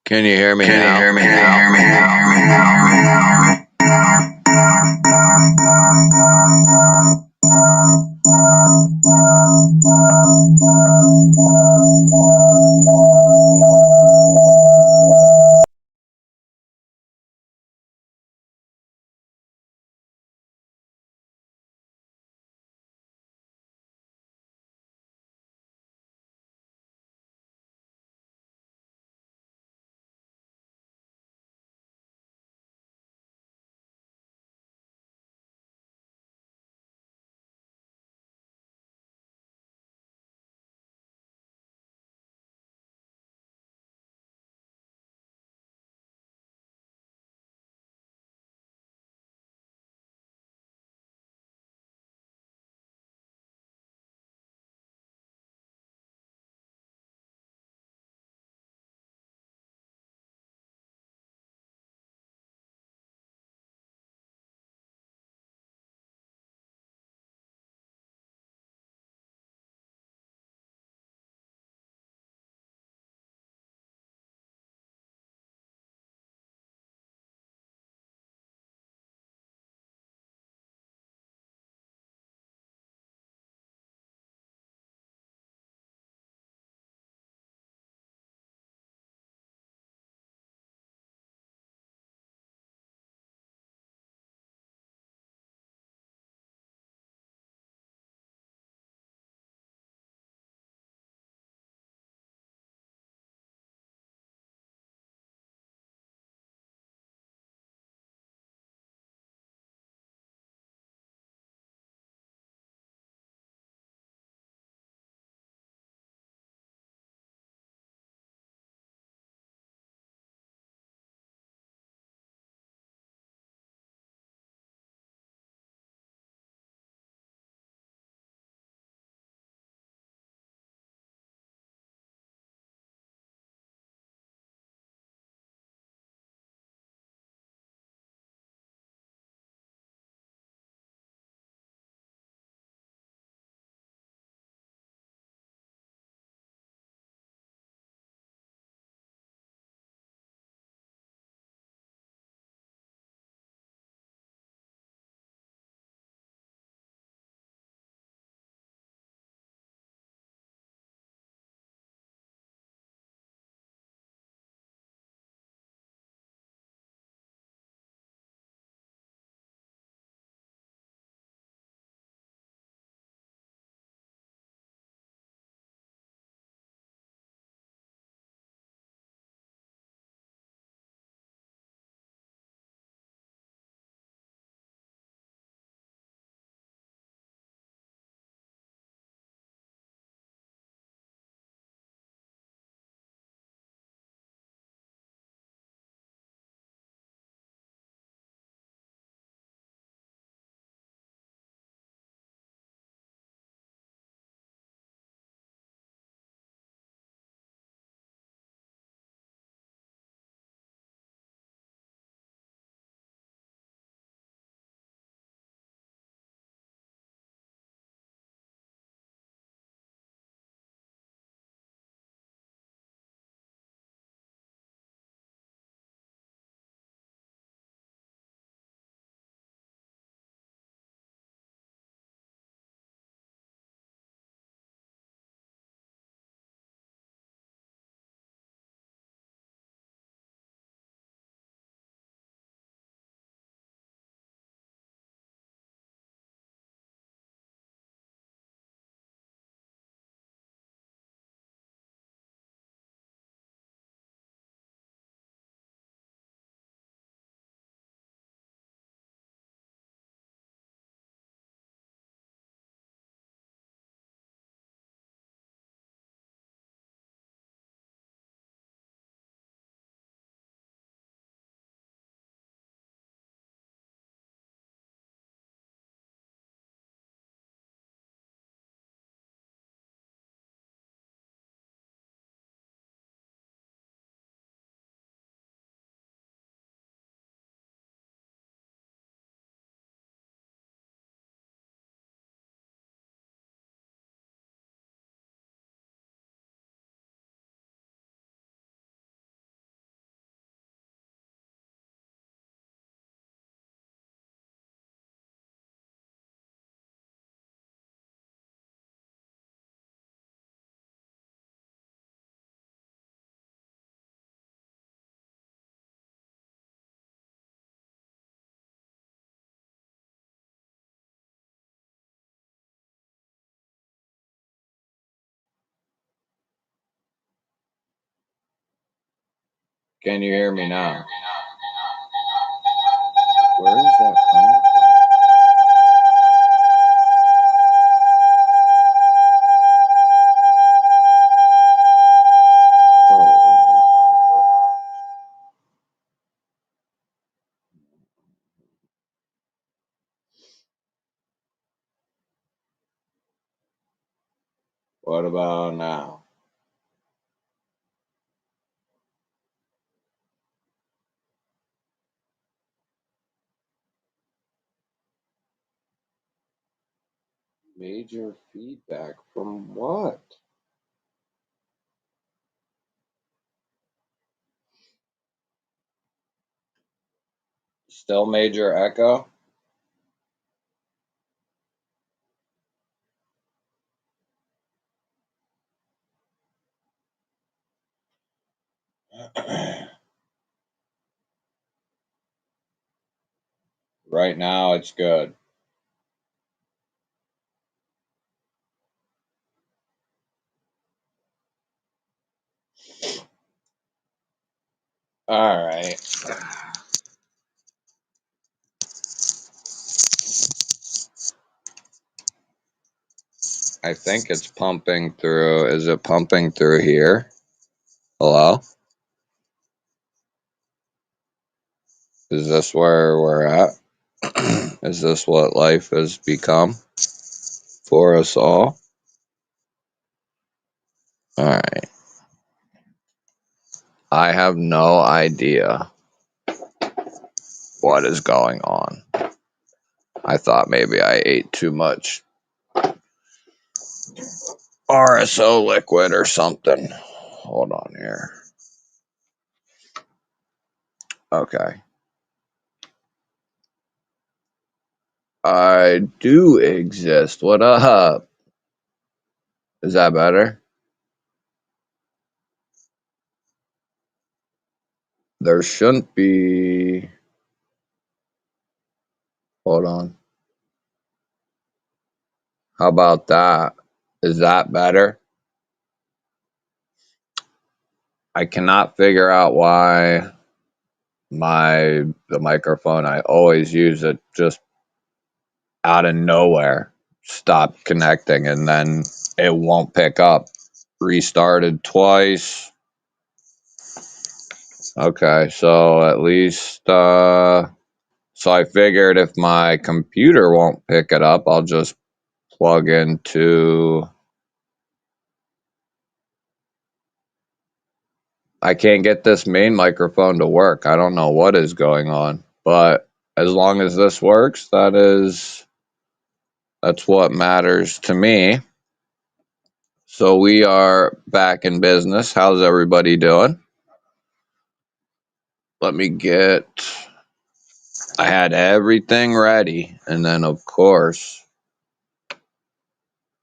Can you hear me Can you now? hear me now? Can you hear me now? Where is that coming from? What about now? Major feedback from what? Still major echo? Right now it's good. All right. I think it's pumping through. Is it pumping through here? Hello? Is this where we're at? Is this what life has become for us all? All right. I have no idea what is going on. I thought maybe I ate too much RSO liquid or something. Hold on here. Okay. I do exist. What up? Is that better? There shouldn't be. Hold on. How about that? Is that better? I cannot figure out why the microphone I always use it just out of nowhere stopped connecting and then it won't pick up. Restarted twice. Okay, so at least so I figured if my computer won't pick it up, I'll just plug into. I can't get this main microphone to work. I don't know what is going on, but as long as this works, that's what matters to me. So we are back in business. How's everybody doing? Let me get. I had everything ready, and then of course,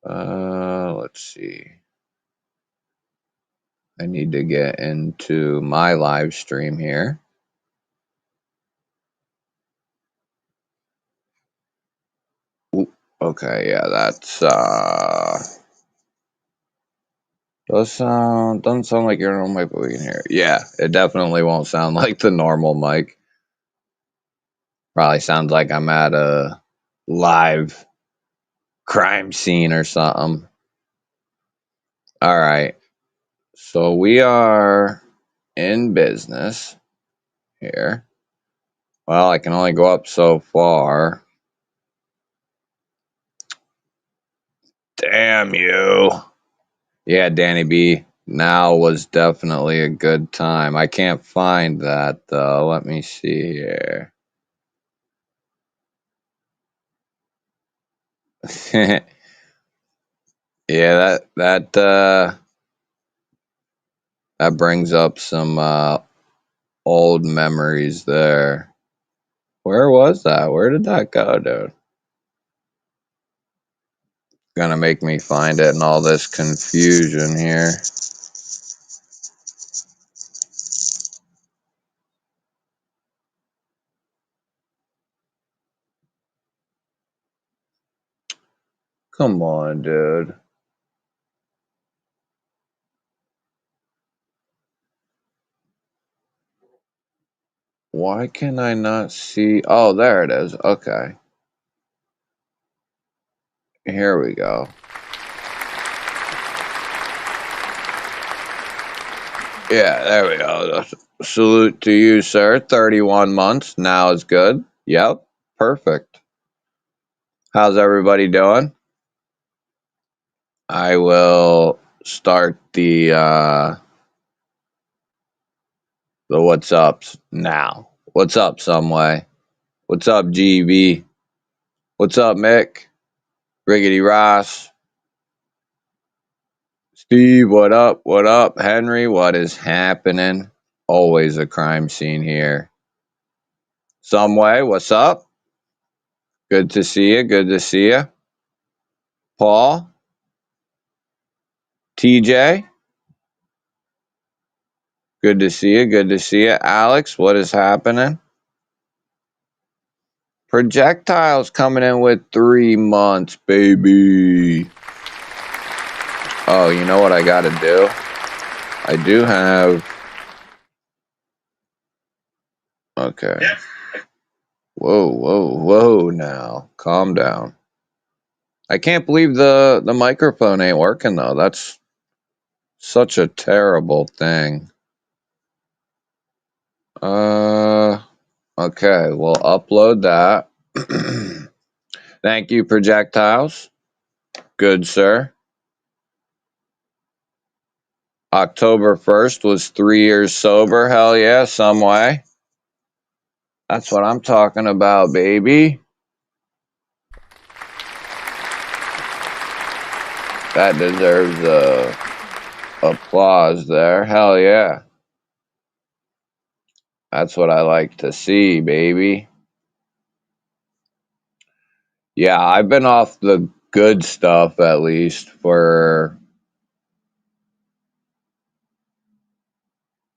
let's see. I need to get into my live stream here. Ooh, okay, yeah, that's doesn't sound like your normal mic, but we can hear it. Yeah, it definitely won't sound like the normal mic. Probably sounds like I'm at a live crime scene or something. All right, so we are in business here. Well, I can only go up so far. Damn you. Yeah, Danny B. Now was definitely a good time. I can't find that though. Let me see here. Yeah, that brings up some old memories there. Where was that? Where did that go, dude? Gonna make me find it in all this confusion here. Come on, dude. Why can I not see? Oh, there it is. Okay. Here we go. Yeah, there we go. Salute to you, sir. 31 months. Now is good. Yep. Perfect. How's everybody doing? I will start the what's ups now. What's up, Someway? What's up, GB? What's up, Mick? Riggedy Ross? Steve, what up? What up? Henry, what is happening? Always a crime scene here. Someway, what's up? Good to see you. Good to see you. Paul? TJ? Good to see you. Good to see you. Alex, what is happening? Projectiles coming in with 3 months, baby. Oh, you know what I gotta do? I do have... Okay. Whoa, whoa, whoa now. Calm down. I can't believe the microphone ain't working, though. That's such a terrible thing. Okay, we'll upload that. Thank you, Projectiles. Good, sir. October 1st was 3 years sober. Hell yeah, some way. That's what I'm talking about, baby. That deserves applause there. Hell yeah. That's what I like to see, baby. Yeah, I've been off the good stuff at least for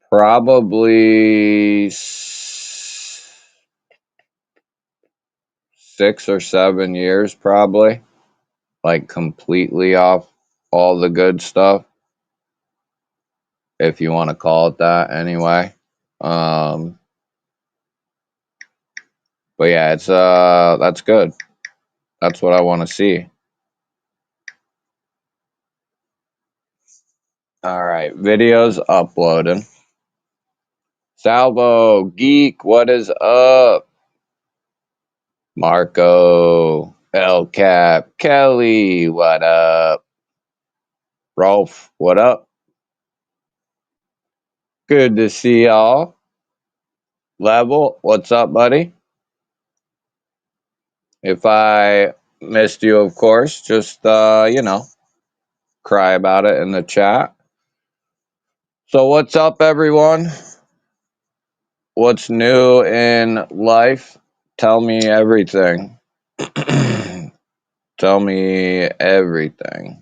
probably 6 or 7 years, probably. Like completely off all the good stuff, if you want to call it that anyway. But yeah, it's that's good. That's what I want to see. All right, videos uploading. Salvo Geek, what is up? Marco, El Cap, Kelly, what up? Rolf, what up? Good to see y'all. Level, what's up, buddy? If I missed you, of course, just cry about it in the chat. So what's up, everyone? What's new in life? Tell me everything. Tell me everything.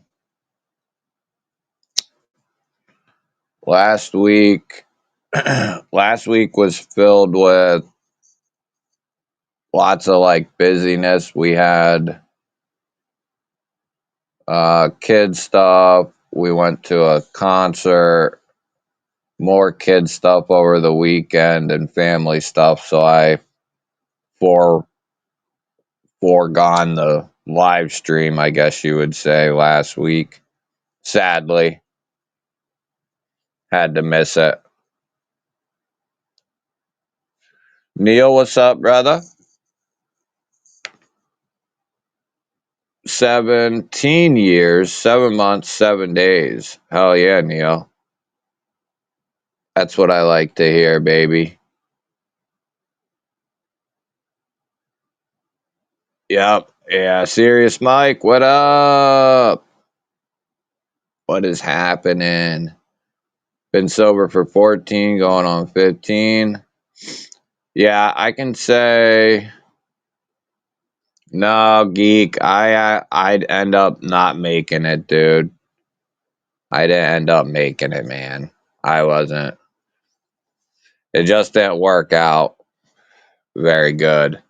Last week last week was filled with lots of like busyness. We had kid stuff. We went to a concert, more kid stuff over the weekend, and family stuff. So I foregone the live stream, I guess you would say, last week. Sadly, had to miss it. Neil, what's up, brother? 17 years, 7 months, 7 days. Hell yeah, Neil. That's what I like to hear, baby. Yep. Yeah, Serious Mike, what up? What is happening? Been sober for 14, going on 15. Yeah, I can say no, geek. I'd end up not making it, dude. I didn't end up making it, man. I wasn't. It just didn't work out very good.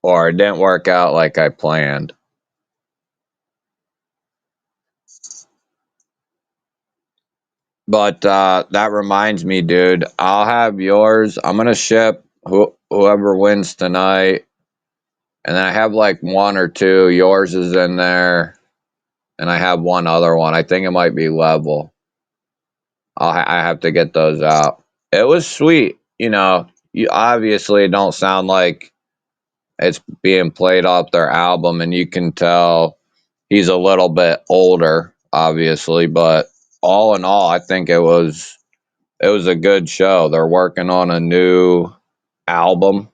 Or it didn't work out like I planned. But that reminds me, dude. I'll have yours. I'm gonna ship whoever wins tonight, and then I have like one or two. Yours is in there, and I have one other one. I think it might be level. I have to get those out. It was sweet. You obviously don't sound like it's being played off their album, and you can tell he's a little bit older, obviously, but all in all, I think it was a good show. They're working on a new album.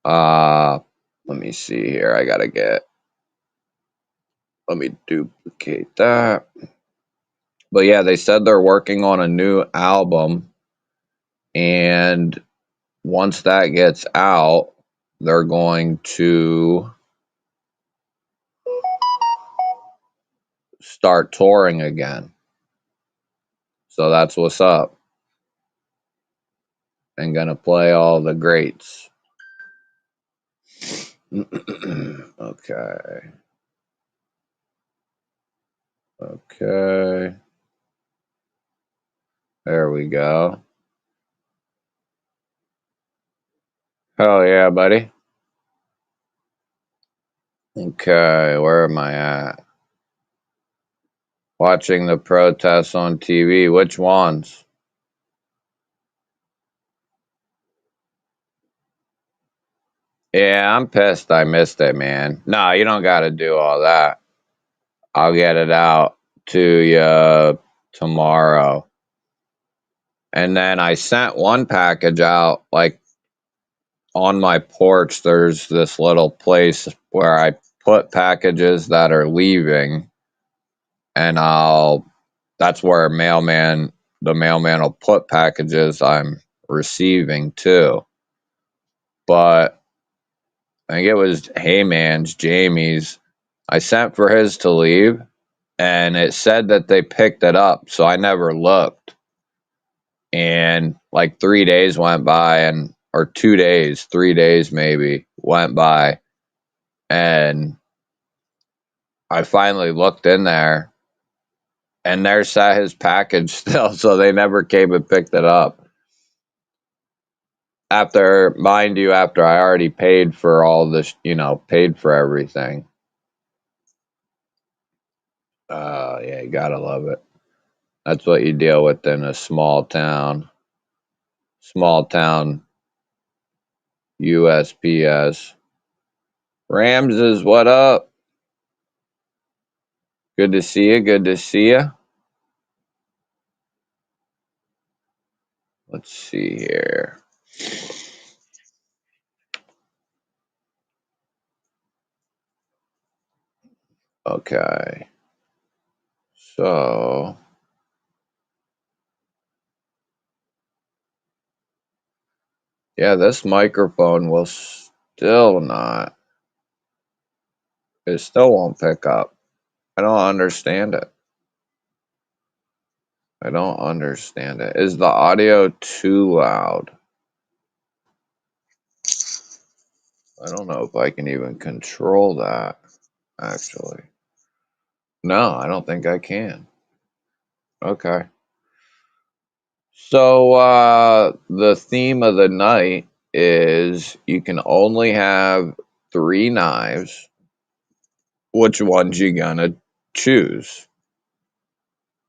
Uh Let me see here. Let me duplicate that. But yeah, they said they're working on a new album, and once that gets out, they're going to start touring again. So that's what's up. And gonna play all the greats. Okay. Okay. There we go. Hell yeah, buddy. Okay, where am I at? Watching the protests on TV. Which ones? Yeah, I'm pissed I missed it, man. No, you don't got to do all that. I'll get it out to you tomorrow. And then I sent one package out, like on my porch. There's this little place where I put packages that are leaving, and that's where the mailman will put packages I'm receiving too. But I think it was Heyman's, Jamie's. I sent for his to leave, and it said that they picked it up, so I never looked. And like 3 days went by, or 2 days, 3 days maybe went by, and I finally looked in there, and there sat his package still, so they never came and picked it up. Mind you, after I already paid for all this, paid for everything. Yeah, you gotta love it. That's what you deal with in a small town. Small town USPS. Rams is what up? Good to see you. Good to see you. Let's see here. Okay. So, yeah, this microphone will still not. It still won't pick up. I don't understand it. I don't understand it. Is the audio too loud? I don't know if I can even control that, actually. No, I don't think I can. Okay. So, the theme of the night is you can only have three knives. Which ones you gonna choose?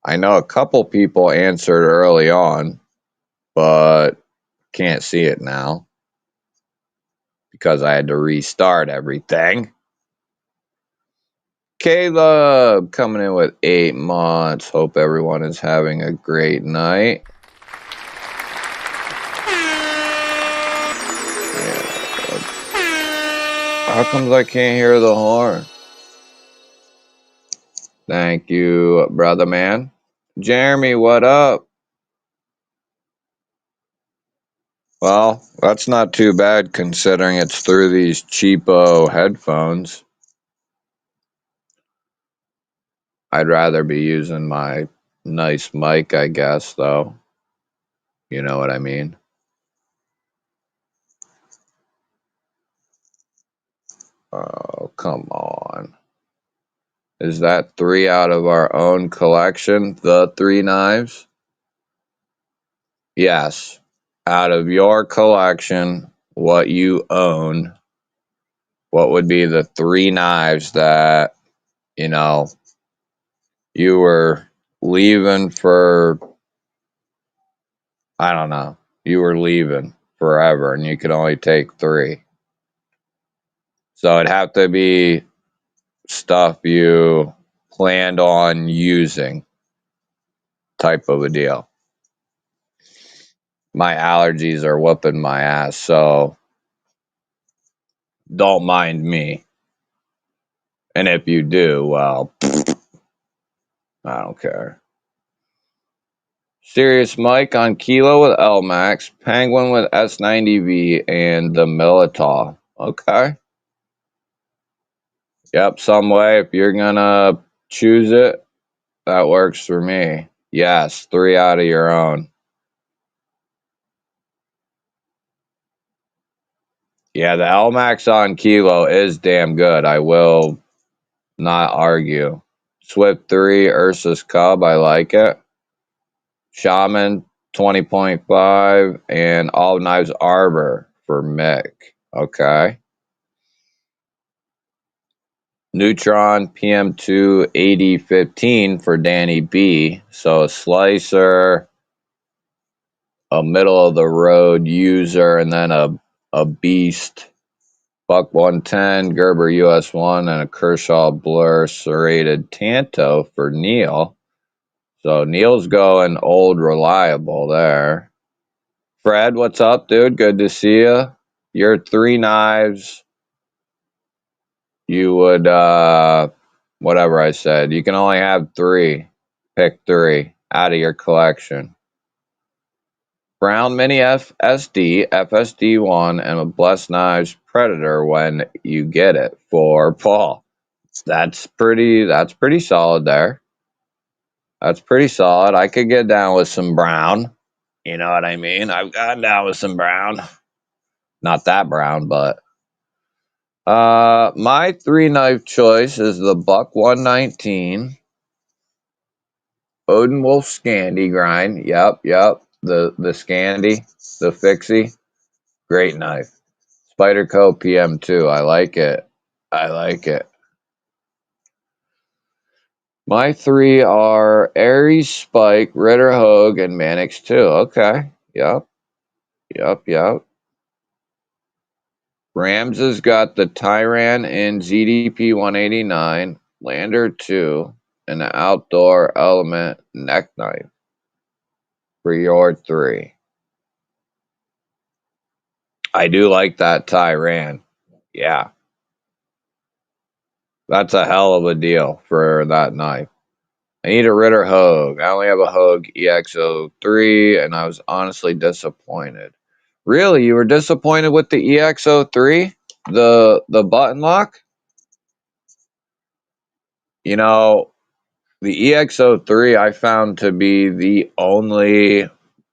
I know a couple people answered early on, but can't see it now because I had to restart everything. Caleb coming in with 8 months. Hope everyone is having a great night. How comes I can't hear the horn? Thank you, brother man. Jeremy, what up? Well, that's not too bad considering it's through these cheapo headphones. I'd rather be using my nice mic, I guess, though. You know what I mean? Oh, come on. Is that three out of our own collection? The three knives? Yes. out of your collection, what you own, what would be the 3 knives that, you know, you were leaving for, I don't know, you were leaving forever and you could only take 3. So it'd have to be stuff you planned on using, type of a deal. My allergies are whooping my ass, so don't mind me. And if you do, well, I don't care. Sirius Mike on Kilo with LMAX, Penguin with S90V, and the Militaw. Okay. Yep, some way. If you're gonna choose it, that works for me. Yes, 3 out of your own. Yeah, the LMAX on Kilo is damn good. I will not argue. Swift 3, Ursus Cub, I like it. Shaman 20.5, and All Knives Arbor for Mick. Okay. Neutron PM2 8015 for Danny B. So a slicer, a middle of the road user, and then a beast. Buck 110, Gerber US1, and a Kershaw Blur serrated Tanto for Neil. So Neil's going old reliable there. Fred, what's up, dude? Good to see you. Your 3 knives, you would, whatever I said, you can only have 3. Pick 3 out of your collection. Brown Mini FSD, FSD1, and a Blessed Knives Predator when you get it for Paul. That's pretty solid there. That's pretty solid. I could get down with some brown. You know what I mean? I've gotten down with some brown. Not that brown, but my 3 knife choice is the Buck 119, Odin Wolf Scandi grind. Yep. The Scandi, the Fixie. Great knife. Spyderco PM2. I like it. My 3 are Aries, Spike, Ritter Hogue, and Mannix 2. Okay. Yep. Rams has got the Tyran in ZDP 189, Lander 2, and the Outdoor Element neck knife for your 3. I do like that Tyran. Yeah. That's a hell of a deal for that knife. I need a Ritter Hogue. I only have a Hogue EX03, and I was honestly disappointed. Really? You were disappointed with the EX03? The button lock? You know, the EX03 I found to be the only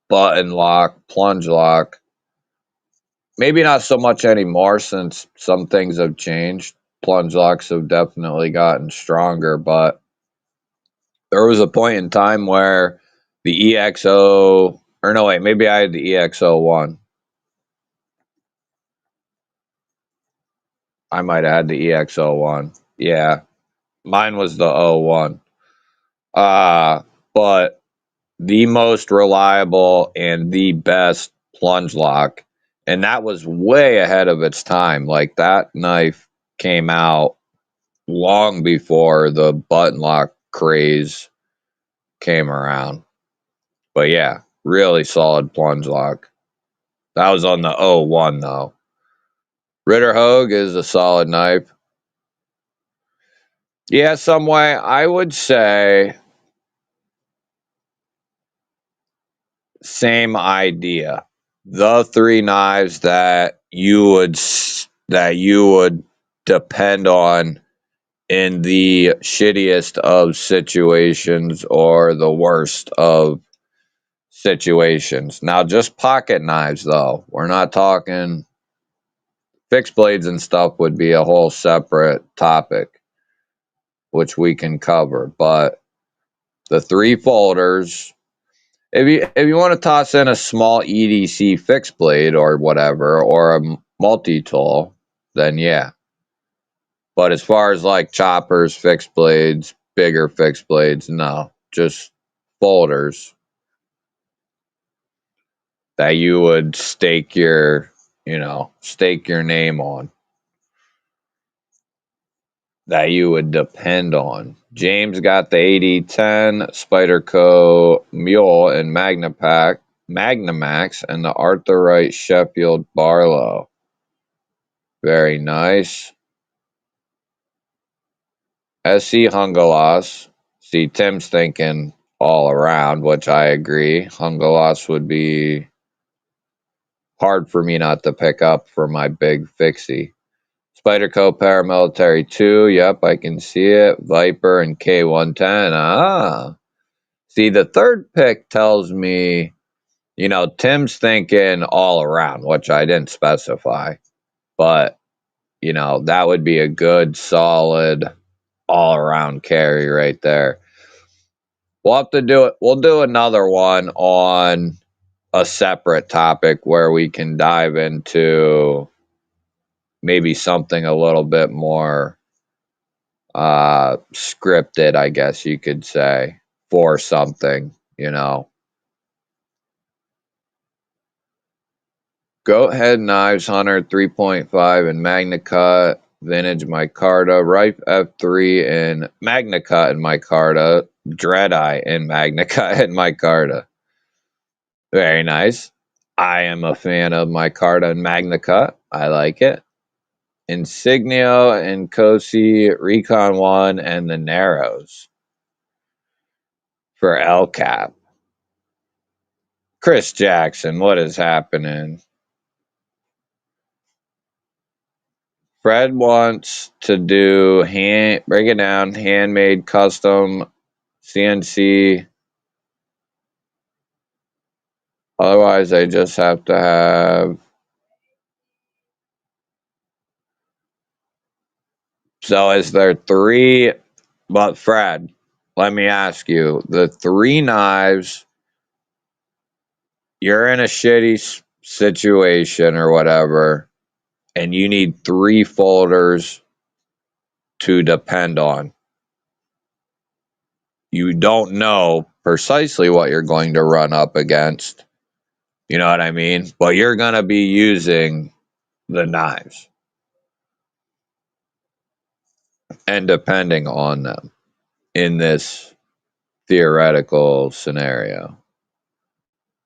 button lock, plunge lock. Maybe not so much anymore since some things have changed. Plunge locks have definitely gotten stronger, but there was a point in time where the EXO, or no, wait, maybe I had the EX01. I might have had the EX01. Yeah, mine was the O1. But the most reliable and the best plunge lock, and that was way ahead of its time. Like that knife came out long before the button lock craze came around. But yeah, really solid plunge lock. That was on the O1 though. Ritter Hogue is a solid knife. Yeah, some way I would say same idea. The 3 knives that you would depend on in the shittiest of situations or the worst of situations. Now, just pocket knives, though. We're not talking fixed blades and stuff, would be a whole separate topic, which we can cover. But the 3 folders, If you want to toss in a small EDC fixed blade or whatever, or a multi tool, then yeah. But as far as like choppers, fixed blades, bigger fixed blades, no, just folders that you would stake your name on, that you would depend on. James got the 8010 Spyderco Mule and Magnamax, and the Arthur Wright Sheffield Barlow. Very nice. SC Hungalos. See, Tim's thinking all around, which I agree. Hungalos would be hard for me not to pick up for my big fixie. Spyderco Paramilitary 2, yep, I can see it. Viper and K110. Ah. See, the third pick tells me, Tim's thinking all around, which I didn't specify. But, that would be a good, solid, all around carry right there. We'll have to do it. We'll do another one on a separate topic where we can dive into maybe something a little bit more scripted, I guess you could say, for something. Goat Head Knives Hunter 3.5 and Magna Cut Vintage Micarta, Ripe F3 and Magna Cut and Micarta, Dreadeye and Magna Cut and Micarta. Very nice. I am a fan of Micarta and Magna Cut. I like it. Insignio and Cosi, Recon 1, and the Narrows for LCAP. Chris Jackson, what is happening? Fred wants to break it down, handmade, custom, CNC. Otherwise, I just have to have. So, is there three? But, Fred, let me ask you the three knives, you're in a shitty situation or whatever, and you need three folders to depend on. You don't know precisely what you're going to run up against. You know what I mean? But you're going to be using the knives and depending on them in this theoretical scenario.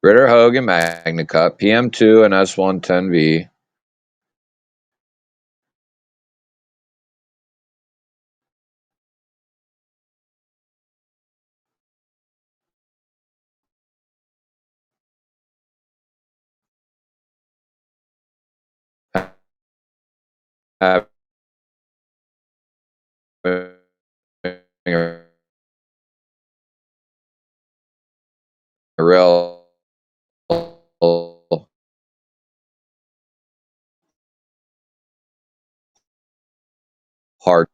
Ritter Hogan Magna Cut, PM2 and S110V. Having a real hard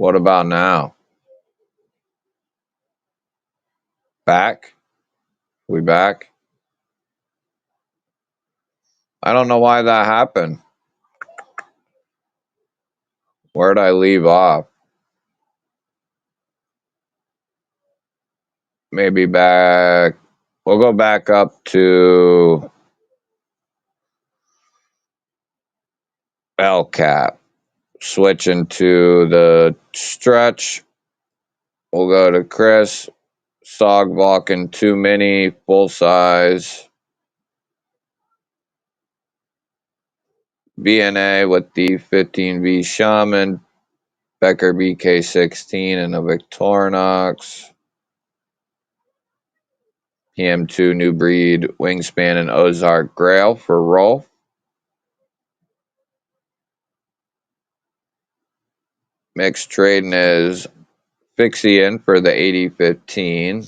What about now? Back? We back? I don't know why that happened. Where'd I leave off? Maybe back. We'll go back up to L cap. Switching to the stretch. We'll go to Chris. Sog Vulcan 2 Mini, full size. BNA with the 15V Shaman. Becker BK16 and a Victorinox. PM2 New Breed Wingspan and Ozark Grail for Rolf. Mixed trading is Fixie in for the 8015.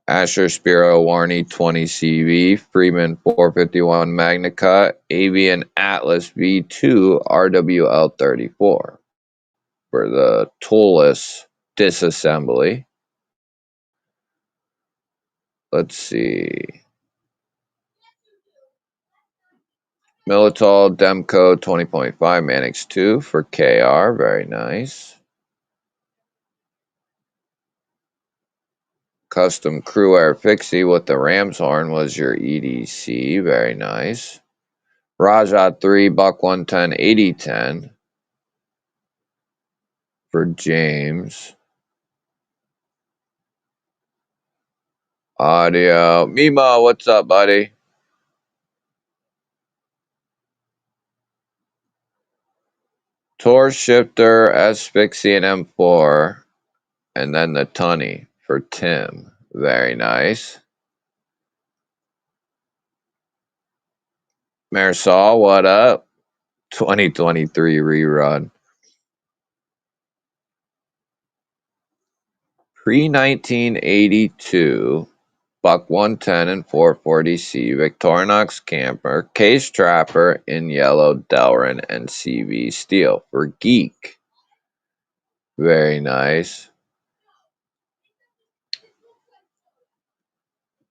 Asher Spiro Warney 20 CV. Freeman 451 Magna Cut. Avian Atlas V2 RWL34 for the toolless disassembly. Let's see. Militol Demco 20.5 Manix 2 for KR. Very nice. Custom Crew Air Fixie with the Ram's Horn was your EDC. Very nice. Rajat 3 Buck 110 8010 for James. Audio. Mimo, what's up, buddy? Tor Shifter, Asphyxie, and M4. And then the Tunny for Tim. Very nice. Marisol, what up? 2023 rerun. Pre-1982, Buck 110 and 440C, Victorinox Camper, Case Trapper in yellow, Delrin, and CV Steel for Geek. Very nice.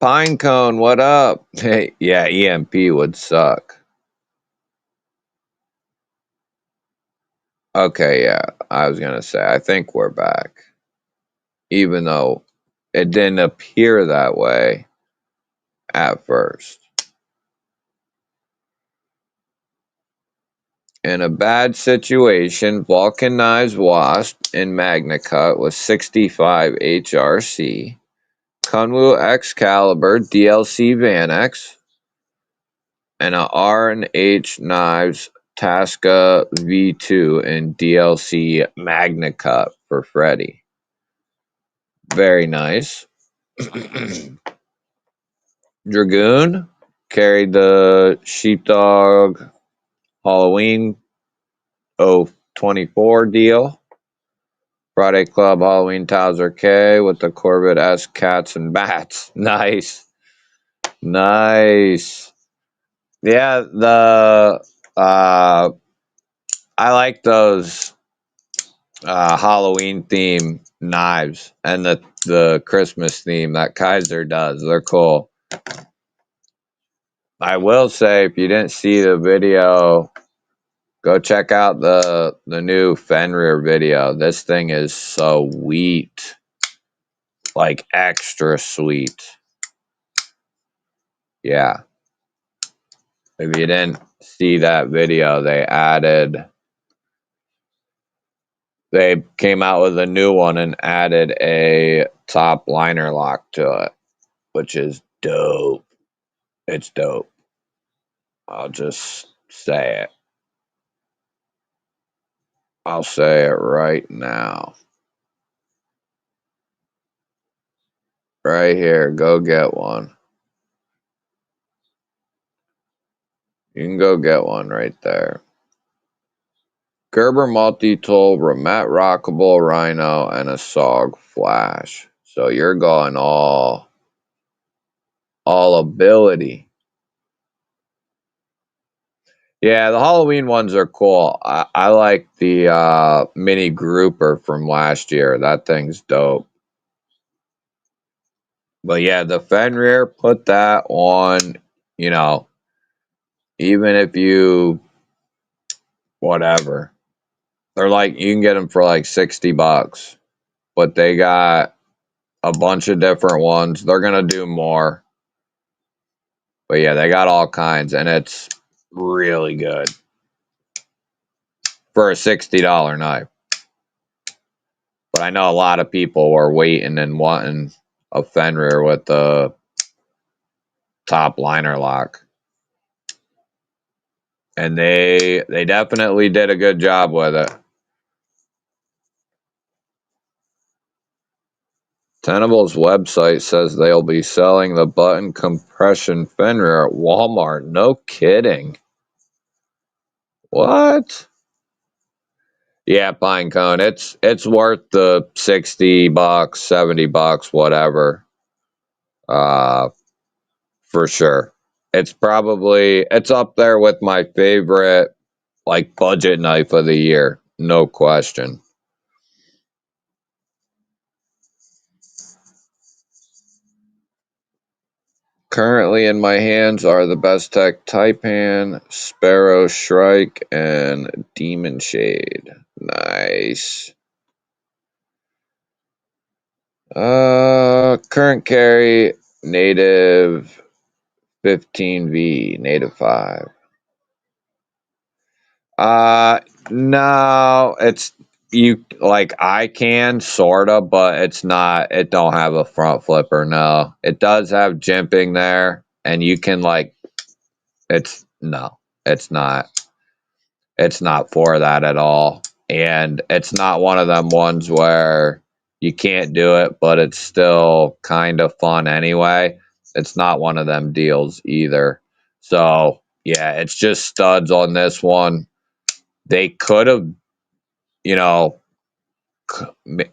Pinecone, what up? Hey, yeah, EMP would suck. Okay, yeah, I was gonna say, I think we're back. Even though it didn't appear that way at first. In a bad situation, vulcanized wasp in Magna Cut with 65 HRC, Kunwu Excalibur DLC Vanex, and a R&H Knives Tasca V2 in DLC Magna Cut for Freddy. Very nice. Dragoon carried the Sheepdog Halloween 024 deal. Friday Club Halloween Towser K with the Corvette S Cats and Bats. Nice. Nice. Yeah, I like those Halloween theme knives and the Christmas theme that Kaiser does. They're cool. I will say, if you didn't see the video, go check out the new Fenrir video. This thing is sweet. Like extra sweet. Yeah. If you didn't see that video, they came out with a new one and added a top liner lock to it, which is dope. It's dope. I'll just say it. I'll say it right now. Right here. Go get one. You can go get one right there. Gerber multi-tool, Ramet rockable rhino, and a SOG flash. So you're going all ability. Yeah, the Halloween ones are cool. I like the mini grouper from last year. That thing's dope. But yeah, the Fenrir, put that on, you know, even if you, whatever. They're like, you can get them for like 60 bucks, but they got a bunch of different ones. They're going to do more. But yeah, they got all kinds, and it's really good for a $60 knife. But I know a lot of people were waiting and wanting a Fenrir with the top liner lock. And they definitely did a good job with it. Tenable's website says they'll be selling the button compression Fenrir at Walmart. No kidding. What? Yeah, Pinecone. It's worth the 60 bucks, 70 bucks, whatever. Uh for sure. It's up there with my favorite like budget knife of the year. No question. Currently in my hands are the Best Tech Taipan, Sparrow Shrike, and Demon Shade. Nice. Current carry, native 15V, native 5. No, it's you like I can sorta, but it's not. It don't have a front flipper. No, it does have jimping there, and you can like. It's no, it's not. It's not for that at all, and it's not one of them ones where you can't do it, but it's still kind of fun anyway. It's not one of them deals either. So yeah, it's just studs on this one. They could have, you know,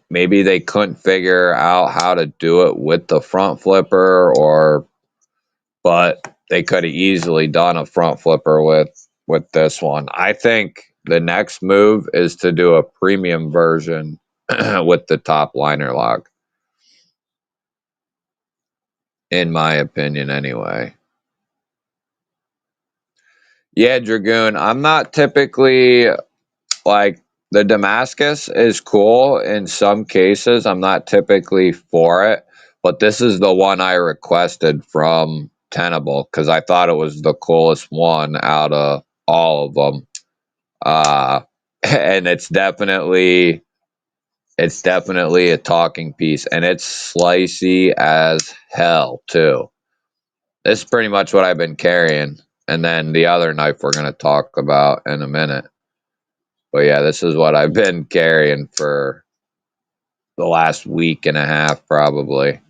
maybe they couldn't figure out how to do it with the front flipper, or but they could have easily done a front flipper with this one. I think the next move is to do a premium version with the top liner lock, in my opinion anyway. Yeah, Dragoon, I'm not typically like the Damascus is cool in some cases. I'm not typically for it, but this is the one I requested from Tenable because I thought it was the coolest one out of all of them. Uh, and it's definitely a talking piece, and it's slicey as hell too. This is pretty much what I've been carrying, and then the other knife we're gonna talk about in a minute. But yeah, this is what I've been carrying for the last week and a half, probably,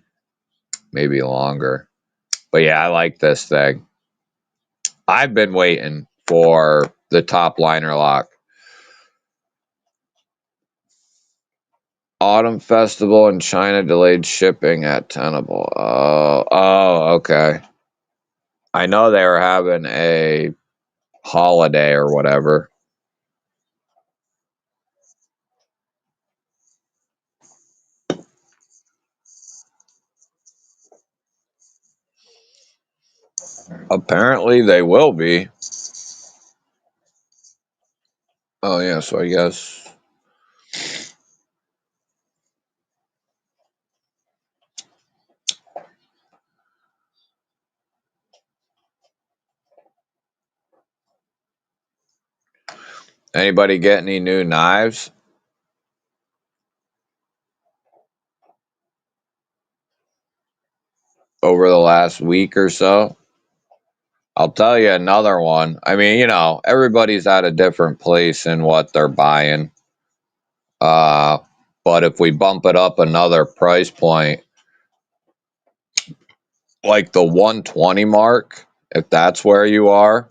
maybe longer. But yeah, I like this thing. I've been waiting for the top liner lock. Autumn Festival in China delayed shipping at Tenable. Okay. I know they were having a holiday or whatever. Apparently, they will be. Oh, yeah, so I guess. Anybody get any new knives over the last week or so? I'll tell you another one. I mean, everybody's at a different place in what they're buying. Uh, but if we bump it up another price point, like the 120 mark, if that's where you are,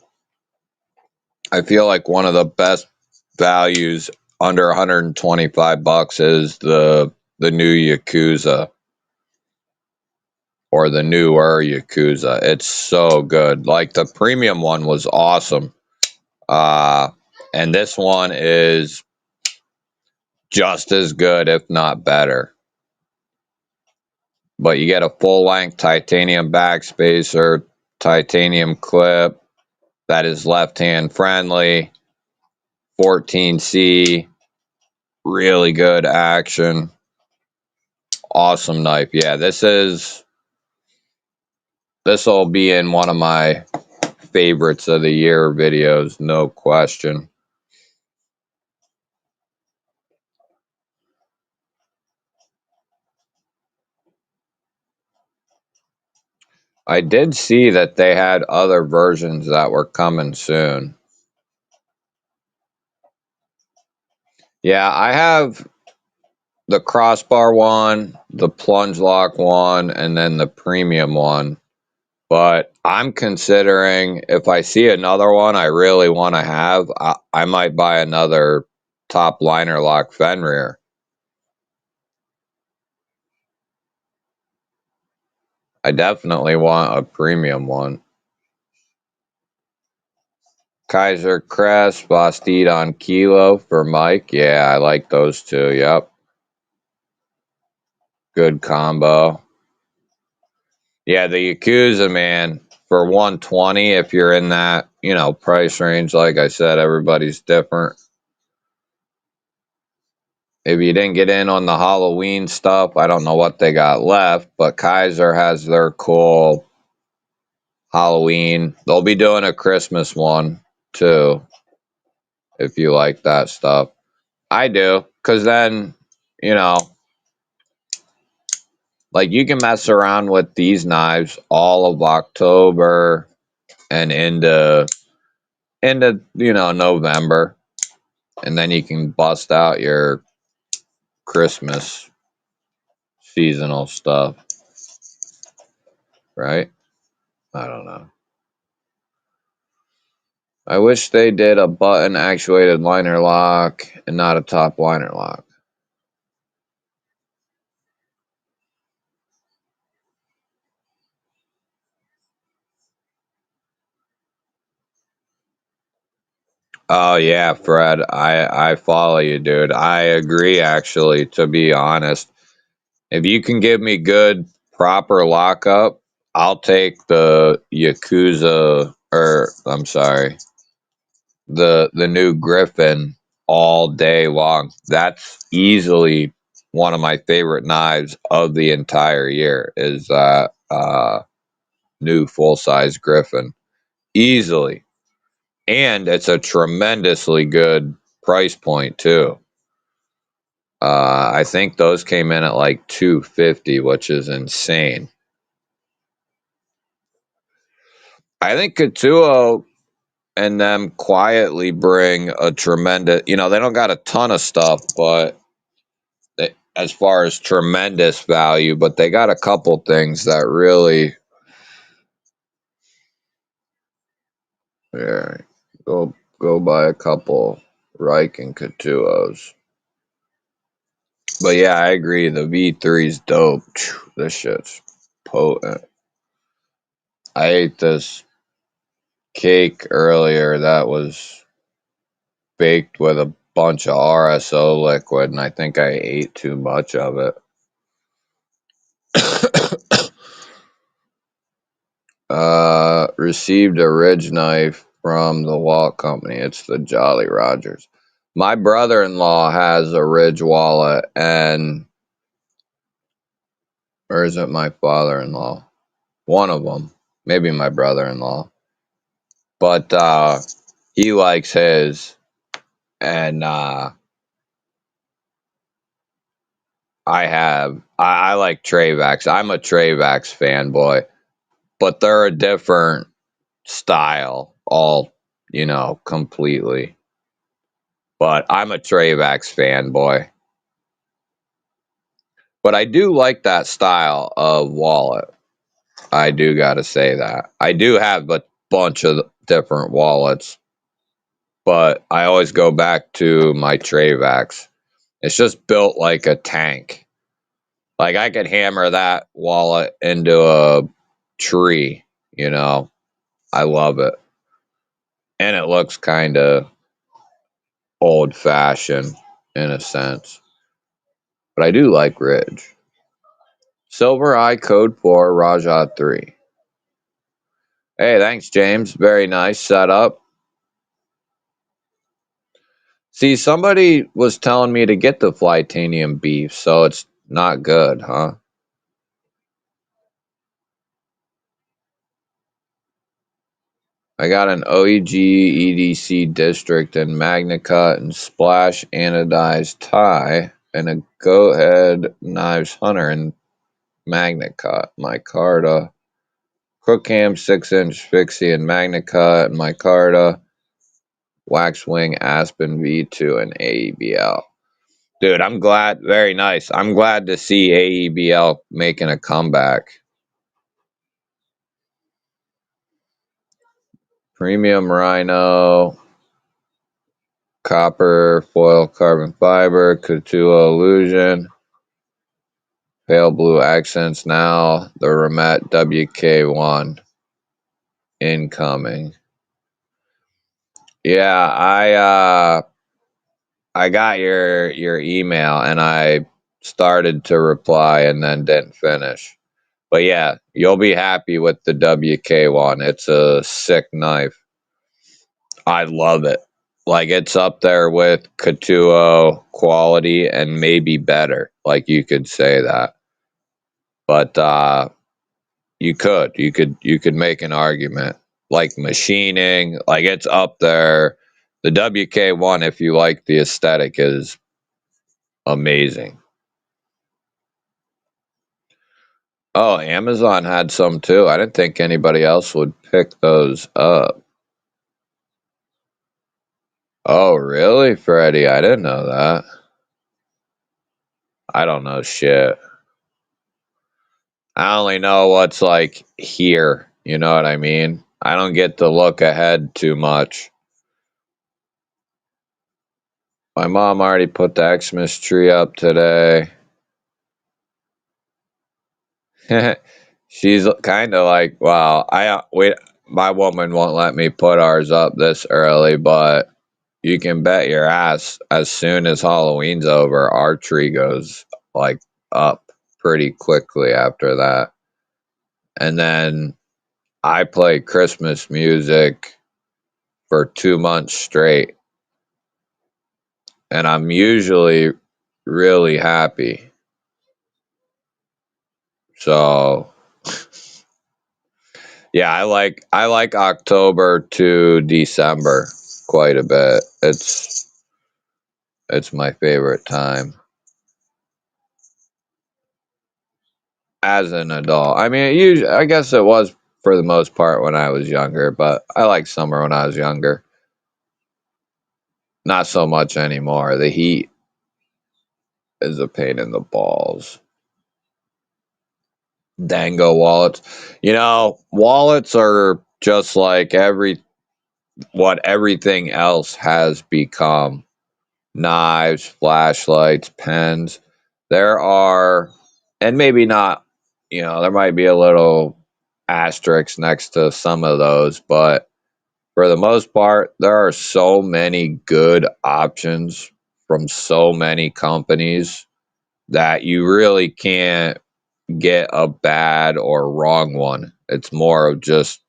I feel like one of the best values under 125 bucks is the new Yakuza, or the newer Yakuza. It's so good. Like the premium one was awesome. And this one is just as good, if not better. But you get a full-length titanium backspacer, titanium clip that is left-hand friendly, 14C, really good action. Awesome knife. Yeah, this will be in one of my favorites of the year videos, no question. I did see that they had other versions that were coming soon. Yeah, I have the crossbar one, the plunge lock one, and then the premium one. But I'm considering, if I see another one I really want to have, I might buy another top liner lock Fenrir. I definitely want a premium one. Kaiser Crest, Bastide on Kilo for Mike. Yeah, I like those two. Yep. Good combo. Yeah, the Yakuza, man, for 120, if you're in that, price range, like I said, everybody's different. If you didn't get in on the Halloween stuff, I don't know what they got left, but Kaiser has their cool Halloween. They'll be doing a Christmas one, too, if you like that stuff. I do, because then, you know, like you can mess around with these knives all of October and into November, and then you can bust out your Christmas seasonal stuff, right? I don't know. I wish they did a button actuated liner lock and not a top liner lock. Oh yeah, Fred, I follow you, dude. I agree, actually, to be honest. If you can give me good proper lockup, I'll take the Yakuza, or I'm sorry, the new Griffin all day long. That's easily one of my favorite knives of the entire year, is that new full size Griffin. Easily. And it's a tremendously good price point too. I think those came in at like 250, which is insane. I think Katuo and them quietly bring a tremendous, they don't got a ton of stuff, but as far as tremendous value, but they got a couple things that really, yeah, go buy a couple Reich and Katuos. But yeah, I agree. The V3's dope. This shit's potent. I ate this cake earlier that was baked with a bunch of RSO liquid, and I think I ate too much of it. Received a Ridge knife from the Walt Company. It's the Jolly Rogers. My brother-in-law has a Ridge wallet, or is it my father-in-law? One of them. Maybe my brother-in-law. But he likes his, and I like Travax. I'm a Travax fanboy, but they're a different style, completely. But I'm a Travax fanboy. But I do like that style of wallet. I do got to say that. I do have a bunch of different wallets, but I always go back to my Travax. It's just built like a tank. Like I could hammer that wallet into a tree. I love it. And it looks kind of old-fashioned in a sense. But I do like Ridge. Silver Eye Code 4, Rajat 3. Hey, thanks, James. Very nice setup. See, somebody was telling me to get the Flytanium beef, so it's not good, huh? I got an OEG EDC district and Magna Cut and Splash anodized tie and a Go Ahead Knives Hunter and Magna Cut. Micarta. Crookham 6-inch Fixie and Magna Cut and Micarta. Waxwing Aspen V2 and AEBL. Dude, I'm glad. Very nice. I'm glad to see AEBL making a comeback. Premium Rhino, Copper, Foil Carbon Fiber, Couture Illusion, Pale Blue Accents now, the Ramet WK1 incoming. Yeah, I got your email and I started to reply and then didn't finish. But yeah, you'll be happy with the WK1. It's a sick knife. I love it. Like it's up there with Katuo quality and maybe better. Like you could say that. But you could make an argument. Like machining, like it's up there. The WK1, if you like the aesthetic, is amazing. Oh, Amazon had some too. I didn't think anybody else would pick those up. Oh, really, Freddie? I didn't know that. I don't know shit. I only know what's like here. You know what I mean? I don't get to look ahead too much. My mom already put the Xmas tree up today. She's kind of like, well, my woman won't let me put ours up this early, but you can bet your ass as soon as Halloween's over, our tree goes like up pretty quickly after that. And then I play Christmas music for 2 months straight, and I'm usually really happy. So yeah, I like October to December quite a bit. It's my favorite time as an adult. I mean, I guess it was for the most part when I was younger, but I liked summer when I was younger. Not so much anymore. The heat is a pain in the balls. Dango wallets. Wallets are just like what everything else has become. Knives, flashlights, pens. There are, and maybe not, there might be a little asterisk next to some of those, but for the most part, there are so many good options from so many companies that you really can't get a bad or wrong one. It's more of just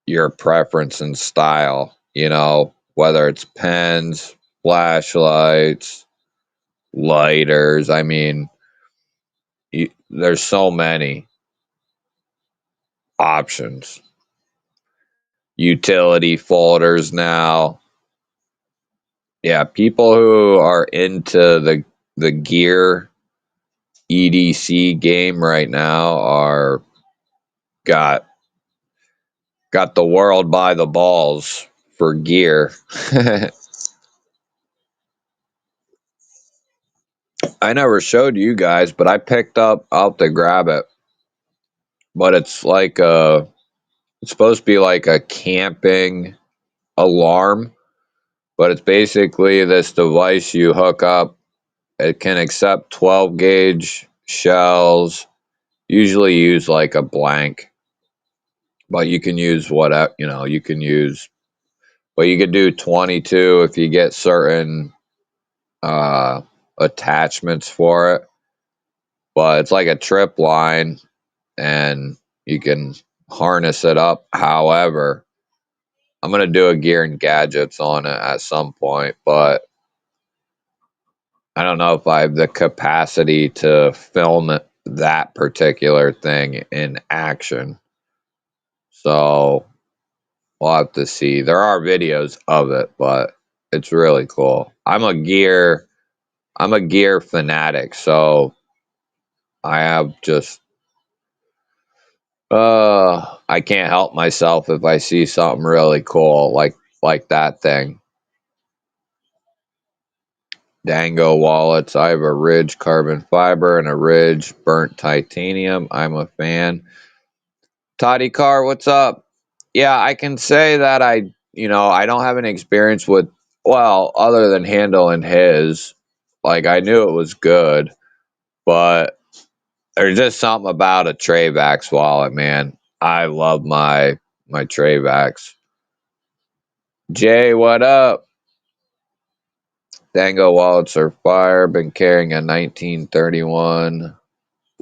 your preference and style, whether it's pens, flashlights, lighters. I mean, there's so many options. Utility folders now. Yeah, people who are into the gear EDC game right now are got got the world by the balls for gear. I never showed you guys, but I picked up. I'll have to grab it. But it's supposed to be like a camping alarm, but it's basically this device you hook up. It can accept 12 gauge shells. Usually use like a blank, but you can use whatever, you can use But you could do 22 if you get certain attachments for it. But it's like a trip line, and you can harness it up. However, I'm gonna do a gear and gadgets on it at some point, but I don't know if I have the capacity to film that particular thing in action. So we'll have to see. There are videos of it, but it's really cool. I'm a gear fanatic, so I have just I can't help myself if I see something really cool like that thing. Dango wallets. I have a Ridge carbon fiber and a Ridge burnt titanium. I'm a fan. Toddy Carr, what's up? Yeah, I can say that I don't have any experience with, well, other than handling his. Like, I knew it was good, but there's just something about a Travax wallet, man. I love my Travax. Jay, what up? Dango wallets are fire. Been carrying a 1931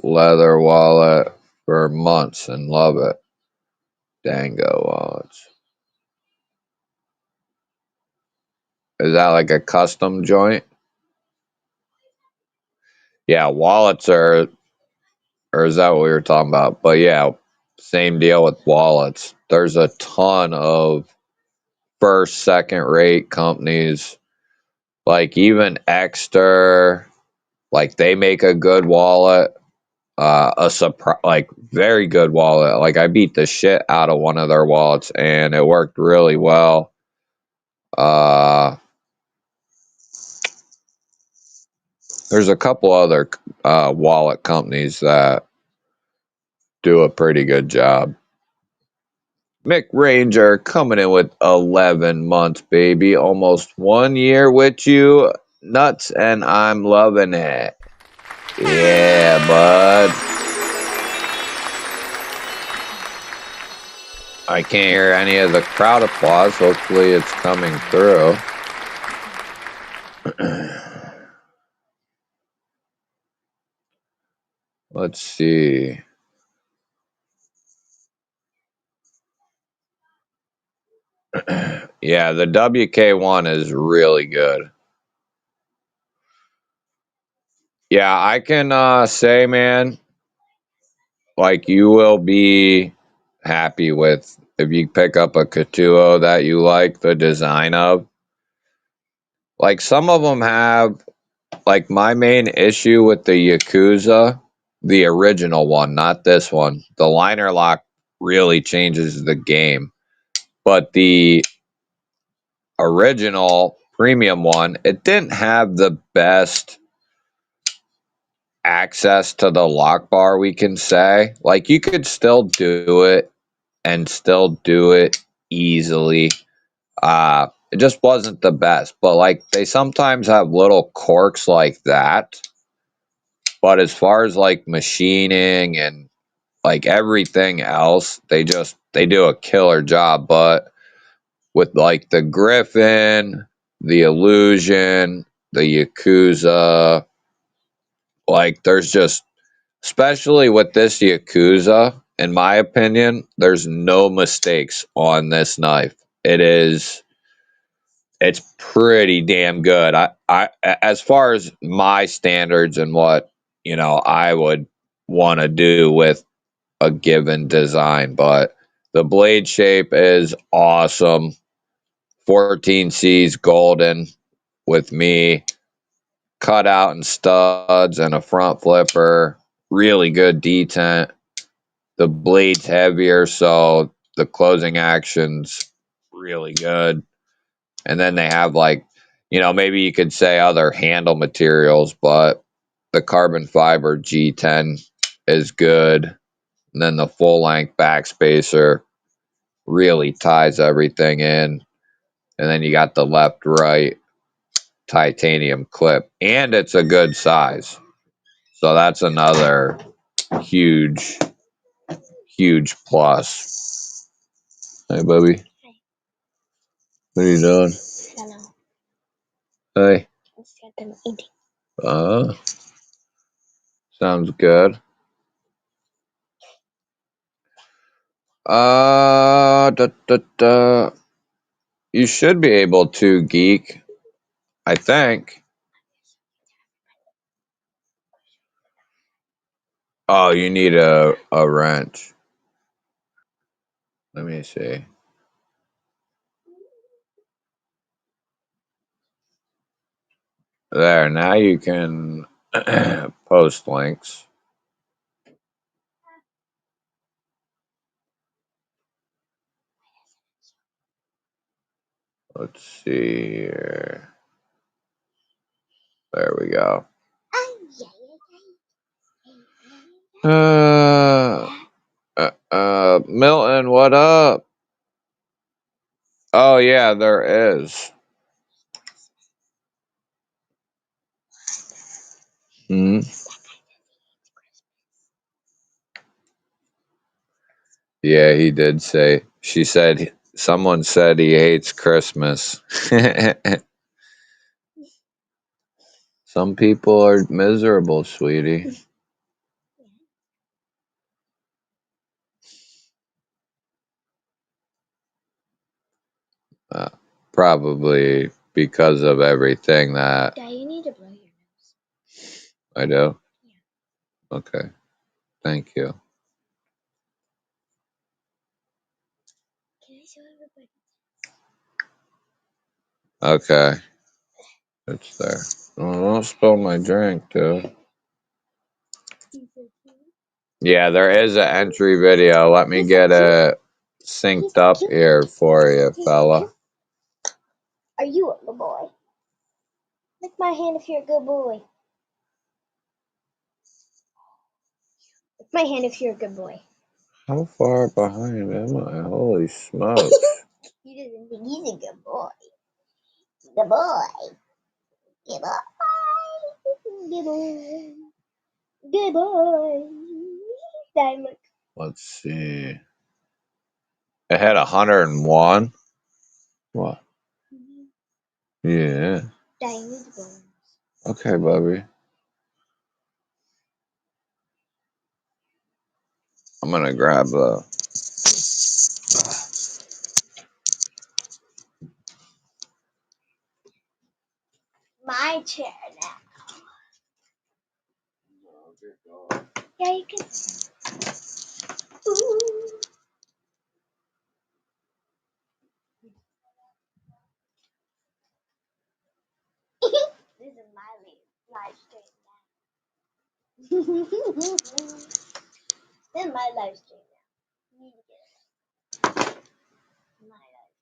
leather wallet for months and love it. Dango wallets. Is that like a custom joint? Yeah, wallets are, or is that what we were talking about? But yeah, same deal with wallets. There's a ton of first, second rate companies, like even Exter, like they make a good wallet, like very good wallet. Like I beat the shit out of one of their wallets and it worked really well. Uh, there's a couple other wallet companies that do a pretty good job. Mick Ranger coming in with 11 months, baby. Almost 1 year with you. Nuts, and I'm loving it. Yeah, bud. I can't hear any of the crowd applause. Hopefully it's coming through. Let's see. Yeah, the WK1 is really good. Yeah, I can say, man, like you will be happy with if you pick up a Katuo that you like the design of. Like some of them have, like my main issue with the Yakuza, the original one, not this one. The liner lock really changes the game. But the original premium one, it didn't have the best access to the lock bar, we can say. Like you could still do it and still do it easily. It just wasn't the best. But like they sometimes have little quirks like that. But as far as like machining and like everything else, they do a killer job. But with like the Griffin, the Illusion, the Yakuza, like there's just, especially with this Yakuza, in my opinion, there's no mistakes on this knife. It's pretty damn good. As far as my standards and what, I would want to do with a given design, but the blade shape is awesome. 14C's golden with me, cut out and studs and a front flipper, really good detent. The blade's heavier, so the closing action's really good. And then they have like, maybe you could say other handle materials, but the carbon fiber G10 is good. And then the full length backspacer really ties everything in. And then you got the left right titanium clip. And it's a good size. So that's another huge, huge plus. Hey, Bubby. What are you doing? Hello. Hey. Let's get them eating. Sounds good. You should be able to, geek. I think. Oh, you need a wrench. Let me see. There, now you can post links. Let's see here. There we go. Milton, what up? Oh yeah, there is. Hmm. Yeah, he did say. She said. Someone said he hates Christmas. Some people are miserable, sweetie. Uh, Probably because of everything that Dad, you need to blow your nose. I do. Yeah. Okay, thank you. Can I show everybody? Okay, it's there. Oh, don't spill my drink, dude. Yeah, there is an entry video. Let me get it synced up here for you, fella. Are you a good boy? Lick my hand if you're a good boy. Lick my hand if you're a good boy. How far behind am I? Holy smokes. He doesn't think he's a good boy. Good boy. Good boy. Good boy. Good boy. Diamond. Let's see. It had 101. What? Yeah. Diamond bones. Okay, Bubby. I'm gonna grab the. My chair now. Yeah, you can. Ooh. This is my live stream now. This is my live stream now. You need to get it. My live.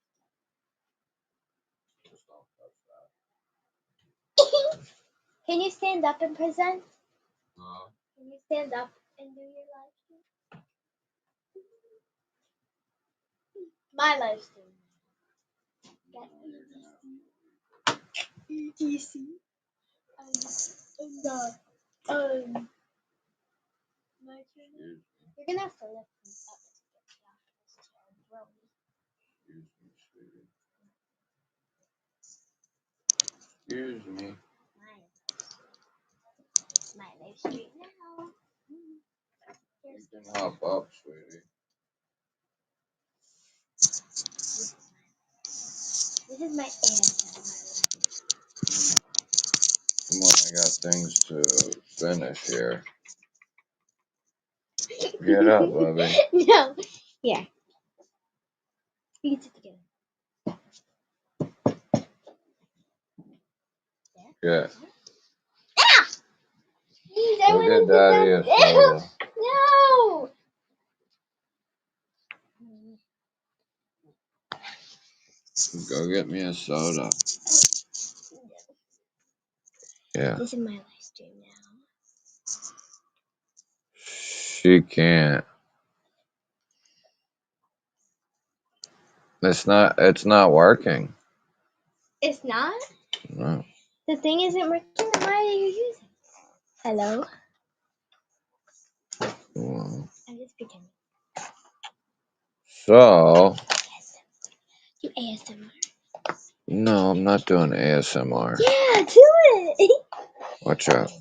Can you stand up and present? Can you stand up and do your live stream? My live stream. Got ETC. And my channel. You're gonna have to lift me up to get me off this chair and throw me. Excuse me. My live stream now. You can hop up, sweetie. This is my ASMR. Come on, I got things to finish here. Get up, Bubby. No. Here. We can sit together. Yeah. Ah! Please, I Go want get to Daddy a sit down. soda. No. Go get me a soda. Yeah. This is my live stream now. She can't. It's not working. It's not? No. The thing isn't working. Why are you using it? Hello? Well, I'm just pretending. so Do ASMR. No, I'm not doing ASMR. Yeah, do it. Watch out.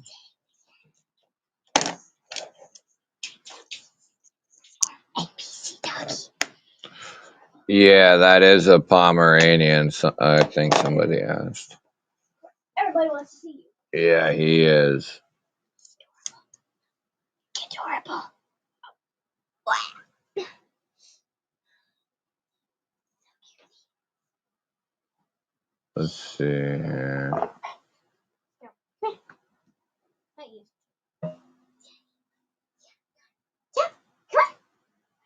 ABC doggy. Yeah, that is a Pomeranian. I think somebody asked. Everybody wants to see you. Yeah, he is. Adorable. Let's see here. Not you. Yeah, come on.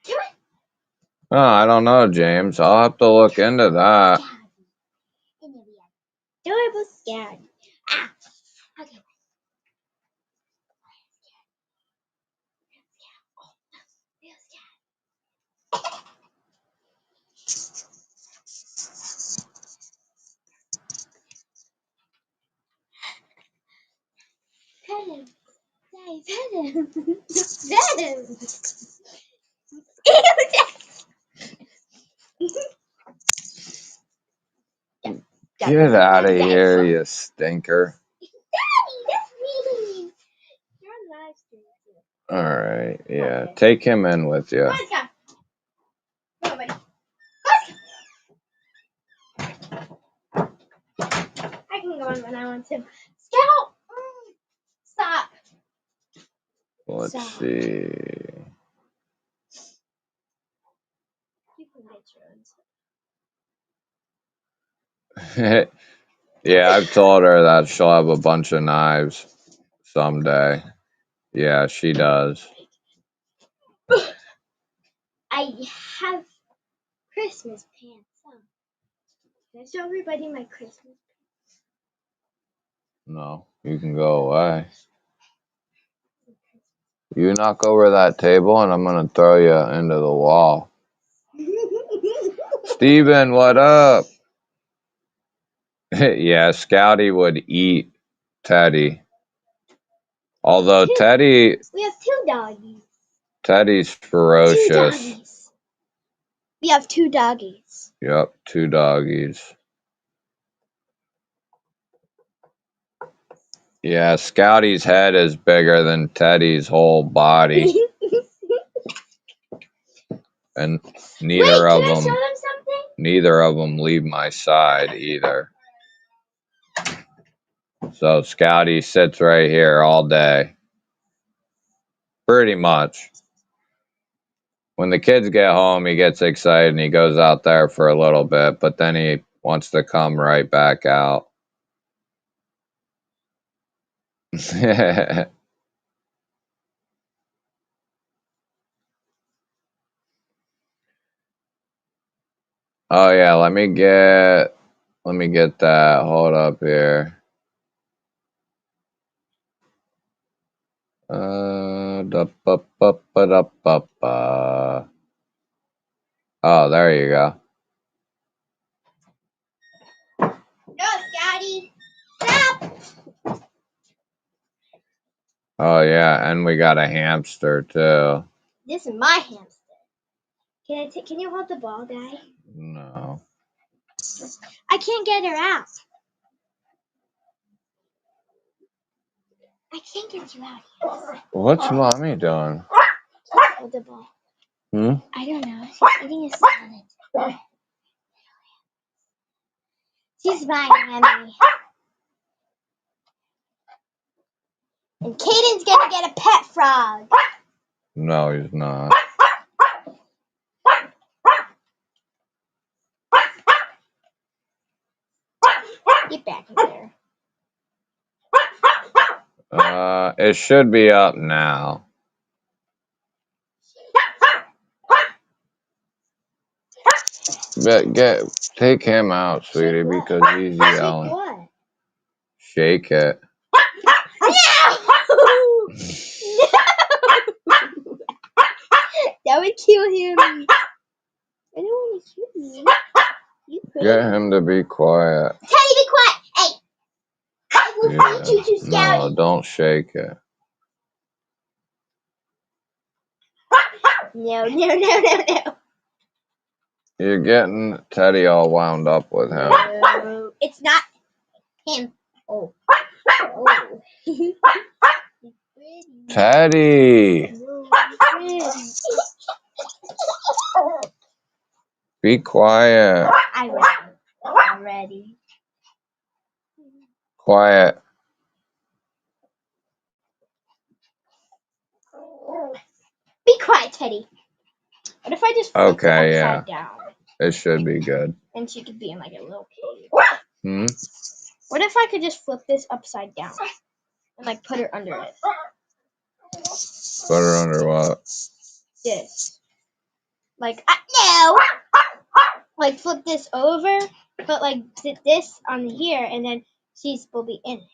Come on. Oh, I don't know, James. I'll have to look into that. Adorable scared. Ah, okay. Pet him. Daddy, pet him. Pet him. Get out of here, you stinker. Daddy, that's mean. You're on live stream too. Alright, yeah. Okay. Take him in with you. Let's go. Come on, buddy. I can go on when I want to. Scout! Stop. Let's Stop. see. You can get your own. Yeah, I've told her that she'll have a bunch of knives someday. Yeah, she does. I have Christmas pants on. Can I show everybody my Christmas pants? No, you can go away. You knock over that table and I'm going to throw you into the wall. Steven, what up? Yeah, Scouty would eat Teddy. Although We have two doggies. Teddy's Two ferocious. doggies. We have two doggies. Yep, 2 doggies. Yeah, Scouty's head is bigger than Teddy's whole body. And neither Wait, of can I them show them something? neither of them leave my side either. So Scouty sits right here all day. Pretty much. When the kids get home, he gets excited and he goes out there for a little bit, but then he wants to come right back out. Oh yeah, let me get that. Hold up here. Da ba ba ba da ba ba. Oh, there you go. No, Scotty. Stop. Oh yeah, and we got a hamster too. This is my hamster. Can you hold the ball, guy? No. I can't get her out. I can't get you out here. What's mommy doing? Hold the ball. Hmm? I don't know. She's eating a salad. She's my Hammy. And Caden's gonna get a pet frog. No, he's not. Get back in there. It should be up now. But take him out, sweetie, because he's yelling. What? Shake it. No! No! That would kill him. I don't want to kill him. You could. Get him to be quiet. Teddy, be quiet. Hey. I will fight you, too, Scouty. No, don't shake it. No, no, no, no, no. You're getting Teddy all wound up with him. No, it's not him. Oh. Oh. Teddy! Be quiet. I'm ready. Quiet. Be quiet, Teddy. What if I just flip it upside down? It should be good. And she could be in like a little cage. Hmm? What if I could just flip this upside down and like put her under it? Put her under what? This. Like, no! Like, flip this over, put like this on here, and then she's will be in it.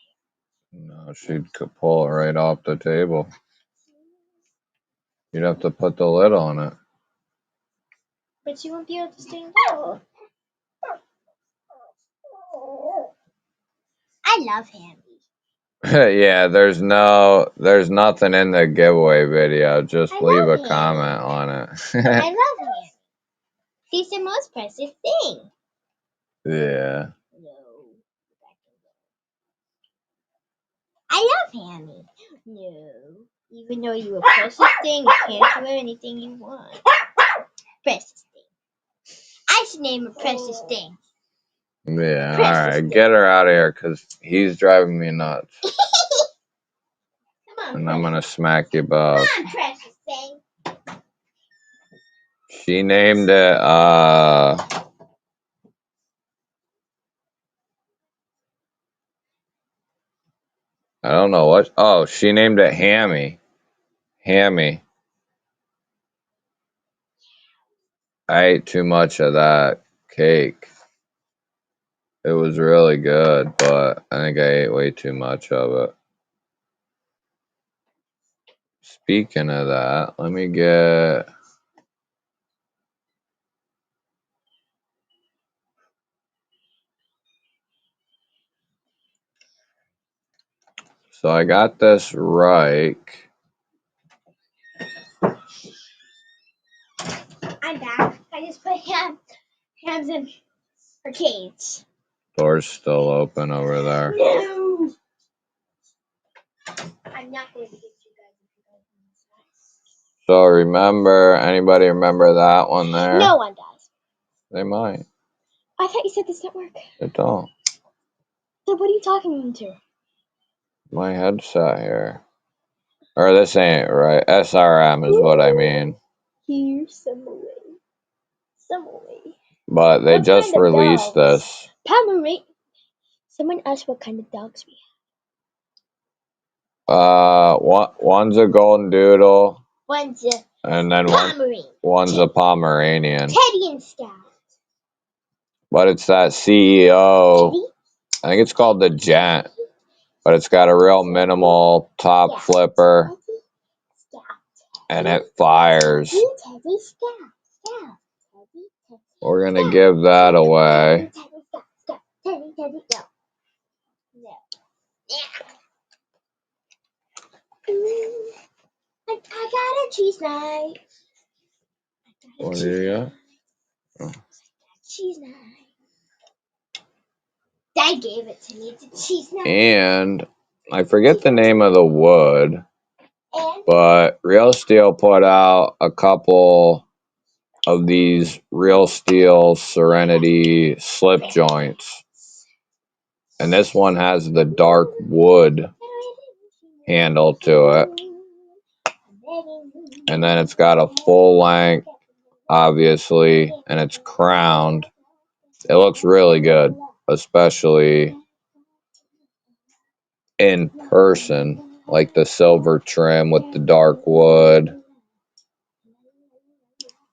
No, she could pull it right off the table. You'd have to put the lid on it. But she won't be able to stand up. I love him. Yeah, there's nothing in the giveaway video. Just leave a comment on it. I love him. He's the most precious thing. Yeah. No. I love Hammy. No. Even though you're a precious thing, you can't do anything you want. Precious thing. I should name a precious thing. Yeah, alright. Get her out of here because he's driving me nuts. Come on, And I'm going to smack you both. Come on, precious thing. She named it, I don't know what. Oh, she named it Hammy. Hammy. I ate too much of that cake. It was really good, but I think I ate way too much of it. Speaking of that, let me get... So I got this right. I'm back. I just put hams in her cage. Door's still open over there. No! I'm not going to get you guys. So remember, anybody remember that one there? No one does. They might. I thought you said this didn't work. It don't. So what are you talking into? My headset here. Or this ain't right. SRM is what I mean. Here's some away. Some away. But they just released this. Pomeranian. Someone asked what kind of dogs we have. One's a golden doodle. One's a and then Pomeranian. One's a Pomeranian. Teddy and Scout. But it's that CEO. Teddy? I think it's called the Gent. But it's got a real minimal top flipper. And it fires. Teddy, Scout. We're going to give that away. Teddy, no. I got a cheese knife. What do you got? Oh. Cheese knife. Dad gave it to me. It's a cheese knife. And I forget the name of the wood. But Real Steel put out a couple of these Real Steel Serenity slip joints. And this one has the dark wood handle to it. And then it's got a full length, obviously, and it's crowned. It looks really good, especially in person, like the silver trim with the dark wood.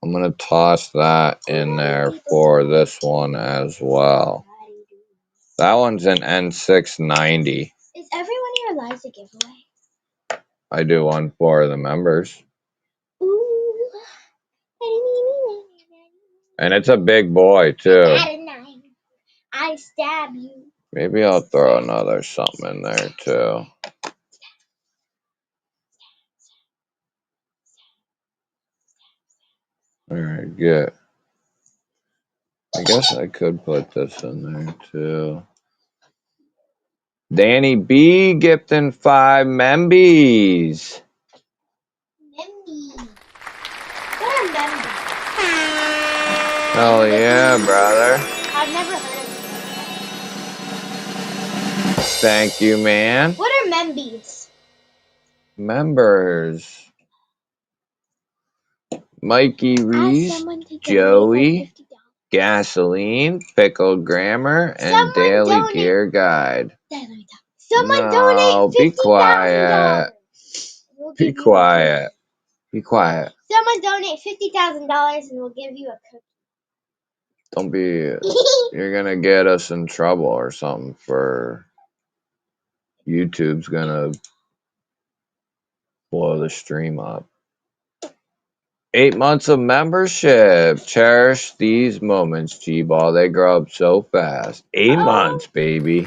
I'm going to toss that in there for this one as well. That one's an N690. Is everyone here live to giveaway? I do one for the members. Ooh. And it's a big boy, too. I stab you. Maybe I'll throw another something in there, too. Alright, good. guess I could put this in there too. Danny B gifting 5 membies. Membies. What are membies? Hell yeah, brother. I've never heard of them. Thank you, man. What are membies? Members. Mikey Reese, Joey, Gasoline, Pickle Grammar, and Daily Gear Guide. Someone donate $50,000. Be quiet. Be quiet. Be quiet. Someone donate $50,000 and we'll give you a cookie. Don't be. You're gonna get us in trouble or something. For YouTube's gonna blow the stream up. 8 months of membership. Cherish these moments, G-Ball. They grow up so fast. 8 months, baby.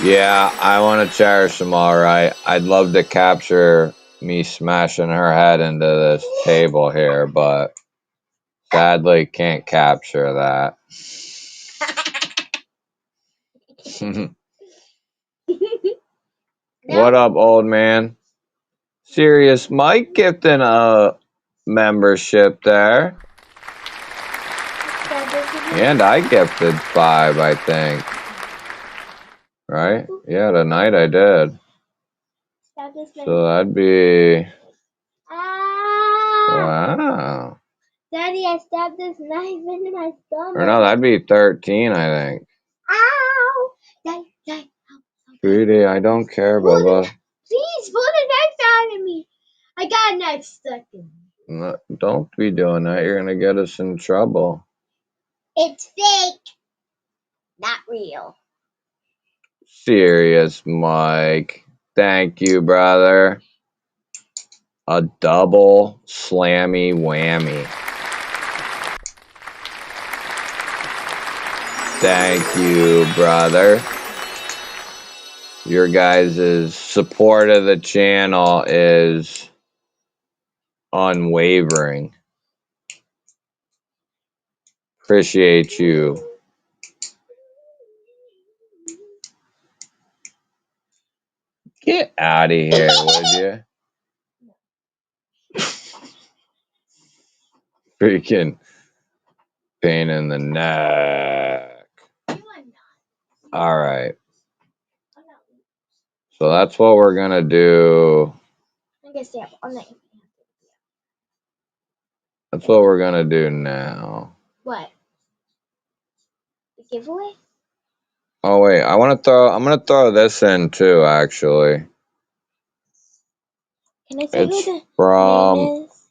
Yeah, I want to cherish them all right. I'd love to capture me smashing her head into this table here, but sadly can't capture that. What up, old man? Serious Mike gifting a membership there. And I gifted 5, I think. Right? Yeah, tonight I did. So that'd be... Wow. Daddy, I stabbed this knife into my stomach. Or no, that'd be 13, I think. Ow! Daddy, Sweetie, I don't care, Bubba. Please, pull the knife out of me. I got a knife stuck in me. No, don't be doing that. You're going to get us in trouble. It's fake. Not real. Serious, Mike. Thank you, brother. A double slammy whammy. Thank you, brother. Your guys' support of the channel is unwavering. Appreciate you. Get out of here, would you? Freaking pain in the neck. All right. So that's what we're going to do. I'm going to stay up all night. That's what we're going to do now. What? The giveaway? Oh, wait. I'm going to throw this in too, actually. Can I say who the name is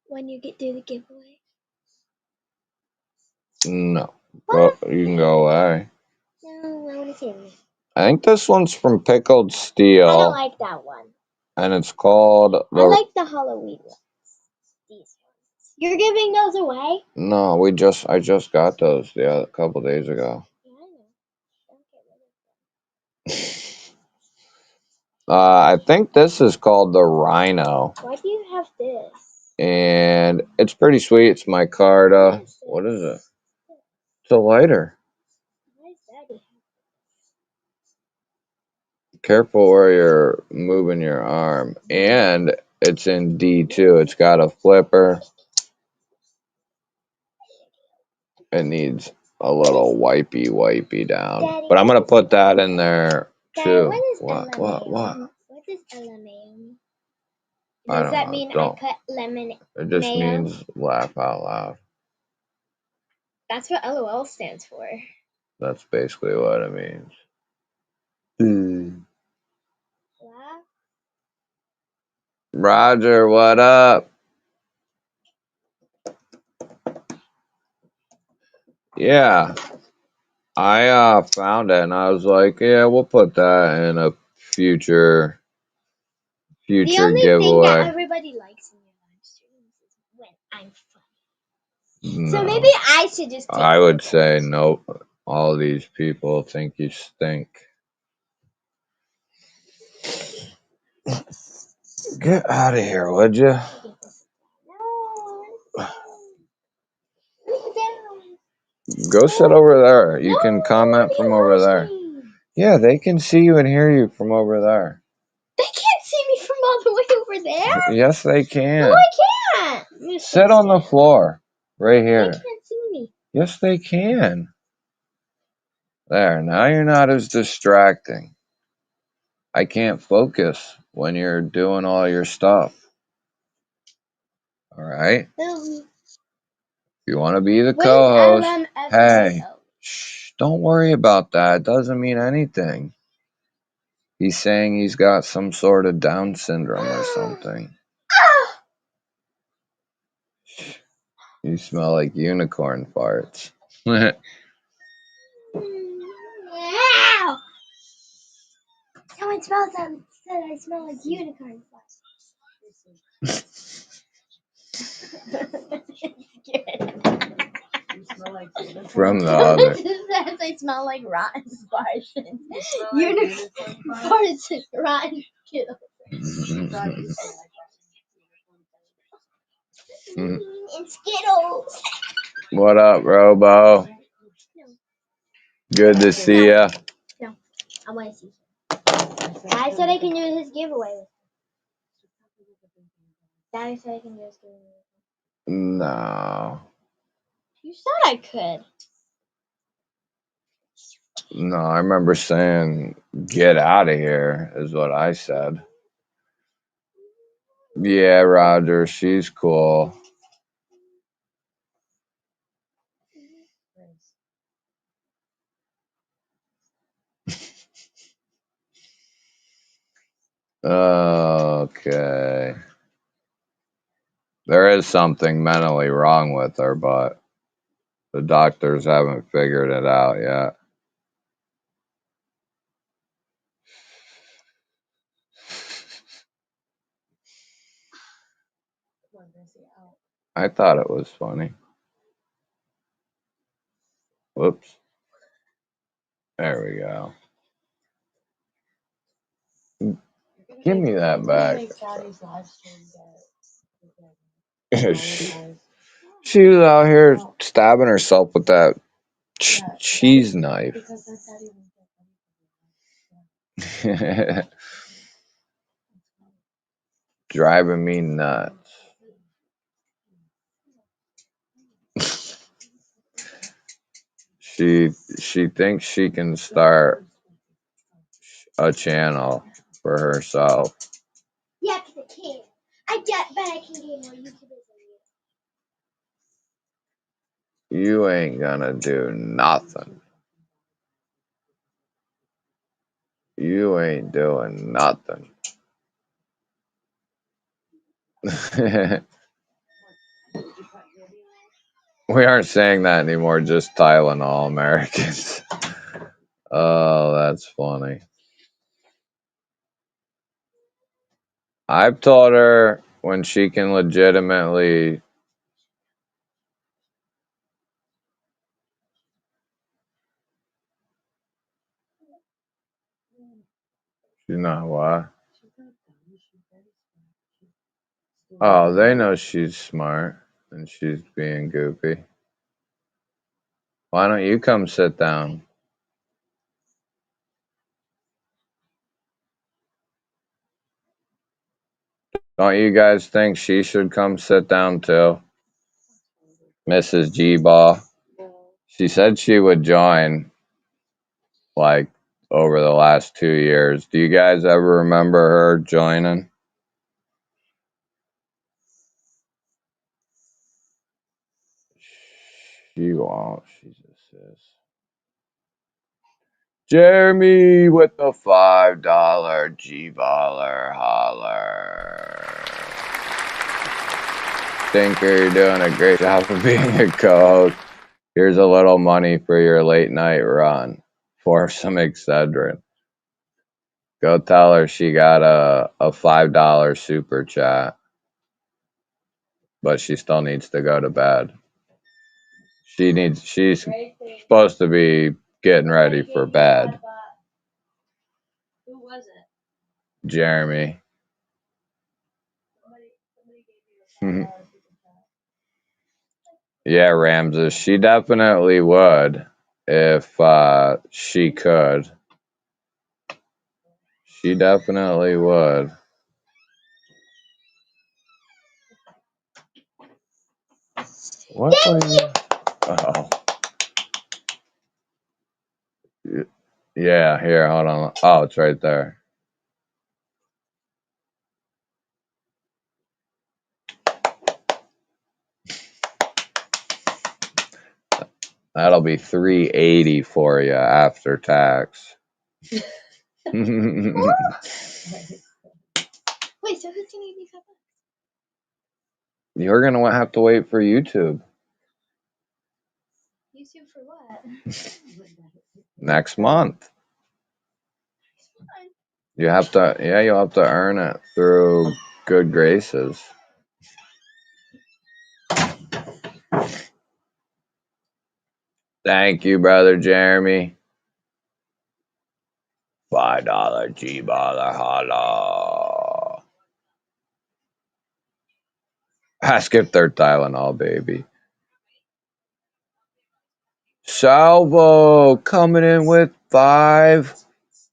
when you get through the giveaway? No. You can go away. No, I want to say it. I think this one's from Pickled Steel. I don't like that one. And it's called... I like the Halloween ones. These ones. You're giving those away? No, I just got those a couple days ago. Yeah, I know. I think this is called the Rhino. Why do you have this? And it's pretty sweet. It's my card. What is it? It's a lighter. Why is Daddy? Careful where you're moving your arm. And it's in D2. It's got a flipper. It needs a little wipey down. Daddy, but I'm going to put that in there too. Daddy, What? What does LMAO? I Does don't that know. mean Don't. I put lemon? It just mayo? means laugh out loud. That's what LOL stands for. That's basically what it means. Laugh? Roger, what up? Yeah. I found it and I was like, yeah, we'll put that in a future The only giveaway. thing that everybody likes in your live streams is when I'm funny. No. So maybe I should just take I would say nope. All these people think you stink. Get out of here, would you? No. Go sit over there. You can comment they from over watch there. me. Yeah, they can see you and hear you from over there. They can't see me from all the way over there. Yes, they can. No, I can't. Sit on the floor right They here. can't see me. Yes, they can. There, now you're not as distracting. I can't focus when you're doing all your stuff. All right? If you want to be the co-host, hey, shh, don't worry about that. It doesn't mean anything. He's saying he's got some sort of Down syndrome or something. You smell like unicorn farts. Someone smells them. Said I smell like unicorn flesh. From the other. It says I smell like rotten Spartians. Unicorn farts and rotten kills. And Skittles. What up, Robo? Good to see ya. No, I want to see him. I said I can do his giveaway. Daddy said I can do his giveaway. No. You said I could. No, I remember saying, get out of here, is what I said. Yeah, Roger, she's cool. Okay. There is something mentally wrong with her, but the doctors haven't figured it out yet. I thought it was funny. Whoops. There we go. Give me that back. She was out here stabbing herself with that cheese knife. Driving me nuts. She thinks she can start a channel for herself. Yeah, because I can. I bet I can get more YouTubers than you. You ain't gonna do nothing. You ain't doing nothing. We aren't saying that anymore, just Tylenol Americans. Oh, that's funny. I've told her when she can legitimately. She's not what? Oh, they know she's smart and she's being goofy. Why don't you come sit down? Don't you guys think she should come sit down too? Mrs. G-Ball. She said she would join, like, over the last 2 years. Do you guys ever remember her joining? She won't. She's a sis. Jeremy with the $5 G-Baller holler. Stinker, you're doing a great job of being a co-host. Here's a little money for your late night run for some Excedrin. Go tell her she got a $5 super chat, but she still needs to go to bed. She's supposed to be getting ready for bed. Who was it? Jeremy. Yeah, Ramses, she definitely would if she could. She definitely would. What were you? Oh. Yeah, here, hold on. Oh, it's right there. That'll be $380 for you after tax. Wait, so who's gonna give me $5? You're gonna have to wait for YouTube YouTube for what? next month. You have to, yeah, you'll have to earn it through good graces. Thank you, brother Jeremy. $5 G-Baller holla. Ask if they're Tylenol, baby. Salvo coming in with 5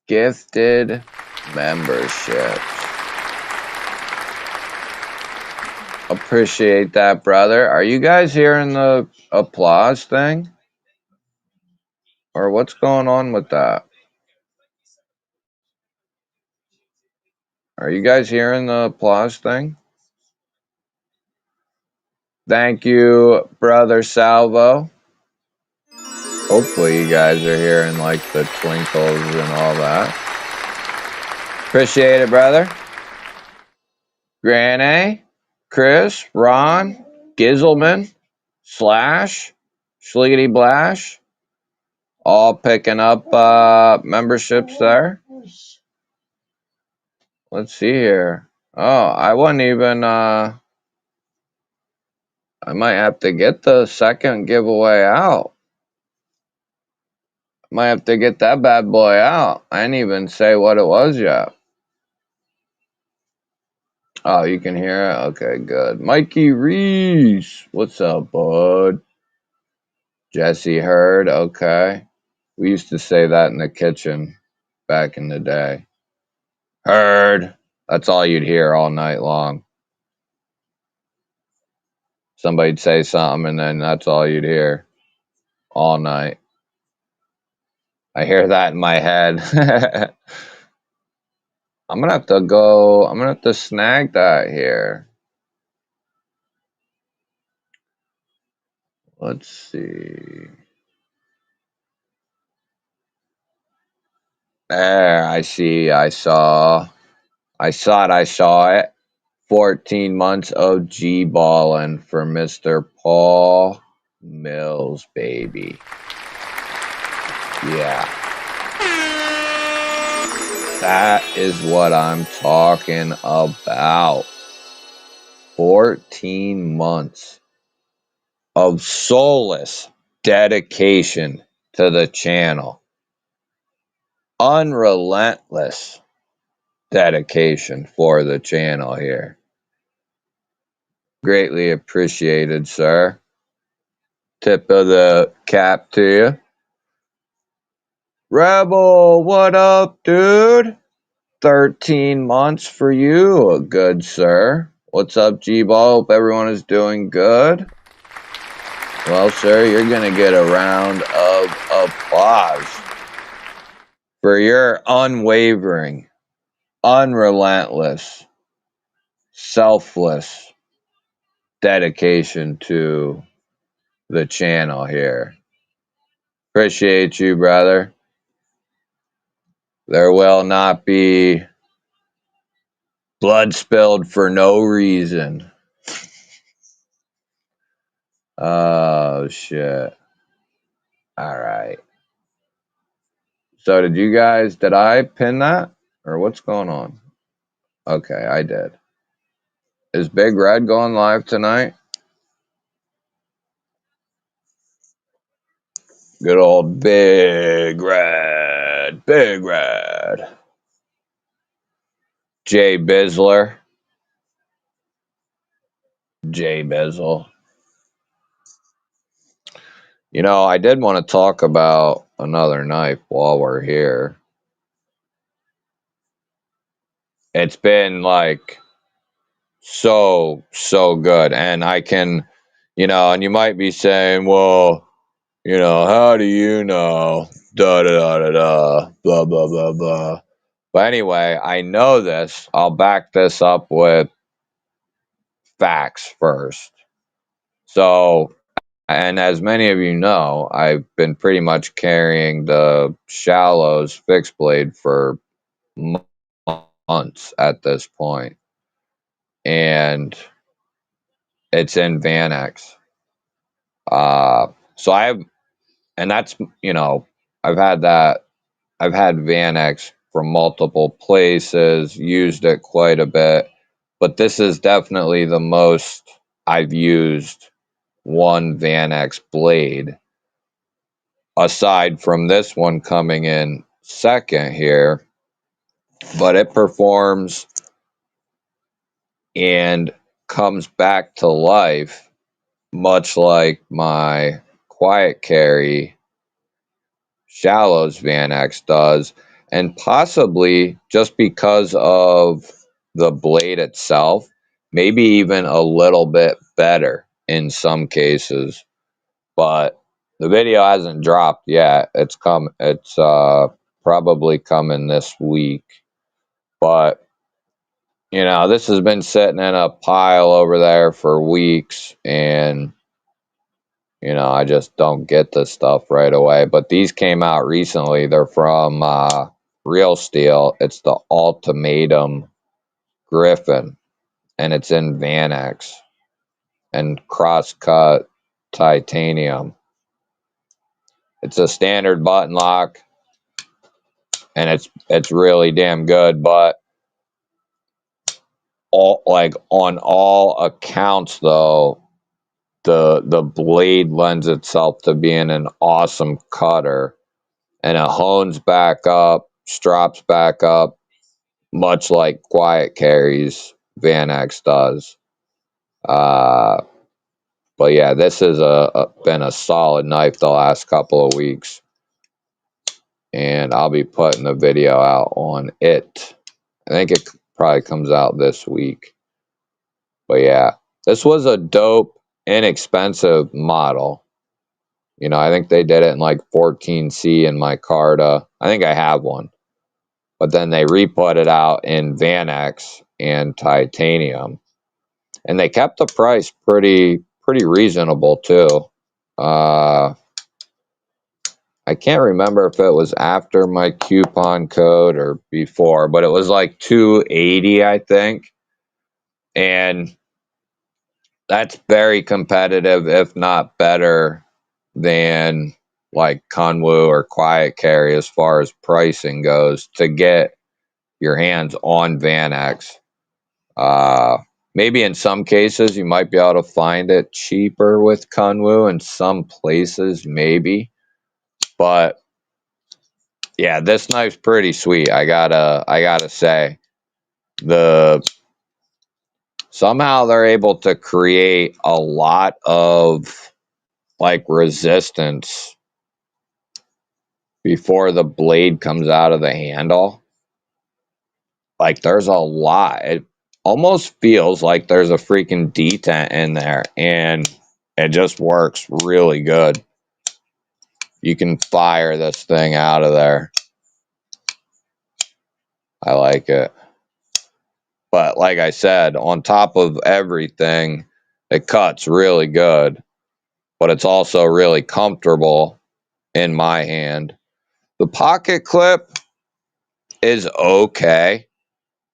gifted memberships. Appreciate that, brother. Are you guys hearing the applause thing? Or what's going on with that? Are you guys hearing the applause thing? Thank you, brother Salvo. Hopefully you guys are hearing like the twinkles and all that. Appreciate it, brother. Granny, Chris, Ron, Gizelman, Slash, Schliggity Blash, all picking up memberships there. Let's see here. Oh, I wasn't even I might have to get the second giveaway out. Might have to get that bad boy out. I didn't even say what it was yet. Oh, you can hear it? Okay, good. Mikey Reese. What's up, bud? Jesse Hurd. Okay. We used to say that in the kitchen back in the day. Hurd. That's all you'd hear all night long. Somebody'd say something and then that's all you'd hear all night. I hear that in my head. I'm gonna have to snag that here. Let's see. There, I see, I saw it. 14 months of G-balling for Mr. Paul Mills, baby. Yeah. That is what I'm talking about. 14 months of soulless dedication to the channel. Unrelentless dedication for the channel here. Greatly appreciated, sir. Tip of the cap to you. Rebel, what up, dude? 13 months for you, good sir. What's up, G-Ball? Hope everyone is doing good. Well, sir, you're going to get a round of applause for your unwavering, unrelentless, selfless dedication to the channel here. Appreciate you, brother. There will not be blood spilled for no reason. Oh, shit. All right. So did I pin that? Or what's going on? Okay, I did. Is Big Red going live tonight? Good old Big Red. Big Red. Jay Bizzler. Jay Bizzle. You know, I did want to talk about another knife while we're here. It's been like so good, and I can, and you might be saying, well, how do you know? Da da da da da, blah blah blah blah. But anyway, I know this. I'll back this up with facts first. So, and as many of you know, I've been pretty much carrying the Shallows fixed blade for months at this point, and it's in Vanex. So I have, and that's I've had that. I've had Vanex from multiple places, used it quite a bit, but this is definitely the most I've used one Vanex blade, aside from this one coming in second here. But it performs and comes back to life much like my quiet carry Shallows Vanex does, and possibly just because of the blade itself, maybe even a little bit better in some cases. But the video hasn't dropped yet. It's probably coming this week. But this has been sitting in a pile over there for weeks, and I just don't get this stuff right away. But these came out recently. They're from Real Steel. It's the Ultimatum Griffin, and it's in Vanex and cross-cut titanium. It's a standard button lock, and it's really damn good. But on all accounts, though, the blade lends itself to being an awesome cutter, and it hones back up, strops back up, much like Quiet Carry's Vanex does. But yeah, this has been a solid knife the last couple of weeks, and I'll be putting the video out on it. I think it probably comes out this week. But yeah, this was a dope, inexpensive model. I think they did it in like 14C in micarta. I think I have one. But then they re-put it out in Vanex and titanium. And they kept the price pretty reasonable too. I can't remember if it was after my coupon code or before, but it was like $280, I think. And that's very competitive, if not better than like Kunwu or Quiet Carry as far as pricing goes to get your hands on Vanex. Maybe in some cases you might be able to find it cheaper with Kunwu. In some places, maybe. But yeah, this knife's pretty sweet. I gotta say, somehow they're able to create a lot of like resistance before the blade comes out of the handle. Like there's a lot. It almost feels like there's a freaking detent in there, and it just works really good. You can fire this thing out of there. I like it. But like I said, on top of everything, it cuts really good, but it's also really comfortable in my hand. The pocket clip is okay.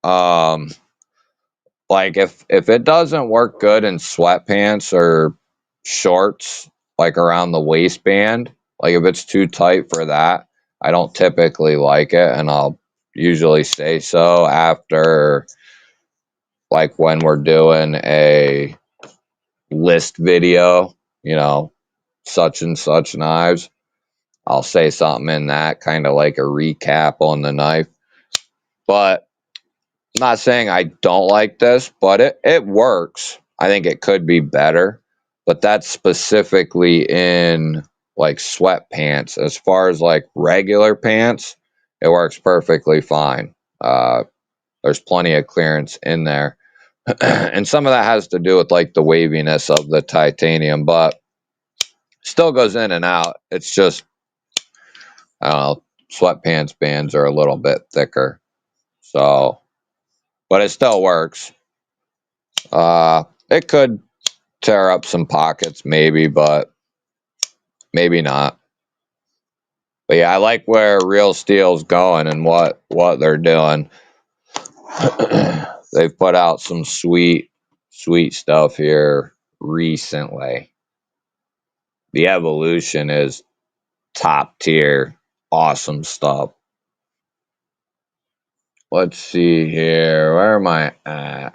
Like if it doesn't work good in sweatpants or shorts, like around the waistband, like if it's too tight for that, I don't typically like it, and I'll usually say so after, like when we're doing a list video, such and such knives. I'll say something in that, kind of like a recap on the knife. But I'm not saying I don't like this, but it works. I think it could be better, but that's specifically in like sweatpants. As far as like regular pants, it works perfectly fine. There's plenty of clearance in there. And some of that has to do with like the waviness of the titanium, but still goes in and out. It's just, I don't know, sweatpants bands are a little bit thicker. So, but it still works. It could tear up some pockets maybe, but maybe not. But yeah, I like where Real Steel's going and what they're doing. They've put out some sweet stuff here recently. The evolution is top tier, awesome stuff. Let's see here. Where am I at?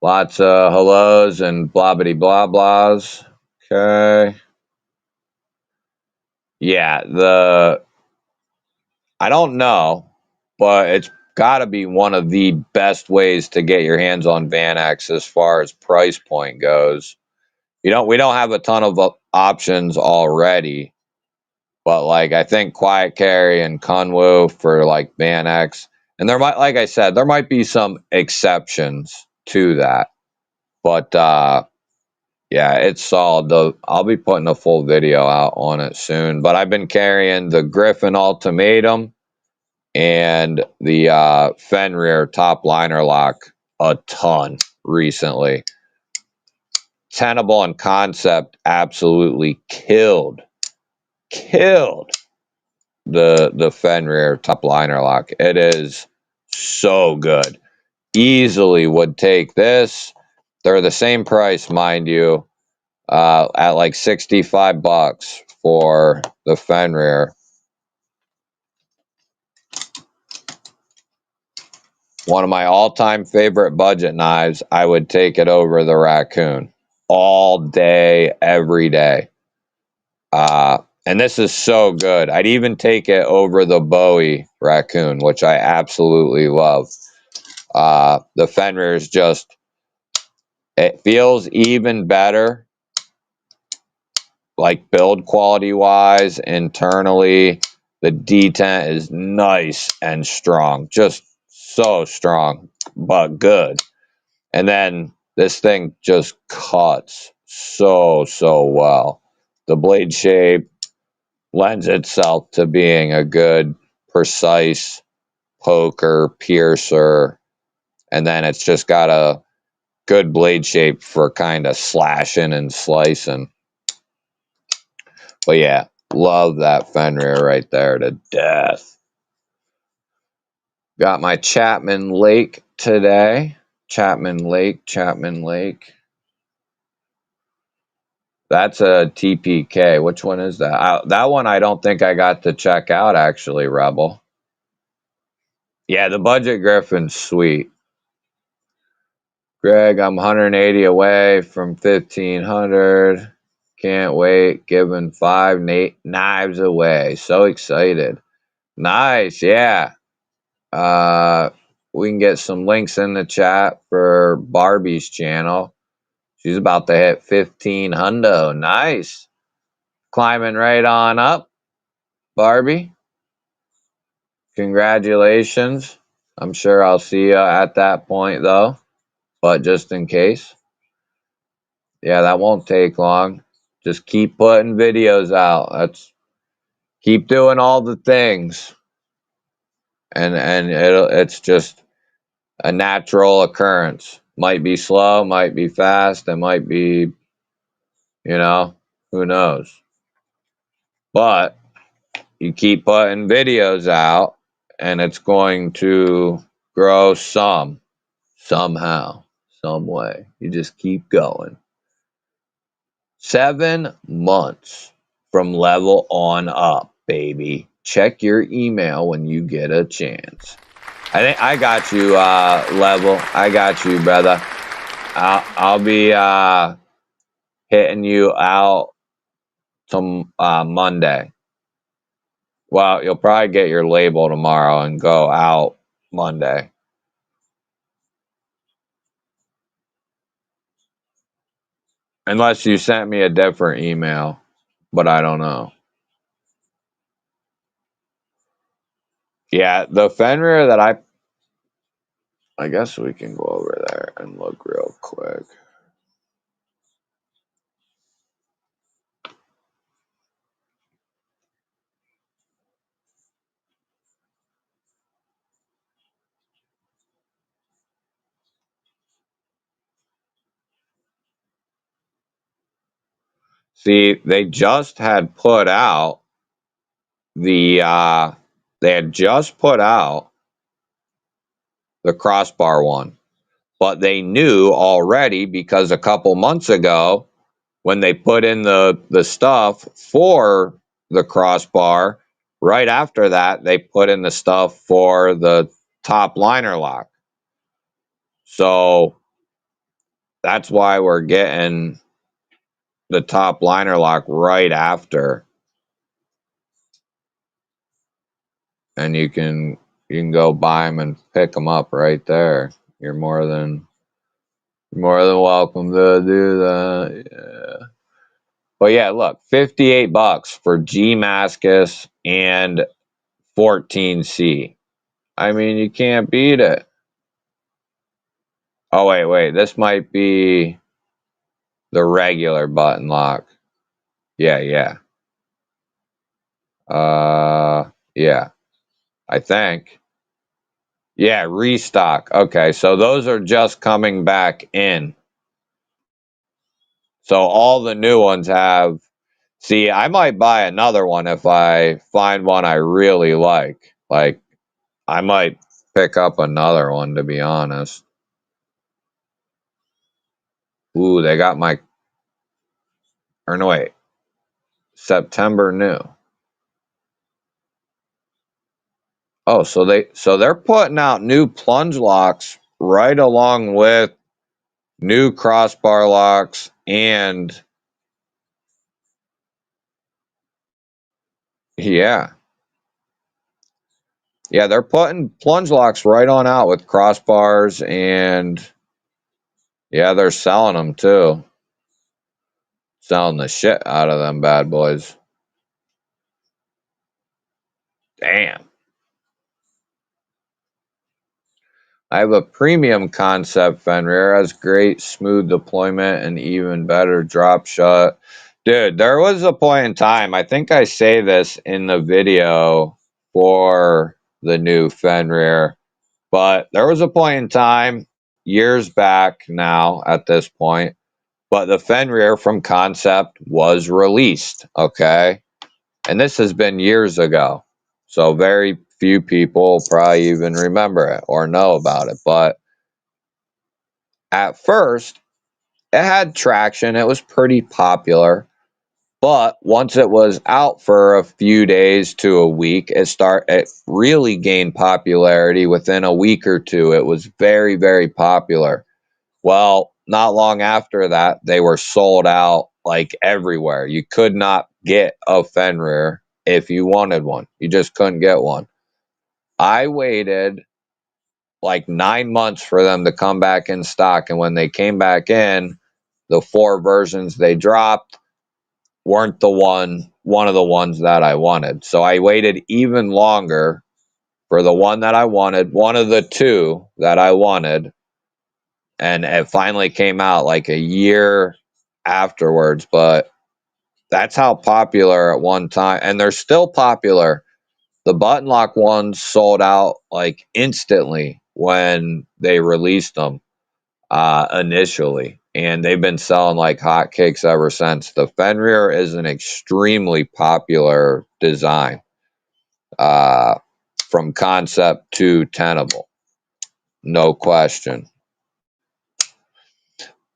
Lots of hellos and blah bitty blah blahs. Okay. Yeah, I don't know, but it's got to be one of the best ways to get your hands on Van X as far as price point goes. We don't have a ton of options already, but like I think Quiet Carry and Kunwu for like Van X, and there might, like I said, there might be some exceptions to that, but yeah, it's solid. I'll be putting a full video out on it soon, but I've been carrying the Griffin Ultimatum and the Fenrir top liner lock a ton recently. Tenable and Concept absolutely killed the Fenrir top liner lock. It is so good. Easily would take this. They're the same price, mind you, at like $65 for the Fenrir. One of my all-time favorite budget knives. I would take it over the Raccoon all day, every day. And this is so good. I'd even take it over the Bowie Raccoon, which I absolutely love. The Fenrir is just, it feels even better, like build quality wise, internally. The detent is nice and strong, just so strong, but good. And then this thing just cuts so well. The blade shape lends itself to being a good, precise poker, piercer, and then it's just got a good blade shape for kind of slashing and slicing. But yeah, love that Fenrir right there to death. Got my Chapman Lake today. Chapman Lake. That's a TPK. Which one is that? That one I don't think I got to check out, actually, Rebel. Yeah, the Budget Griffin's sweet. Greg, I'm 180 away from 1500. Can't wait. Giving 5 knives away. So excited. Nice, yeah. We can get some links in the chat for Barbie's channel. She's about to hit 15 hundo. Nice. Climbing right on up, Barbie. Congratulations. I'm sure I'll see you at that point, though. But just in case. Yeah, that won't take long. Just keep putting videos out. Keep doing all the things. And it's just a natural occurrence. Might be slow, might be fast, it might be, who knows. But you keep putting videos out and it's going to grow somehow, some way. You just keep going. 7 months from level on up, baby. Check your email when you get a chance. I think I got you, level. I got you, brother. I'll be hitting you out to Monday. Well, you'll probably get your label tomorrow and go out Monday. Unless you sent me a different email, but I don't know. Yeah, the Fenrir that I guess we can go over there and look real quick. See, they just had put out the they had just put out the crossbar one, but they knew already because a couple months ago when they put in the stuff for the crossbar, right after that they put in the stuff for the top liner lock. So that's why we're getting the top liner lock right after. And you can go buy them and pick them up right there. You're more than welcome to do that. Yeah. But yeah, look, $58 for G Mascus and 14C. I mean, you can't beat it. Oh wait, this might be the regular button lock. Yeah. Yeah, I think. Yeah, restock. Okay, so those are just coming back in. So all the new ones have. See, I might buy another one if I find one I really like. Like, I might pick up another one, to be honest. Ooh, they got my. Or no, wait. September new. Oh, so they're putting out new plunge locks right along with new crossbar locks and yeah. Yeah, they're putting plunge locks right on out with crossbars and yeah, they're selling them too. Selling the shit out of them bad boys. Damn. I have a premium concept Fenrir, has great smooth deployment and even better drop shot. Dude, there was a point in time, I think I say this in the video for the new Fenrir, but there was a point in time, years back now at this point, but the Fenrir from concept was released, okay? And this has been years ago. So very few people probably even remember it or know about it. But at first, it had traction. It was pretty popular. But once it was out for a few days to a week, it really gained popularity within a week or two. It was very, very popular. Well, not long after that, they were sold out like everywhere. You could not get a Fenrir if you wanted one. You just couldn't get one. I waited like 9 months for them to come back in stock. And when they came back in, the four versions they dropped weren't one of the ones that I wanted. So I waited even longer for the one that I wanted, one of the two that I wanted, and it finally came out like a year afterwards. But that's how popular at one time, and they're still popular. The button lock ones sold out like instantly when they released them initially, and they've been selling like hotcakes ever since. The Fenrir is an extremely popular design, uh, from concept to tenable, no question.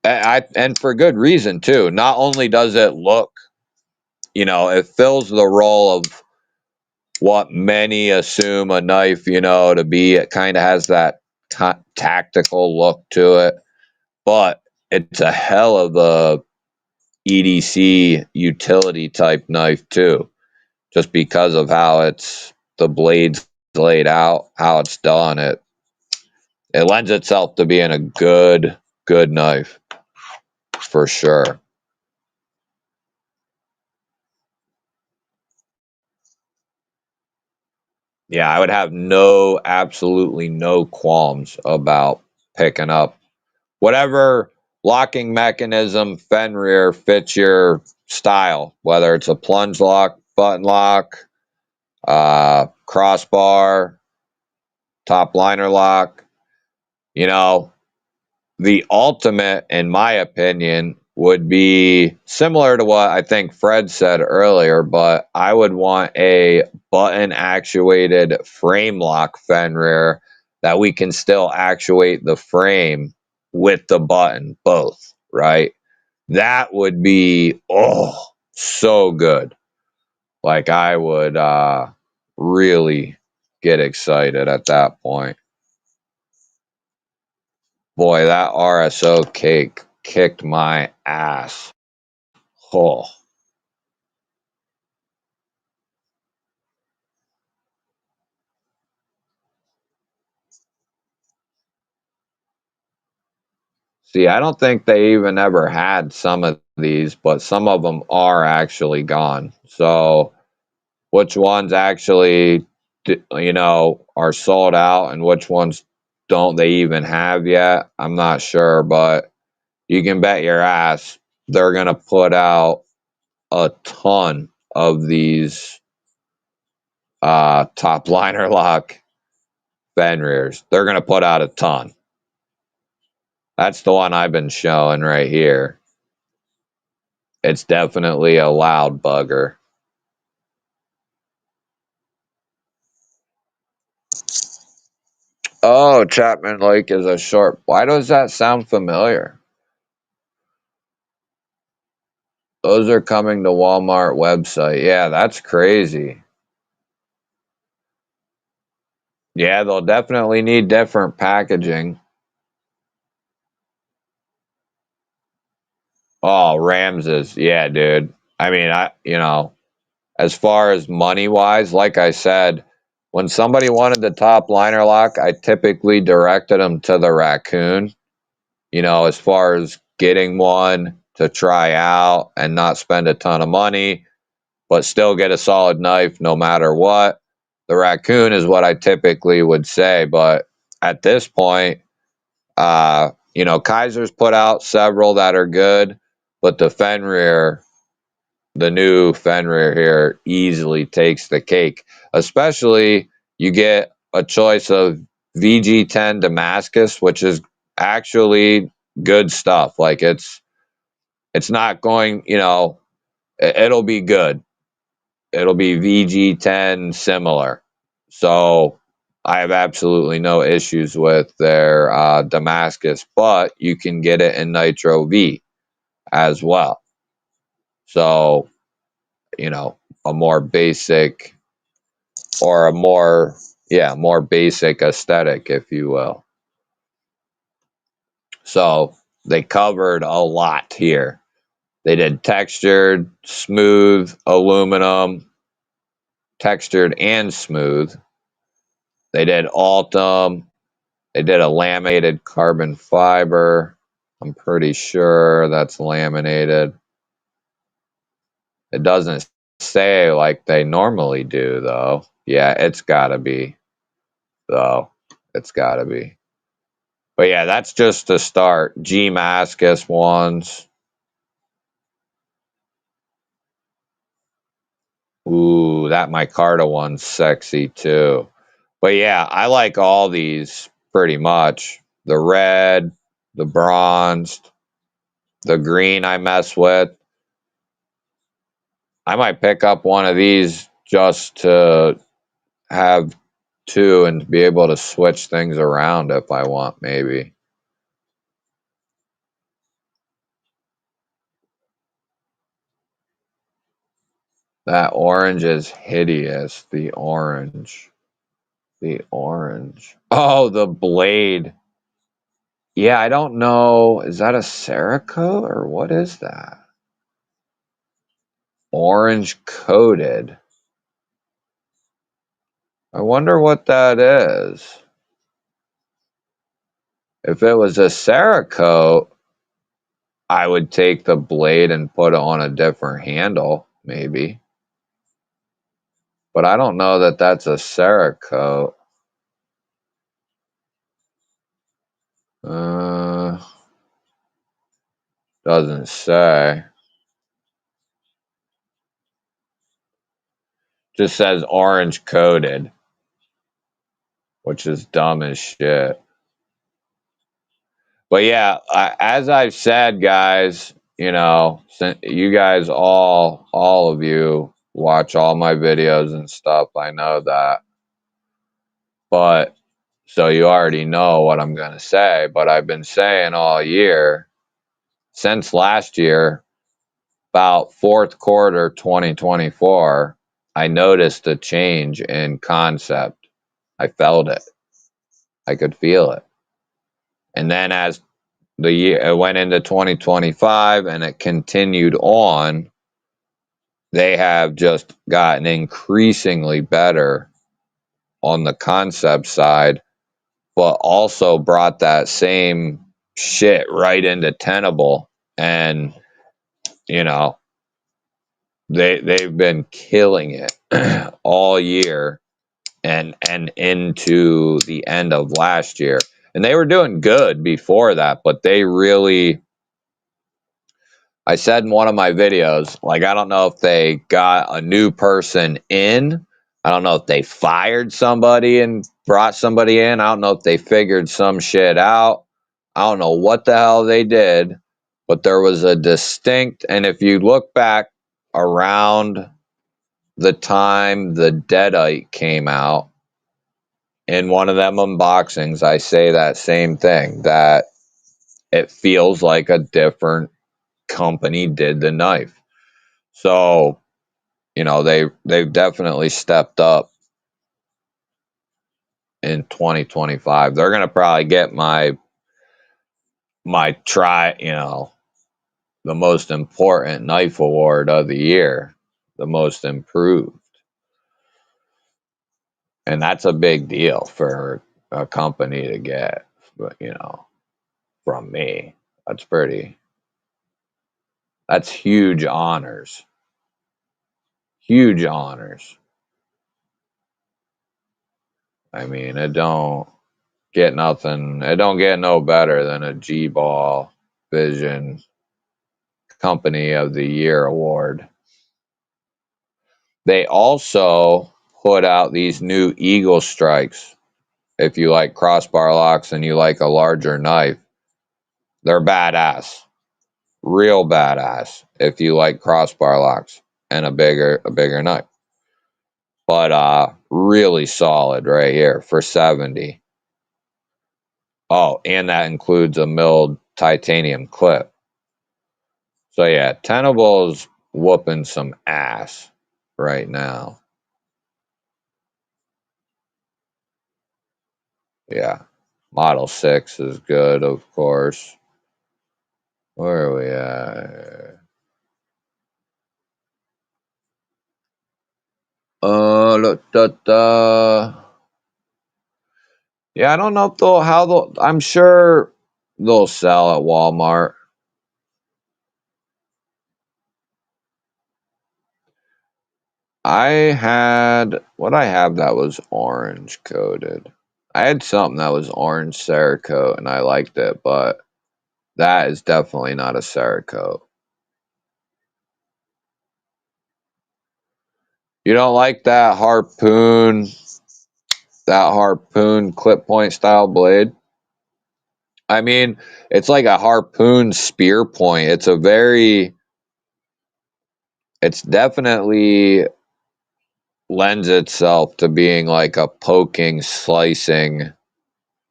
And for good reason too. Not only does it look, it fills the role of what many assume a knife, to be. It kind of has that tactical look to it, but it's a hell of a EDC utility type knife too, just because of how the blades laid out, how it's done. It lends itself to being a good knife for sure. Yeah, I would have absolutely no qualms about picking up whatever locking mechanism Fenrir fits your style, whether it's a plunge lock, button lock, crossbar, top liner lock. You know, the ultimate, in my opinion, would be similar to what I think Fred said earlier, but I would want a button actuated frame lock Fenrir that we can still actuate the frame with the button, both, right? That would be, oh, so good. Like I would really get excited at that point. Boy, that RSO cake kicked my ass. Oh. See, I don't think they even ever had some of these, but some of them are actually gone. So, which ones actually, are sold out and which ones don't they even have yet? I'm not sure, but you can bet your ass they're going to put out a ton of these top liner lock Fenrirs. They're going to put out a ton. That's the one I've been showing right here. It's definitely a loud bugger. Oh, Chapman Lake is a short. Why does that sound familiar? Those are coming to Walmart website. Yeah, that's crazy. Yeah, they'll definitely need different packaging. Oh, Ramses. Yeah, dude. I mean, as far as money wise, like I said, when somebody wanted the top liner lock, I typically directed them to the Raccoon. As far as getting one to try out and not spend a ton of money, but still get a solid knife no matter what. The Raccoon is what I typically would say, but at this point, Kaiser's put out several that are good, but the new Fenrir here easily takes the cake. Especially you get a choice of VG10 Damascus, which is actually good stuff. Like it's not going, it'll be good. It'll be VG10 similar. So I have absolutely no issues with their Damascus, but you can get it in Nitro V as well. So, a more basic or a more basic aesthetic, if you will. So they covered a lot here. They did textured, smooth, aluminum, textured and smooth. They did Altum. They did a laminated carbon fiber. I'm pretty sure that's laminated. It doesn't say like they normally do, though. Yeah, it's gotta be, though. It's gotta be. But yeah, that's just the start. G Mascus ones. Ooh, that micarta one's sexy too. But yeah, I like all these pretty much. The red, the bronzed, the green I mess with. I might pick up one of these just to have two and be able to switch things around if I want, maybe. That orange is hideous. The orange. The orange. Oh, the blade. Yeah, I don't know. Is that a Cerakote or what is that? Orange coated. I wonder what that is. If it was a Cerakote, I would take the blade and put it on a different handle, maybe. But I don't know that that's a Cerakote. Doesn't say. Just says orange coated, which is dumb as shit. But yeah, as I've said, guys, you know, you guys all of you watch all my videos and stuff. I know that. But so you already know what I'm going to say, but I've been saying all year, since last year, about fourth quarter 2024, I noticed a change in concept. I felt it. I could feel it. And then as the year it went into 2025 and it continued on, they have just gotten increasingly better on the concept side, but also brought that same shit right into Tenable. And you know, they've been killing it all year and into the end of last year. And they were doing good before that, but they really, I said in one of my videos, like, I don't know if they got a new person in. I don't know if they fired somebody and brought somebody in. I don't know if they figured some shit out. I don't know what the hell they did, but there was a distinct, and if you look back around the time the Deadite came out, in one of them unboxings, I say that same thing, that it feels like a different company did the knife. So, you know, they've definitely stepped up in 2025. They're gonna probably get my try, you know, the most important knife award of the year, the most improved. And that's a big deal for a company to get, but you know, from me. That's huge honors. Huge honors. I mean, it don't get no better than a G-Ball Vision Company of the Year award. They also put out these new Eagle Strikes. If you like crossbar locks and you like a larger knife, they're badass. Real badass if you like crossbar locks and a bigger knife. But really solid right here for 70. Oh, and that includes a milled titanium clip. So yeah, Tenable's whooping some ass right now. Yeah. Model 6 is good, of course. Where are we at? Yeah, I don't know if I'm sure they'll sell at Walmart. I had what I have that was orange coated. I had something that was orange Cerakote and I liked it, but that is definitely not a Cerakote. You don't like that harpoon clip point style blade? I mean, it's like a harpoon spear point. It's definitely lends itself to being like a poking, slicing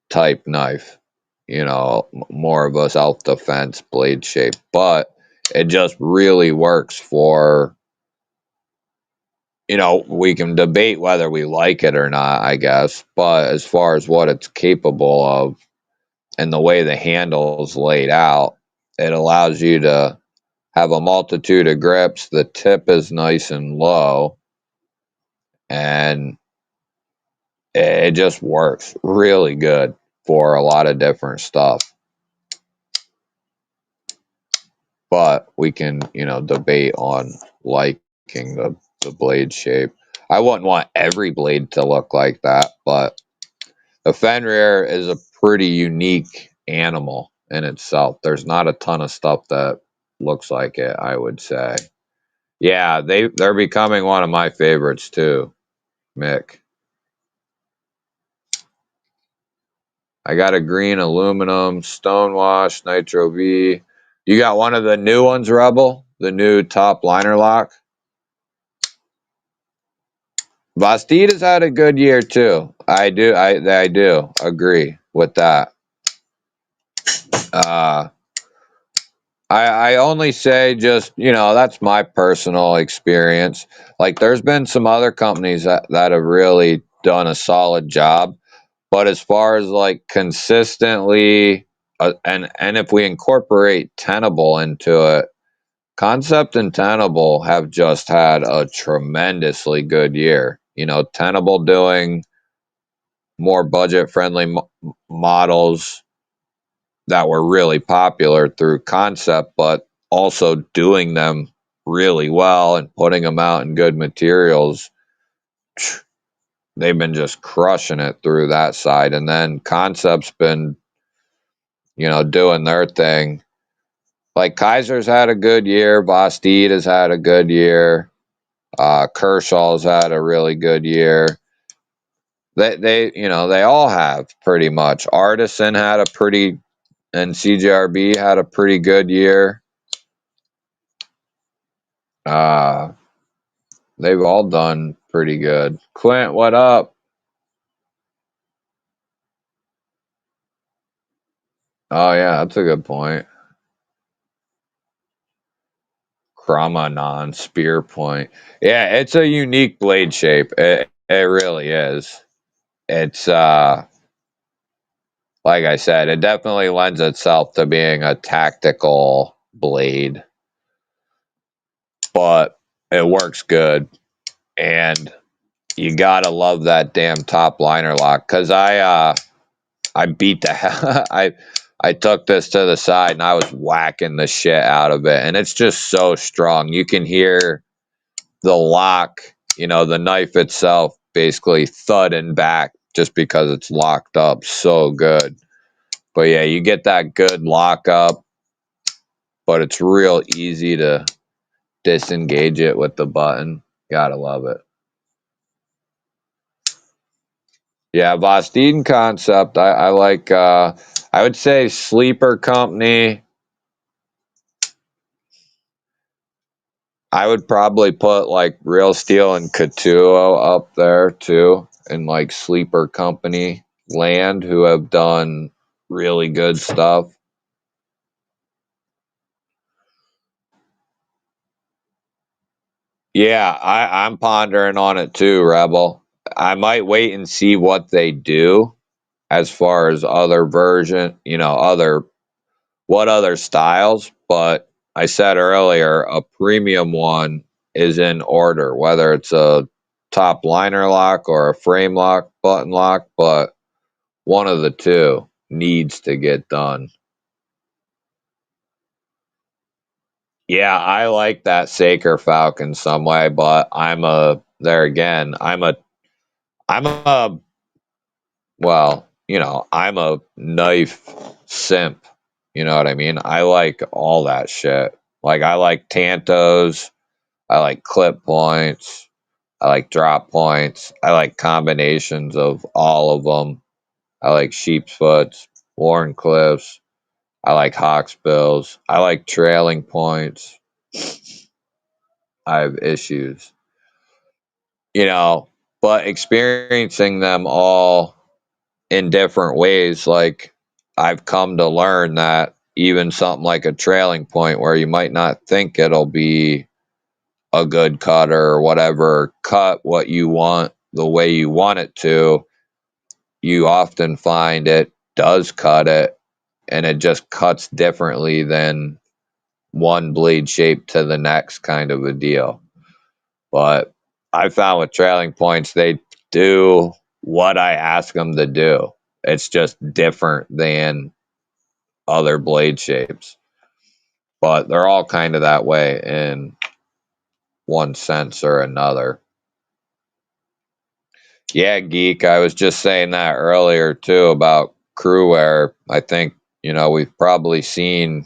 type knife. You know, more of a self-defense blade shape, but it just really works for, you know, we can debate whether we like it or not, I guess, but as far as what it's capable of and the way the handle is laid out, it allows you to have a multitude of grips. The tip is nice and low, and it just works really good for a lot of different stuff. But we can, you know, debate on liking the blade shape. I wouldn't want every blade to look like that, but the Fenrir is a pretty unique animal in itself. There's not a ton of stuff that looks like it, I would say. Yeah, they're becoming one of my favorites too, Mick. I got a green aluminum, stonewash, nitro V. You got one of the new ones, Rebel? The new top liner lock? Bastide has had a good year too. I do agree with that. Uh I only say just, that's my personal experience. Like there's been some other companies that have really done a solid job. But as far as like consistently, and if we incorporate Tenable into it, Concept and Tenable have just had a tremendously good year. Tenable doing more budget friendly models that were really popular through Concept, but also doing them really well and putting them out in good materials. They've been just crushing it through that side. And then Concept's been doing their thing. Like Kaiser's had a good year, Bastide has had a good year, Kershaw's had a really good year. They all have pretty much. Artisan had a pretty, and CJRB had a pretty good year. Uh, they've all done pretty good. Clint, what up? Oh yeah, that's a good point. Chromanon spear point. Yeah, it's a unique blade shape. It really is. It's like I said, it definitely lends itself to being a tactical blade, but it works good. And you gotta love that damn top liner lock. Cause I beat the hell I took this to the side and I was whacking the shit out of it. And it's just so strong. You can hear the lock, the knife itself basically thudding back just because it's locked up so good. But yeah, you get that good lock up, but it's real easy to disengage it with the button. Gotta love it. Yeah, Boston Concept. I like I would say Sleeper Company. I would probably put like Real Steel and Katuo up there too, and like Sleeper Company Land, who have done really good stuff. Yeah, I'm pondering on it too, Rebel. I might wait and see what they do as far as other version, what other styles, but I said earlier a premium one is in order, whether it's a top liner lock or a frame lock, button lock, but one of the two needs to get done. Yeah, I like that Saker Falcon some way, but I'm a I'm a knife simp. You know what I mean? I like all that shit. Like I like Tantos, I like clip points, I like drop points, I like combinations of all of them. I like sheepsfoots, Warncliffs, I like hawksbills, I like trailing points. I have issues, you know, but experiencing them all in different ways. Like I've come to learn that even something like a trailing point where you might not think it'll be a good cutter or whatever, cut what you want the way you want it to, you often find it does cut it, and it just cuts differently than one blade shape to the next kind of a deal. But I found with trailing points, they do what I ask them to do. It's just different than other blade shapes. But they're all kind of that way in one sense or another. Yeah, geek. I was just saying that earlier too about crew wear. I think, we've probably seen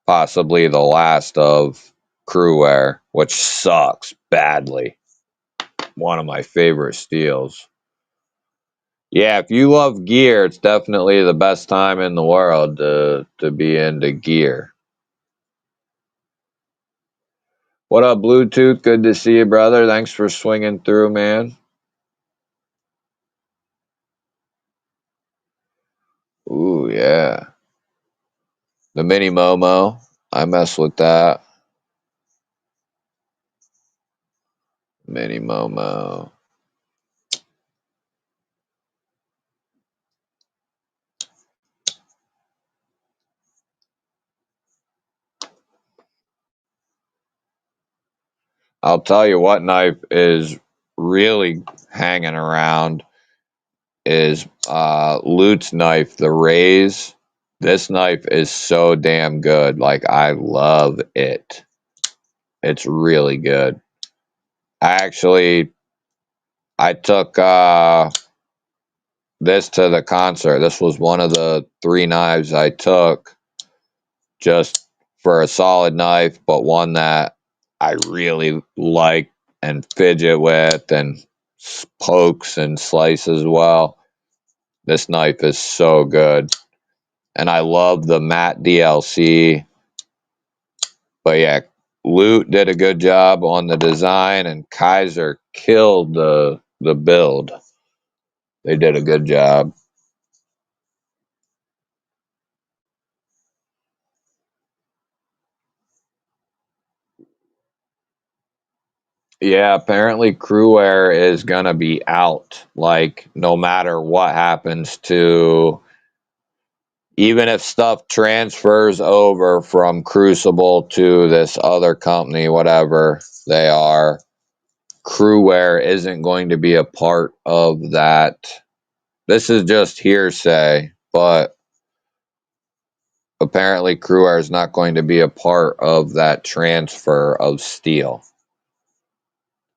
possibly the last of crew wear, which sucks badly. One of my favorite steals. Yeah, if you love gear, it's definitely the best time in the world to be into gear. What up, Bluetooth? Good to see you, brother. Thanks for swinging through, man. Ooh, yeah. The mini Momo. I mess with that. Mini Momo. I'll tell you what knife is really hanging around is Lute's knife, the Rays. This knife is so damn good. Like, I love it. It's really good. I took this to the concert. This was one of the 3 knives I took just for a solid knife, but one that I really like and fidget with and pokes and slices well. This knife is so good. And I love the matte DLC. But yeah, Lute did a good job on the design and Kaiser killed the build. They did a good job. Yeah, apparently Crewwear is gonna be out. Like, no matter what happens to, even if stuff transfers over from Crucible to this other company, whatever they are, Crewwear isn't going to be a part of that. This is just hearsay, but apparently Crewwear is not going to be a part of that transfer of steel.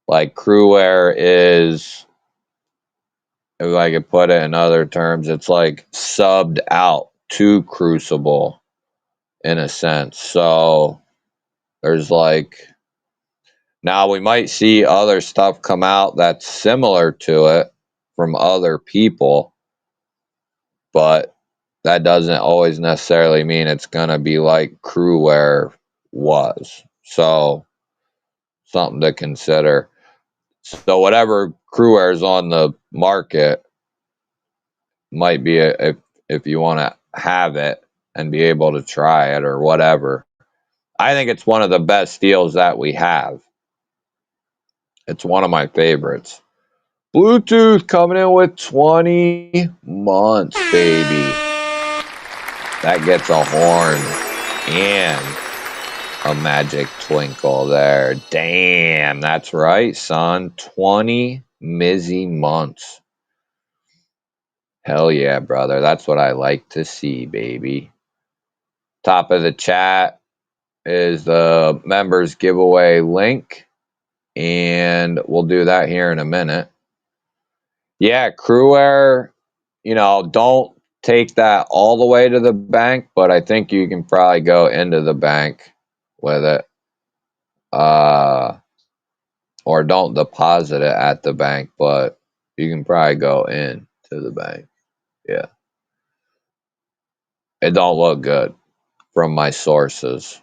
Like, Crewwear is, if I could put it in other terms, it's like subbed out to Crucible in a sense. So there's like, now we might see other stuff come out that's similar to it from other people, but that doesn't always necessarily mean it's gonna be like Crewwear was. So something to consider. So whatever Crewwear is on the market might be if you want to have it and be able to try it or whatever. I think it's one of the best deals that we have. It's one of my favorites. Bluetooth coming in with 20 months, baby. That gets a horn and a magic twinkle there. Damn, that's right, son. 20 Mizzy months. Hell yeah, brother. That's what I like to see, baby. Top of the chat is the members giveaway link, and we'll do that here in a minute. Yeah, Crewwear, don't take that all the way to the bank, but I think you can probably go into the bank with it. Or don't deposit it at the bank, but you can probably go in to the bank. Yeah. It don't look good from my sources.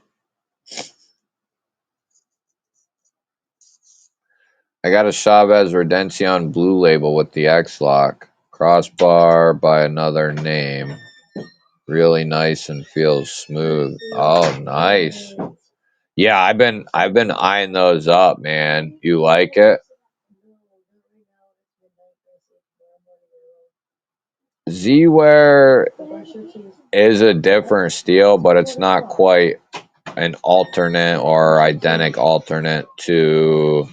I got a Chavez Redención blue label with the X-Lock. Crossbar by another name. Really nice and feels smooth. Oh, nice. Yeah, I've been eyeing those up, man. You like it? Z-Wear is a different steel, but it's not quite an alternate or identical alternate to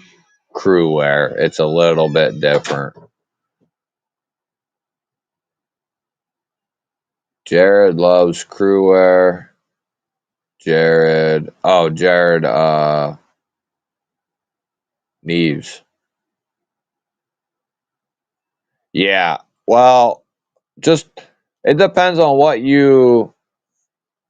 Crewwear. It's a little bit different. Jared loves Crewwear. Jared Neves. Yeah. Well, just it depends on what you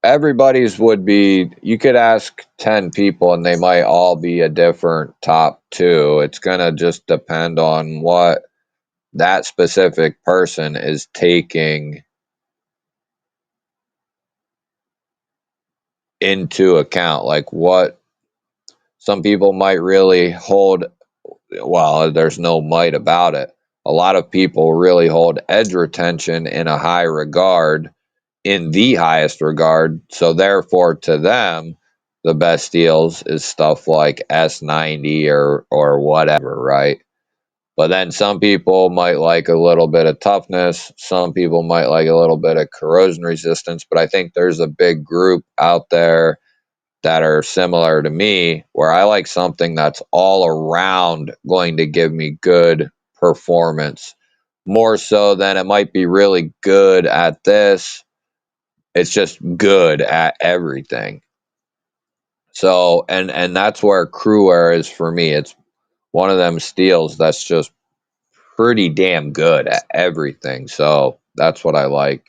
everybody's would be. You could ask 10 people and they might all be a different top 2. It's going to just depend on what that specific person is taking into account. Like what some people might really hold, well, there's no might about it. A lot of people really hold edge retention in a high regard, in the highest regard. So therefore, to them, the best deals is stuff like S90 or whatever, right? But then some people might like a little bit of toughness. Some people might like a little bit of corrosion resistance. But I think there's a big group out there that are similar to me where I like something that's all around going to give me good performance. More so than it might be really good at this. It's just good at everything. So and that's where Crewwear is for me. It's one of them steels that's just pretty damn good at everything. So that's what I like.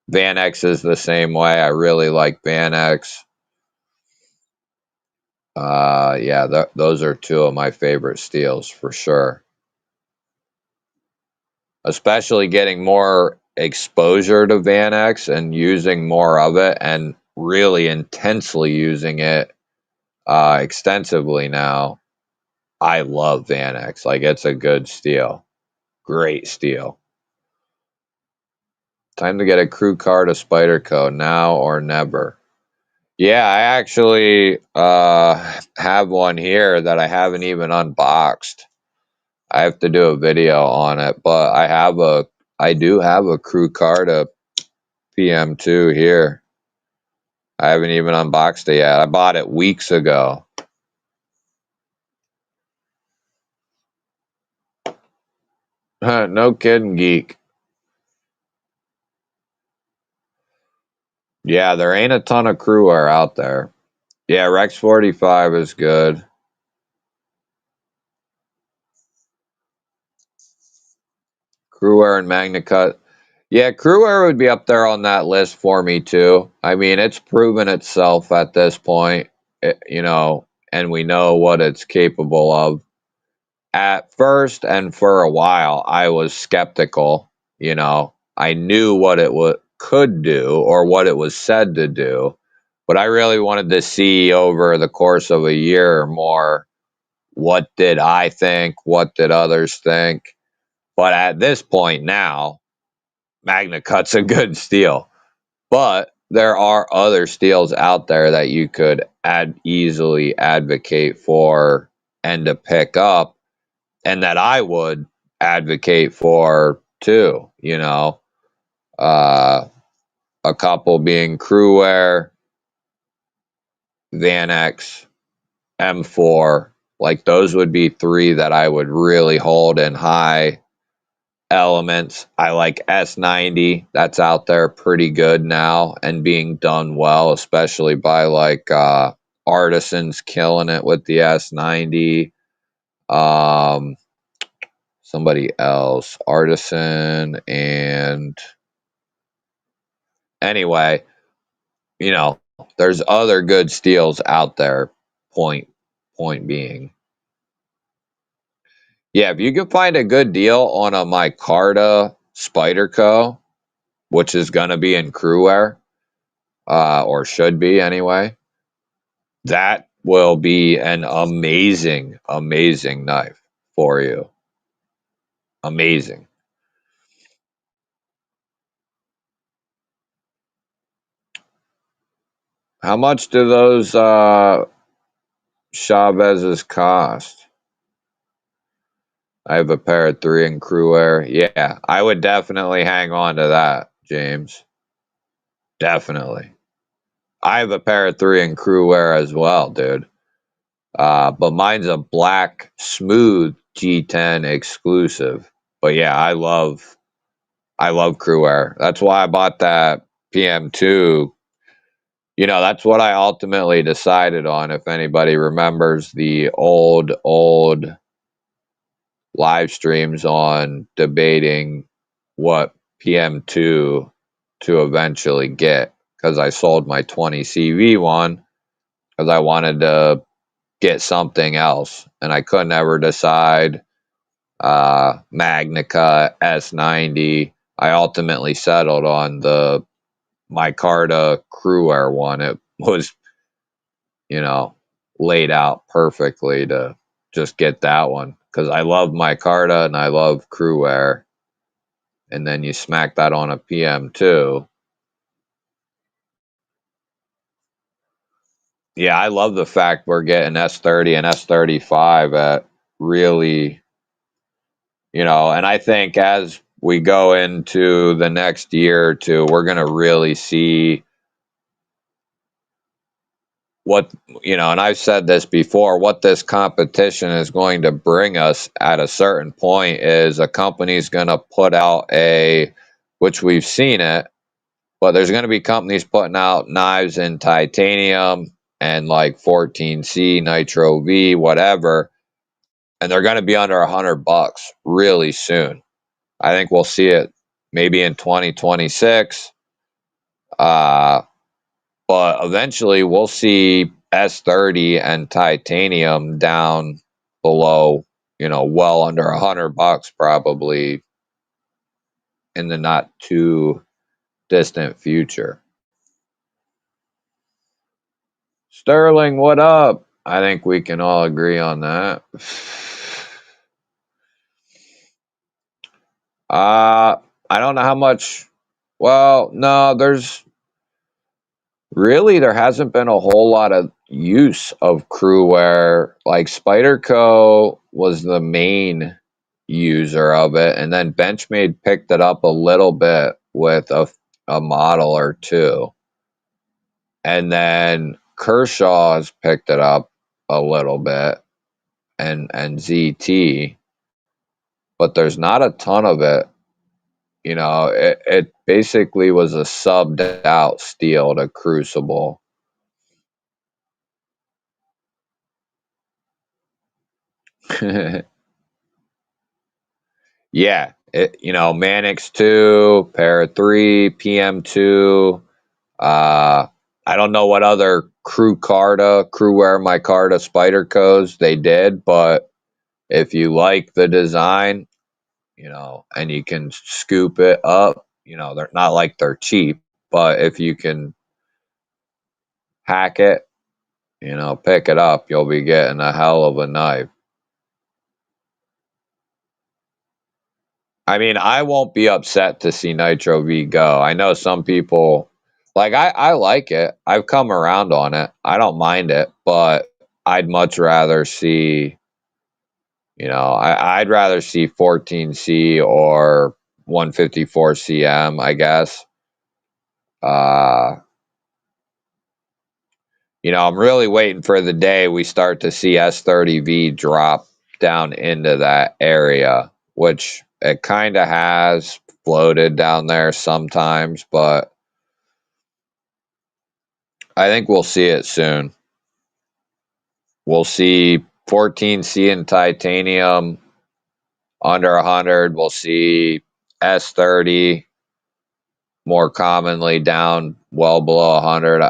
Van X is the same way. I really like Van X. Yeah, those are 2 of my favorite steels for sure. Especially getting more exposure to Van X and using more of it and really intensely using it extensively now. I love Van X. Like, it's a good steel. Great steel. Time to get a crew card of Spyderco now or never. Yeah, I actually have one here that I haven't even unboxed. I have to do a video on it, but I do have a crew card of PM2 here. I haven't even unboxed it yet. I bought it weeks ago. No kidding, geek. Yeah, there ain't a ton of Crewwear out there. Yeah, Rex 45 is good. Crewwear and MagnaCut. Yeah, Crewwear would be up there on that list for me too. I mean, it's proven itself at this point, and we know what it's capable of. At first and for a while, I was skeptical. I knew what it could do or what it was said to do, but I really wanted to see over the course of a year or more, what did I think, what did others think. But at this point now, MagnaCut's a good steel. But there are other steels out there that you could easily advocate for and to pick up, and that I would advocate for too. Uh, a couple being Crewwear, Van X, M4. Like, those would be 3 that I would really hold in high elements. I like S90. That's out there pretty good now and being done well, especially by like artisans killing it with the S90. Um, Somebody else, artisan, and anyway, you know, there's other good steels out there. Point being, yeah, if you could find a good deal on a micarta Spyderco, which is gonna be in Crewwear, or should be anyway, that will be an amazing, amazing knife for you. Amazing. How much do those Chavez's cost? I have a pair of 3 in Crewwear. Yeah, I would definitely hang on to that, James. Definitely. I have a pair of 3 in Crewwear as well, dude. But mine's a black smooth G10 exclusive. But yeah, I love Crewwear. That's why I bought that PM2. That's what I ultimately decided on. If anybody remembers the old live streams on debating what PM2 to eventually get, because I sold my 20 CV one because I wanted to get something else, and I couldn't ever decide. Magnica S90. I ultimately settled on the micarta crew air one. It was, you know, laid out perfectly to just get that one because I love micarta and I love crew air. And then you smack that on a PM2. Yeah, I love the fact we're getting S30 and S35 at really, and I think as we go into the next year or two, we're going to really see what, and I've said this before, what this competition is going to bring us at a certain point is a company's going to put out which we've seen it, but there's going to be companies putting out knives in titanium and like 14C, Nitro V, whatever, and they're going to be under $100 really soon. I think we'll see it maybe in 2026. But eventually we'll see S30 and titanium down below, well under $100 probably in the not too distant future. Sterling, what up? I think we can all agree on that. I don't know how much. Well, no, there hasn't been a whole lot of use of crewware. Like Spyderco was the main user of it, and then Benchmade picked it up a little bit with a model or two. And then Kershaw has picked it up a little bit, and ZT, but there's not a ton of it. It basically was a subbed out steel to Crucible. Yeah, Mannix 2, Para 3, PM2. I don't know what other crewware micarta Spydercos they did, but if you like the design, and you can scoop it up, they're not like they're cheap, but if you can hack it, pick it up, you'll be getting a hell of a knife. I mean, I won't be upset to see Nitro V go. I know some people, like, I like it. I've come around on it. I don't mind it, but I'd much rather see, I'd rather see 14C or 154 CM, I guess. I'm really waiting for the day we start to see S30V drop down into that area, which it kind of has floated down there sometimes, but I think we'll see it soon. We'll see 14C in titanium under 100. We'll see S30 more commonly down well below 100.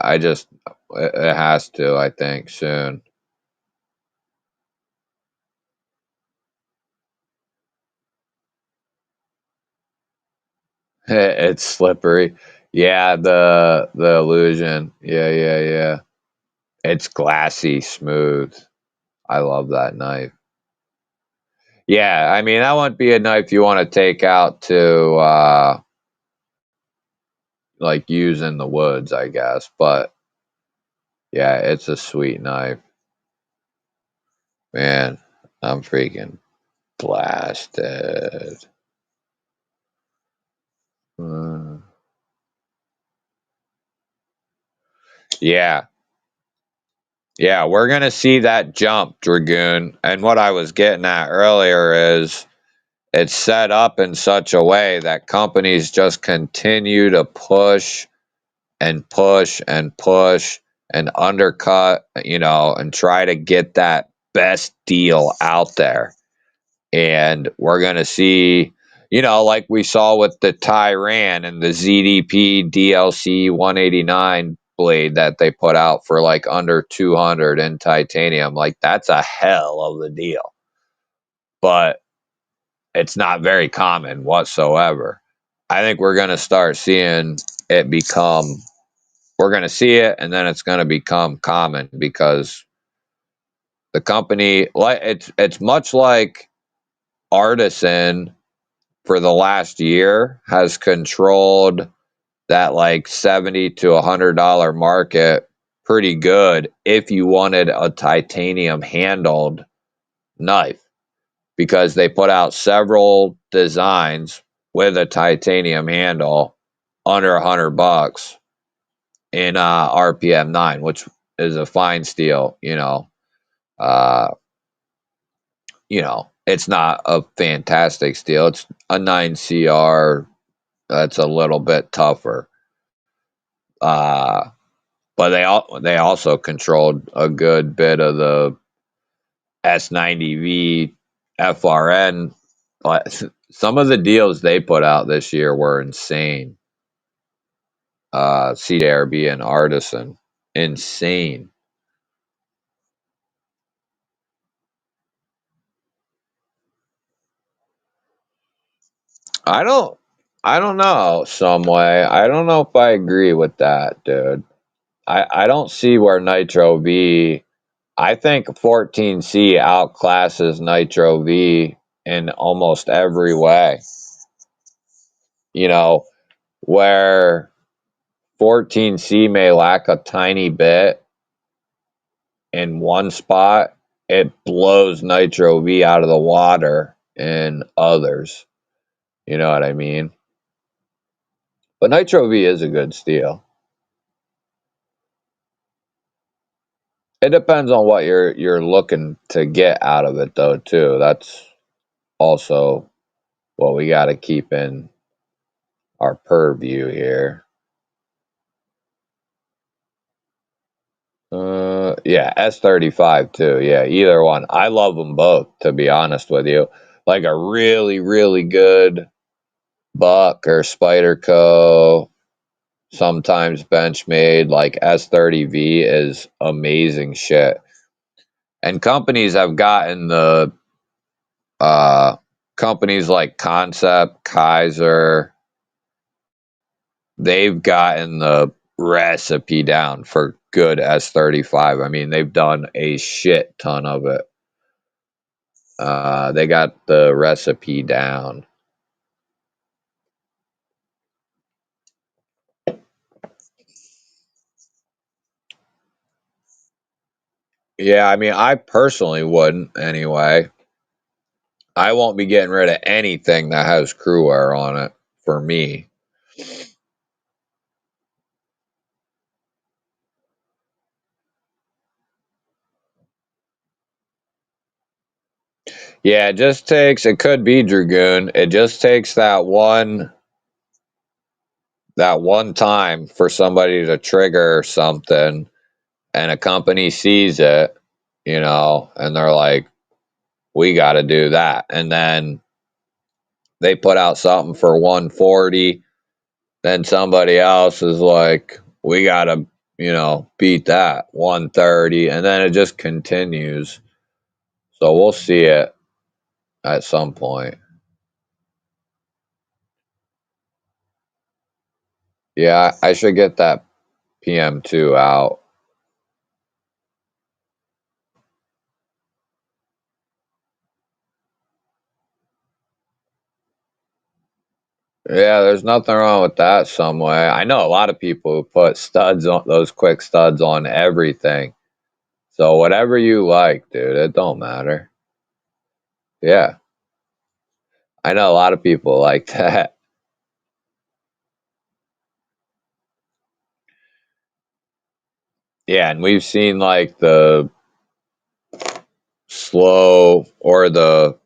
It has to, I think, soon. It's slippery. Yeah, the illusion. Yeah. It's glassy smooth. I love that knife. Yeah, I mean that wouldn't be a knife you want to take out to like use in the woods, I guess. But yeah, it's a sweet knife. Man, I'm freaking blasted. Uh, yeah. Yeah, we're going to see that jump, Dragoon. And what I was getting at earlier is it's set up in such a way that companies just continue to push and push and push and undercut, and try to get that best deal out there. And we're going to see, like we saw with the Tyran and the ZDP DLC 189 blade that they put out for like under 200 in titanium. Like, that's a hell of a deal. But it's not very common whatsoever. I think we're going to start seeing it become, we're going to see it, and then it's going to become common because the company, like, it's much like Artisan for the last year has controlled that like 70 to $100 market pretty good if you wanted a titanium handled knife, because they put out several designs with a titanium handle under $100 in RPM 9, which is a fine steel. Uh, it's not a fantastic steel. It's a 9CR that's a little bit tougher. But they also controlled a good bit of the S90V FRN. Some of the deals they put out this year were insane. CJRB and Artisan, insane. I don't, I don't know. Some way, I don't know if I agree with that, dude. I don't see where Nitro V. I think 14C outclasses Nitro V in almost every way. Where 14C may lack a tiny bit in one spot, it blows Nitro V out of the water in others. You know what I mean? But Nitro V is a good steel. It depends on what you're looking to get out of it, though, too. That's also what we got to keep in our purview here. Yeah, S35 too. Yeah, either one. I love them both, to be honest with you. Like a really, really good Buck or Spyderco, sometimes Benchmade, like S30V is amazing shit. And companies have gotten the companies like Concept, Kaiser, they've gotten the recipe down for good S35. I mean, they've done a shit ton of it. They got the recipe down. Yeah, I mean, I personally wouldn't anyway. I won't be getting rid of anything that has crew wear on it for me. Yeah, it could be Dragoon. It just takes that one time for somebody to trigger something, and a company sees it, and they're like, we got to do that. And then they put out something for 140. Then somebody else is like, we got to, beat that 130. And then it just continues. So we'll see it at some point. Yeah, I should get that PM2 out. Yeah, there's nothing wrong with that some way. I know a lot of people who put studs on those quick studs on everything. So whatever you like, dude, it don't matter. Yeah. I know a lot of people like that. Yeah, and we've seen like the slow or the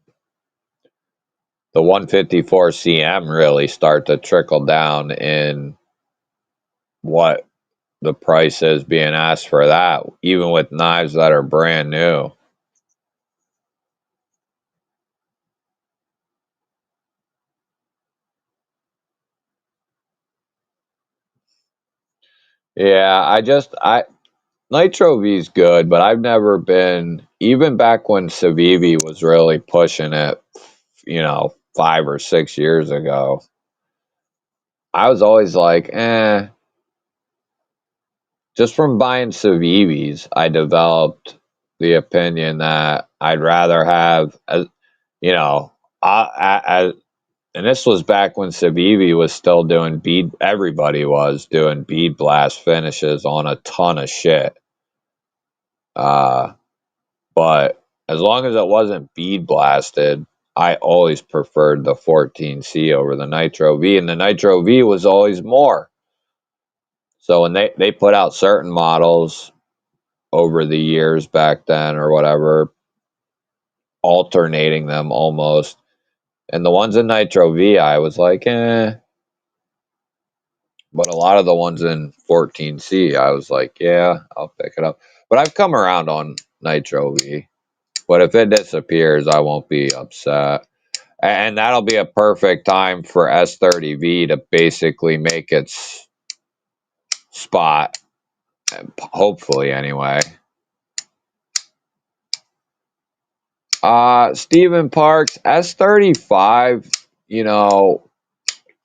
154 CM really start to trickle down in what the price is being asked for that, even with knives that are brand new. Yeah, Nitro V is good, but I've never been, even back when Civivi was really pushing it, 5 or 6 years ago. I was always like, just from buying Civivis, I developed the opinion that I'd rather have, you know, and this was back when Civivi was still doing bead, everybody was doing bead blast finishes on a ton of shit. But as long as it wasn't bead blasted, I always preferred the 14C over the Nitro V, and the Nitro V was always more. So when they put out certain models over the years back then or whatever, alternating them almost, and the ones in Nitro V, I was like, but a lot of the ones in 14C, I was like, yeah, I'll pick it up. But I've come around on Nitro V. But if it disappears, I won't be upset. And that'll be a perfect time for S30V to basically make its spot, hopefully anyway. Stephen Parks, S35,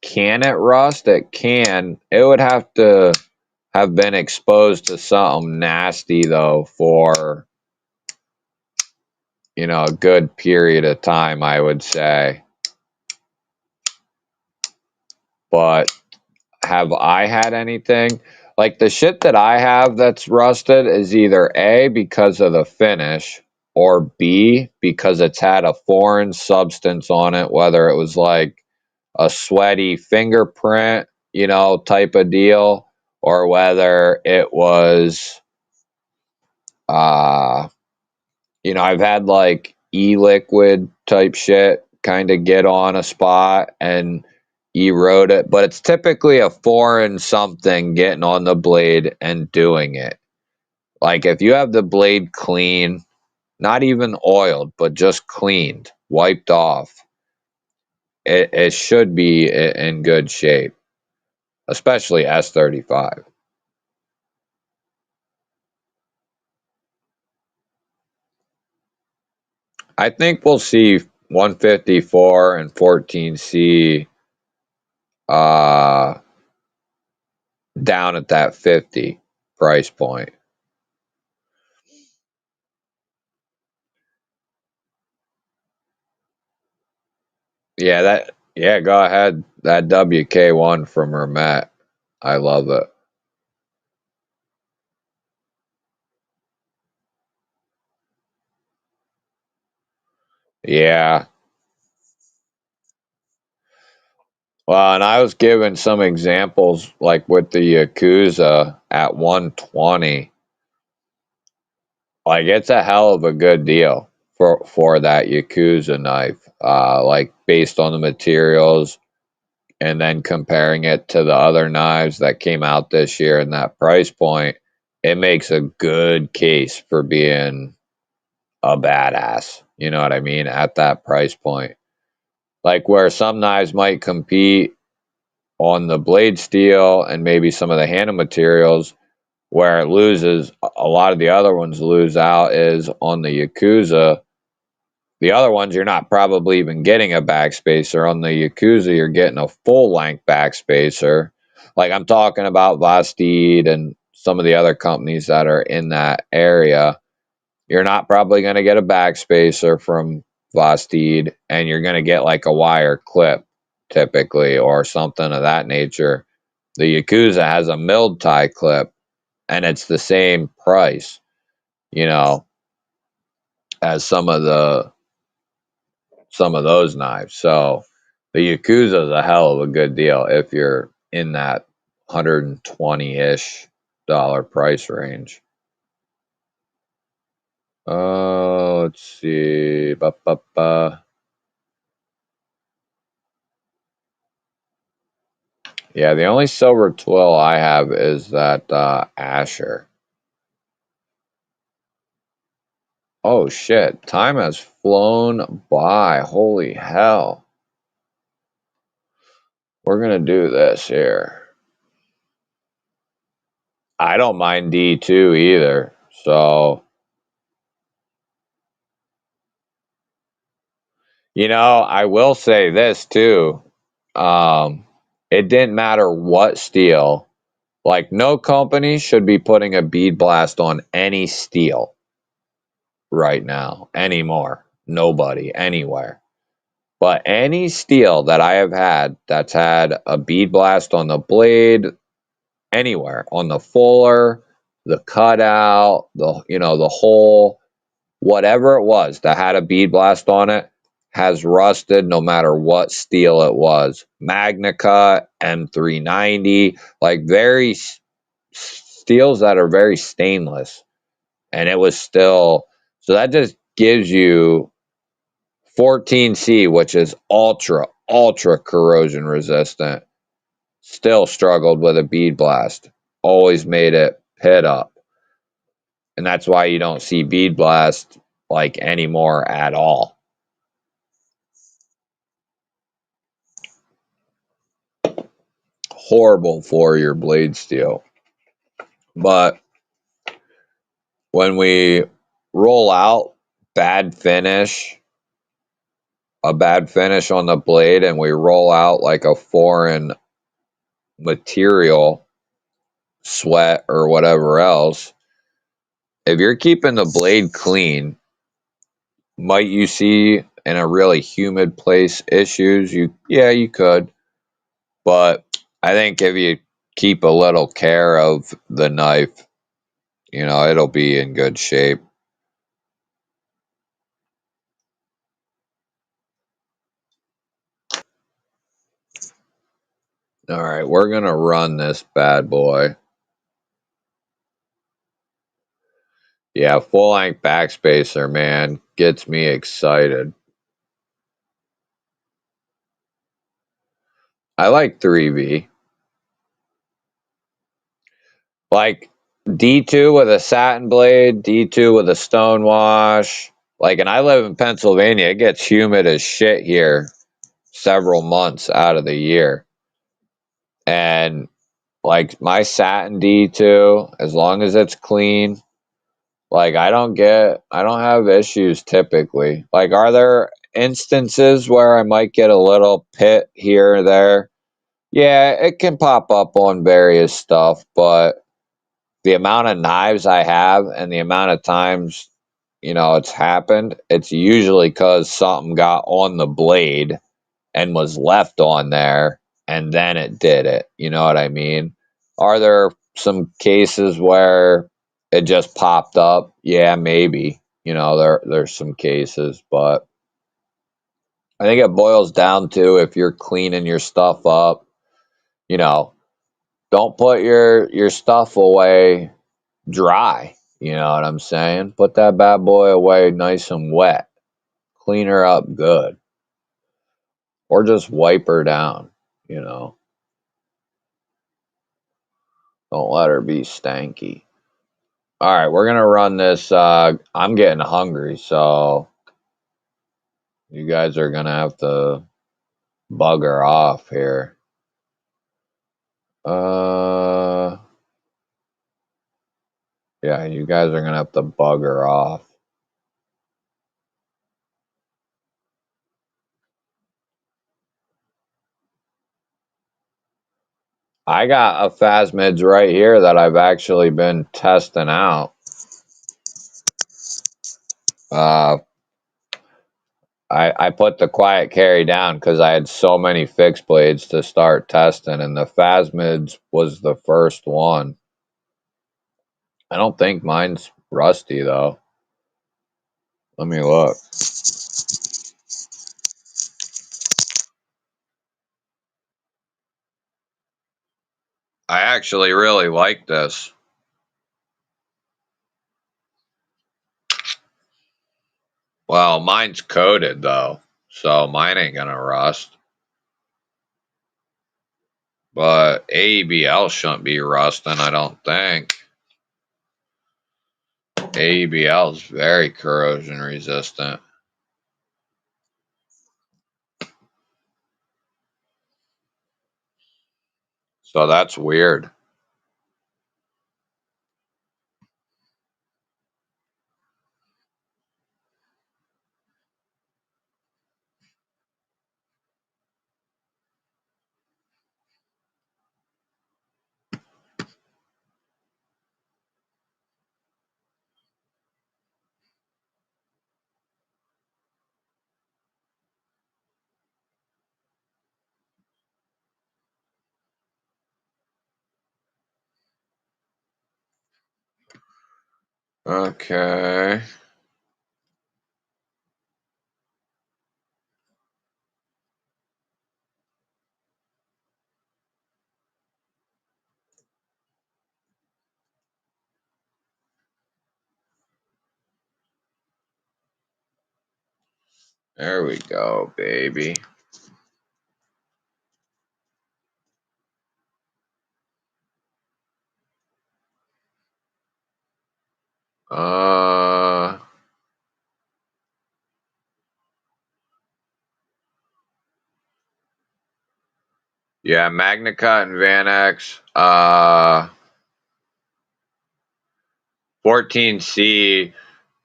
can it rust? It can. It would have to have been exposed to something nasty, though, for, a good period of time, I would say. But have I had anything? Like the shit that I have that's rusted is either A, because of the finish, or B, because it's had a foreign substance on it, whether it was like a sweaty fingerprint, type of deal, or whether it was, uh, I've had like e-liquid type shit kind of get on a spot and erode it, but it's typically a foreign something getting on the blade and doing it. Like if you have the blade clean, not even oiled, but just cleaned, wiped off, it should be in good shape, especially S35. I think we'll see 154 and 14C uh, down at that 50 price point. Yeah, go ahead. That WK1 from Hermet. I love it. Yeah. Well, and I was given some examples like with the Yakuza at 120. Like it's a hell of a good deal for that Yakuza knife. Like based on the materials and then comparing it to the other knives that came out this year in that price point, it makes a good case for being a badass. You know what I mean? At that price point. Like where some knives might compete on the blade steel and maybe some of the handle materials, where it loses, a lot of the other ones lose out is on the Yakuza. The other ones, you're not probably even getting a backspacer. On the Yakuza, you're getting a full length backspacer. Like I'm talking about Vastid and some of the other companies that are in that area. You're not probably going to get a backspacer from Vastid, and you're going to get like a wire clip typically or something of that nature. The Yakuza has a milled tie clip, and it's the same price, you know, as some of those knives. So the Yakuza is a hell of a good deal if you're in that 120-ish dollar price range. Oh, let's see. Ba, ba, ba. Yeah, the only silver twill I have is that Asher. Oh shit, time has flown by. Holy hell. We're gonna do this here. I don't mind D2 either. So, I will say this too. It didn't matter what steel. Like, no company should be putting a bead blast on any steel right now anymore. Nobody, anywhere. But any steel that I have had that's had a bead blast on the blade, anywhere, on the fuller, the cutout, the hole, whatever it was that had a bead blast on it, has rusted no matter what steel it was. Magna Cut, M390, like steels that are very stainless. And it was still, so that just gives you 14C, which is ultra corrosion resistant, still struggled with a bead blast. Always made it pit up. And that's why you don't see bead blast like anymore at all. Horrible for your blade steel. But when we roll out a bad finish on the blade, and we roll out like a foreign material, sweat or whatever else, if you're keeping the blade clean, might you see in a really humid place issues? You could. But I think if you keep a little care of the knife, it'll be in good shape. All right, we're going to run this bad boy. Yeah, full length backspacer, man, gets me excited. I like 3V. Like D2 with a satin blade, D2 with a stone wash. Like, and I live in Pennsylvania. It gets humid as shit here several months out of the year. And like my satin D2, as long as it's clean, like I don't have issues typically. Like, are there instances where I might get a little pit here or there? Yeah, it can pop up on various stuff, but the amount of knives I have and the amount of times, it's happened, it's usually because something got on the blade and was left on there and then it did it. You know what I mean? Are there some cases where it just popped up? Yeah, maybe. There's some cases, but I think it boils down to if you're cleaning your stuff up, you know, don't put your stuff away dry. You know what I'm saying? Put that bad boy away nice and wet. Clean her up good. Or just wipe her down, you know. Don't let her be stanky. All right, we're going to run this. I'm getting hungry, so you guys are going to have to bugger off here. Yeah, you guys are going to have to bugger off. I got a Phasmids right here that I've actually been testing out. I put the quiet carry down because I had so many fixed blades to start testing, and the Phasmids was the first one. I don't think mine's rusty, though. Let me look. I actually really like this. Well, mine's coated, though, so mine ain't gonna rust. But AEBL shouldn't be rusting, I don't think. AEBL is very corrosion resistant. So that's weird. Okay. There we go, baby. Yeah, Magna Cut and Van-X. 14C.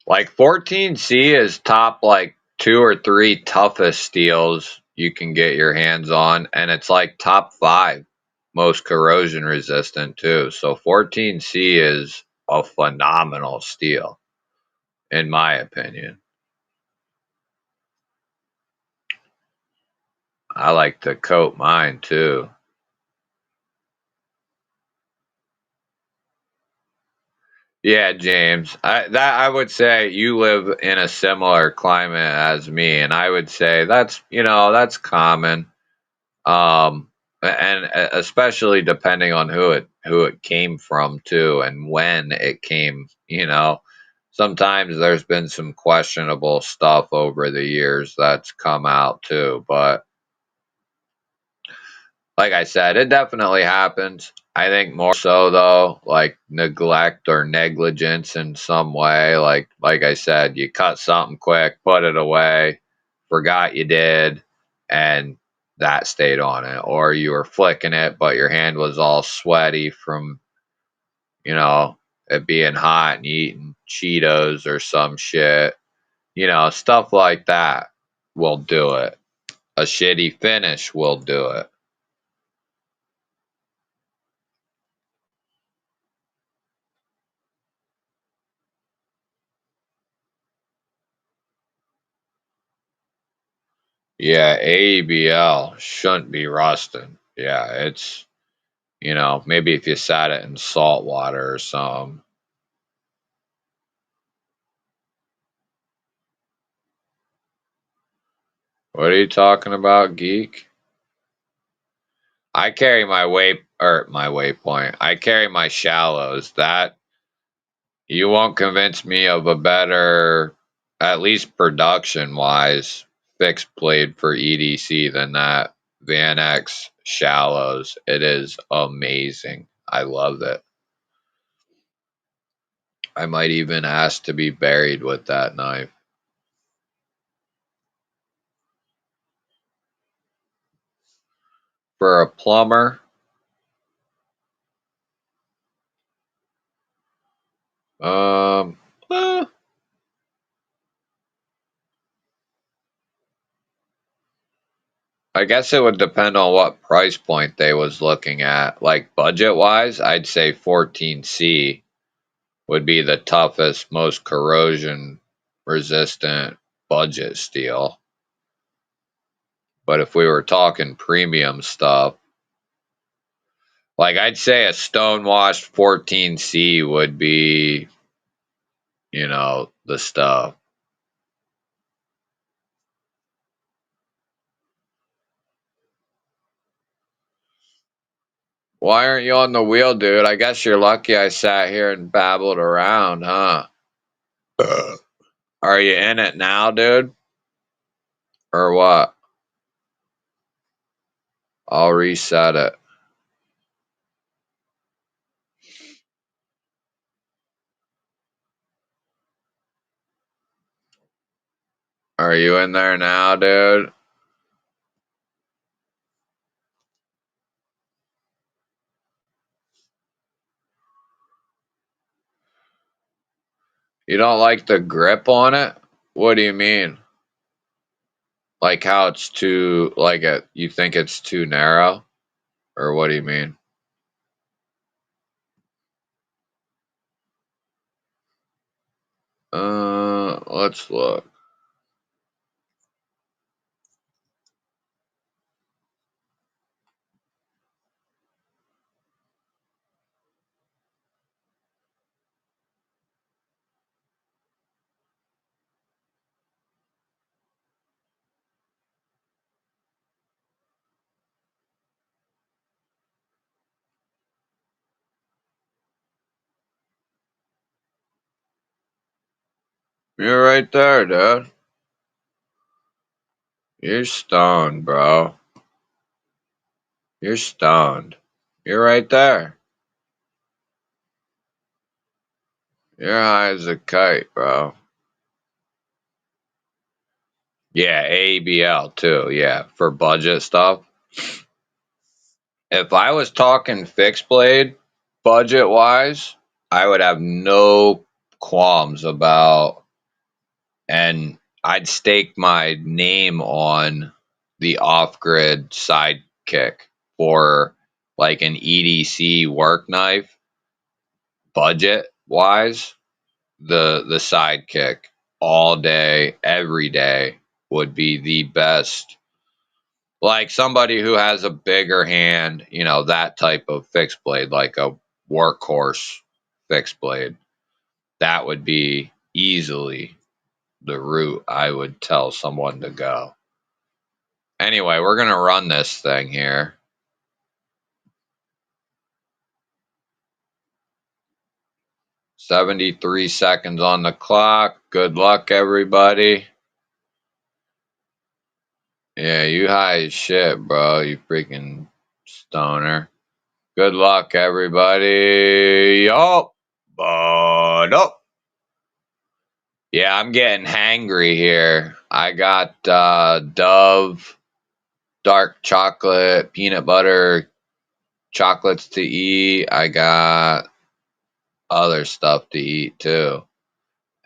Like 14C is top like 2 or 3 toughest steels you can get your hands on, and it's like top 5 most corrosion resistant too. So 14C is a phenomenal steel, in my opinion. I like to coat mine too. Yeah, James. I would say you live in a similar climate as me, and I would say that's common. And especially depending on who it came from too, and when it came. Sometimes there's been some questionable stuff over the years that's come out too, but like I said, it definitely happens. I think more so though, like neglect or negligence in some way. Like I said, you cut something quick, put it away, forgot you did, and that stayed on it. Or you were flicking it, but your hand was all sweaty from, it being hot and eating Cheetos or some shit. Stuff like that will do it. A shitty finish will do it. Yeah, AEBL shouldn't be rusting. Yeah, it's, maybe if you sat it in salt water or something. What are you talking about, geek? I carry my waypoint. I carry my shallows. That you won't convince me of a better, at least production wise, fixed blade for EDC than that Van X shallows. It is amazing. I love it. I might even ask to be buried with that knife. For a plumber, um, eh, I guess it would depend on what price point they was looking at. Like budget wise, I'd say 14C would be the toughest, most corrosion resistant budget steel. But if we were talking premium stuff, like I'd say a stonewashed 14C would be, the stuff. Why aren't you on the wheel, dude? I guess you're lucky I sat here and babbled around, huh? Are you in it now, dude? Or what? I'll reset it. Are you in there now, dude? You don't like the grip on it? What do you mean? Like how it's too, you think it's too narrow? Or what do you mean? Let's look. You're right there, dude. You're stoned, bro. You're stoned. You're right there. You're high as a kite, bro. Yeah, ABL too. Yeah, for budget stuff. If I was talking fixed blade, budget wise, I would have no qualms about, and I'd stake my name on the off grid sidekick for like an EDC work knife. Budget wise, the sidekick all day, every day would be the best. Like somebody who has a bigger hand, you know, that type of fixed blade, like a workhorse fixed blade, that would be easily the route I would tell someone to go. Anyway, we're going to run this thing here. 73 seconds on the clock. Good luck, everybody. Yeah, you high as shit, bro. You freaking stoner. Good luck, everybody. Yup. But up. Yeah, I'm getting hangry here. I got Dove, dark chocolate, peanut butter chocolates to eat. I got other stuff to eat too.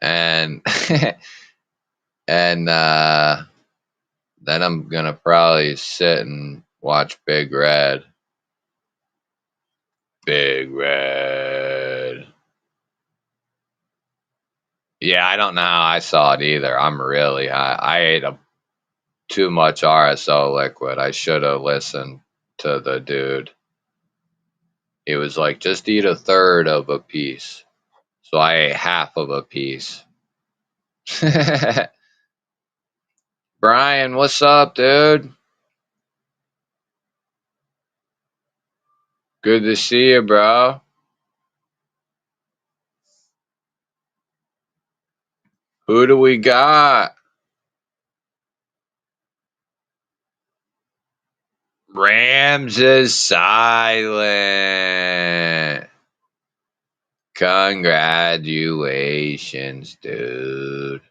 And and then I'm gonna probably sit and watch Big Red. Big Red. Yeah, I don't know how I saw it either. I'm really high. I ate too much RSO liquid. I should have listened to the dude. He was like, just eat a third of a piece. So I ate half of a piece. Brian, what's up, dude? Good to see you, bro. Who do we got? Rams is silent. Congratulations, dude.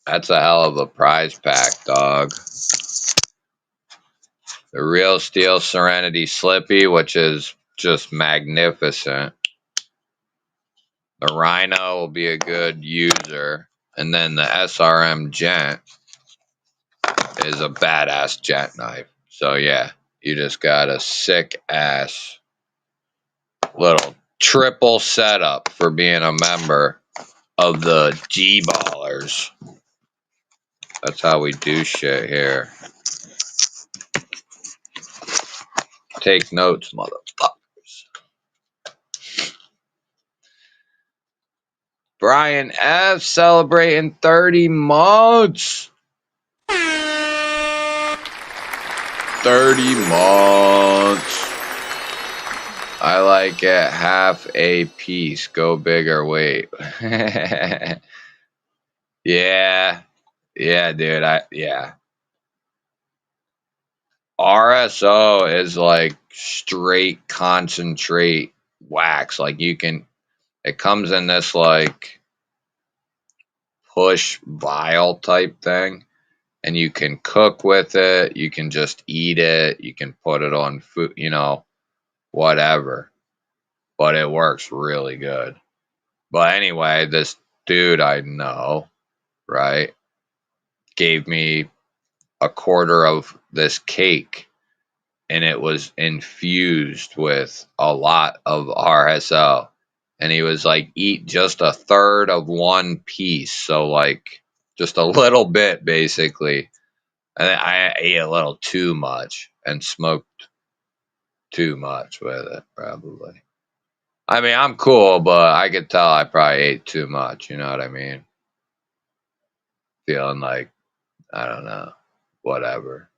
That's a hell of a prize pack, dog. The Real Steel Serenity Slippy, which is just magnificent. The Rhino will be a good user. And then the SRM Gent is a badass gent knife. So yeah, you just got a sick ass little triple setup for being a member of the G-Ballers. That's how we do shit here. Take notes, motherfuckers. Brian F. celebrating 30 months. 30 months. I like it half a piece. Go big or wait. Yeah. Yeah, dude. Yeah. RSO is like straight concentrate wax. Like it comes in this like push vial type thing, and you can cook with it. You can just eat it. You can put it on food, whatever. But it works really good. But anyway, this dude I know, right, gave me a quarter of this cake, and it was infused with a lot of RSO. And he was like, eat just a third of one piece. So, like, just a little bit, basically. And I ate a little too much and smoked too much with it, probably. I mean, I'm cool, but I could tell I probably ate too much. You know what I mean? Feeling like, I don't know, whatever.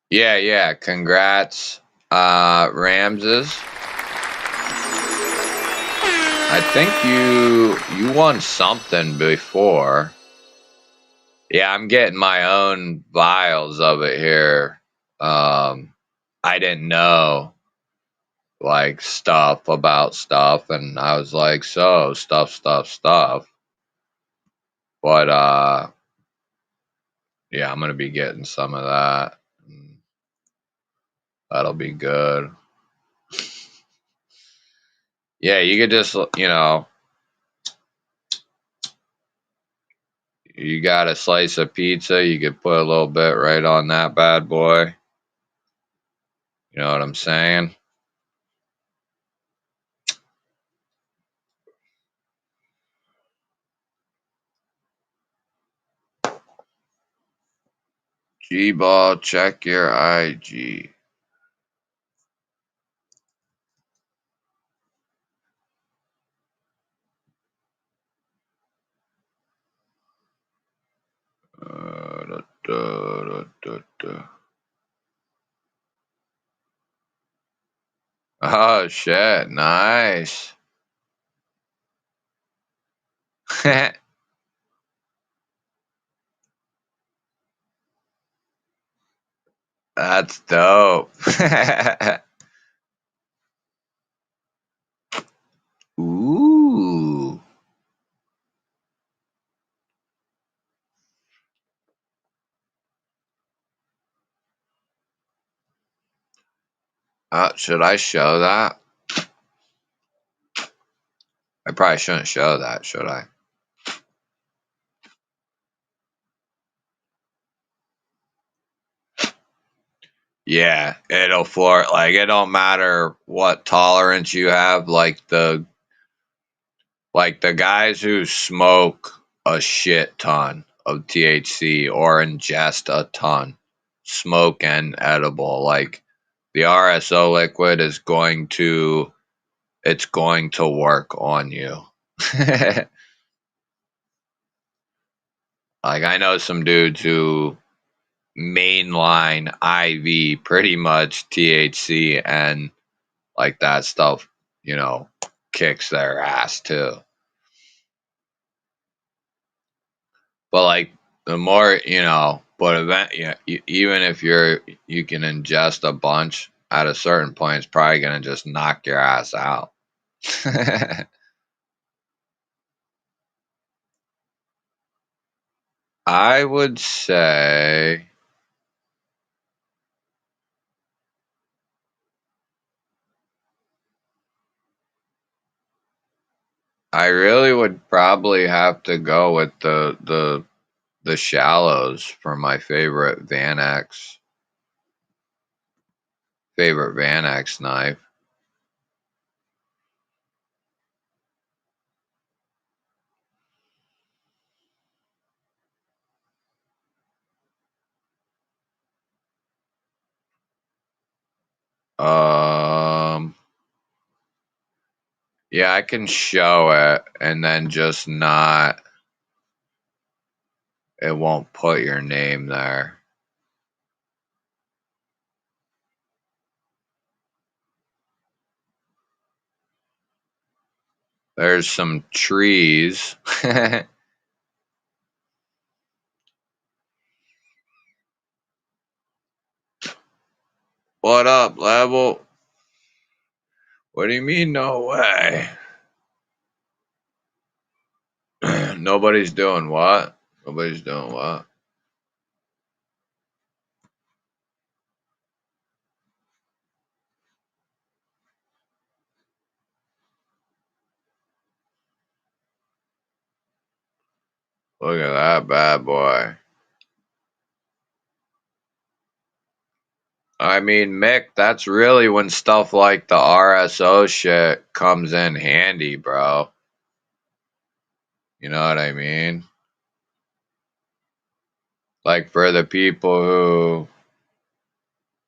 Yeah, yeah. Congrats, Ramses. I think you won something before. Yeah, I'm getting my own vials of it here. I didn't know like stuff about stuff, and I was like, so stuff. But yeah, I'm gonna be getting some of that. That'll be good. Yeah, you could just you got a slice of pizza, you could put a little bit right on that bad boy. You know what I'm saying? G-ball, check your IG. Oh shit, nice. That's dope. Ooh. Should I show that? I probably shouldn't show that, should I? Yeah, it'll floor like it don't matter what tolerance you have, like the guys who smoke a shit ton of THC or ingest a ton, smoke and edible, like the RSO liquid is going to work on you. Like I know some dudes who mainline IV pretty much THC, and like that stuff, kicks their ass too. But like the more, even if you can ingest a bunch at a certain point, it's probably gonna just knock your ass out. I would say I really would probably have to go with the shallows for my favorite Van X knife. Um, yeah, I can show it and then just not. It won't put your name there. There's some trees. What up, level? What do you mean, no way? Nobody's doing what? Nobody's doing what? Look at that bad boy. I mean, Mick, that's really when stuff like the RSO shit comes in handy, bro. You know what I mean? Like for the people who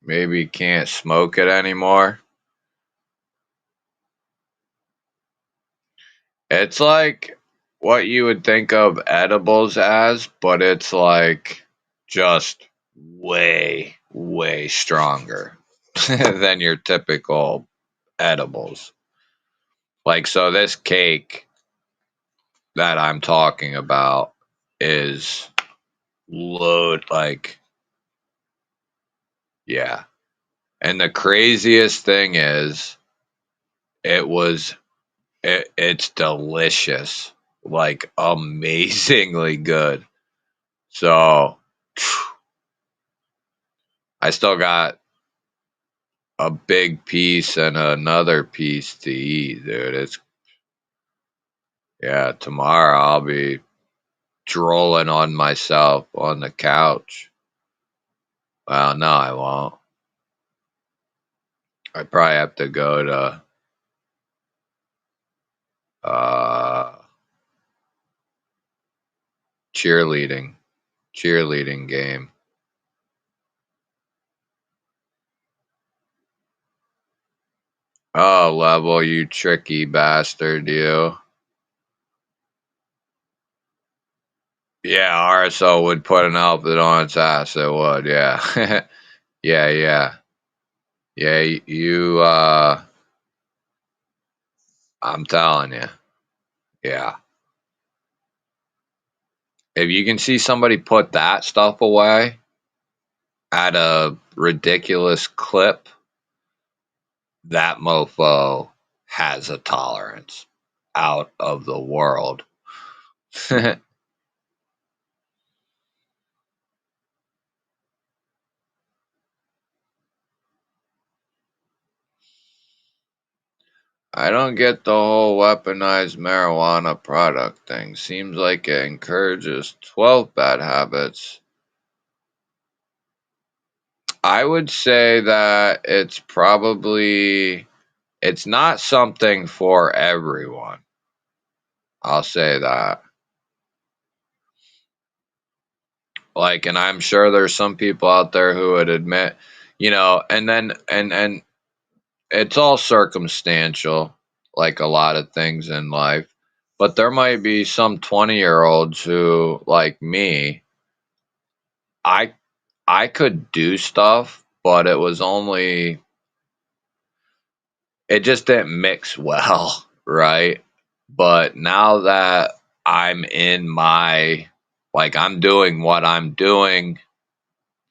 maybe can't smoke it anymore. It's like what you would think of edibles as, but it's like just way stronger than your typical edibles. Like, so this cake that I'm talking about is like, yeah. And the craziest thing is, it's delicious, like amazingly good. So I still got a big piece and another piece to eat, dude. Yeah, tomorrow I'll be drooling on myself on the couch. Well, no, I won't. I probably have to go to uh cheerleading cheerleading game. Oh, level, you tricky bastard, you. Yeah, RSO would put an outfit on its ass. It would, yeah. Yeah, yeah. Yeah, you, I'm telling you. Yeah. If you can see somebody put that stuff away at a ridiculous clip, that mofo has a tolerance out of the world. I don't get the whole weaponized marijuana product thing. Seems like it encourages 12 bad habits. I would say that it's not something for everyone. I'll say that. Like, and I'm sure there's some people out there who would admit, and it's all circumstantial, like a lot of things in life. But there might be some 20-year-olds who, like me, I I could do stuff, but it just didn't mix well, right? But now that I'm in I'm doing what I'm doing,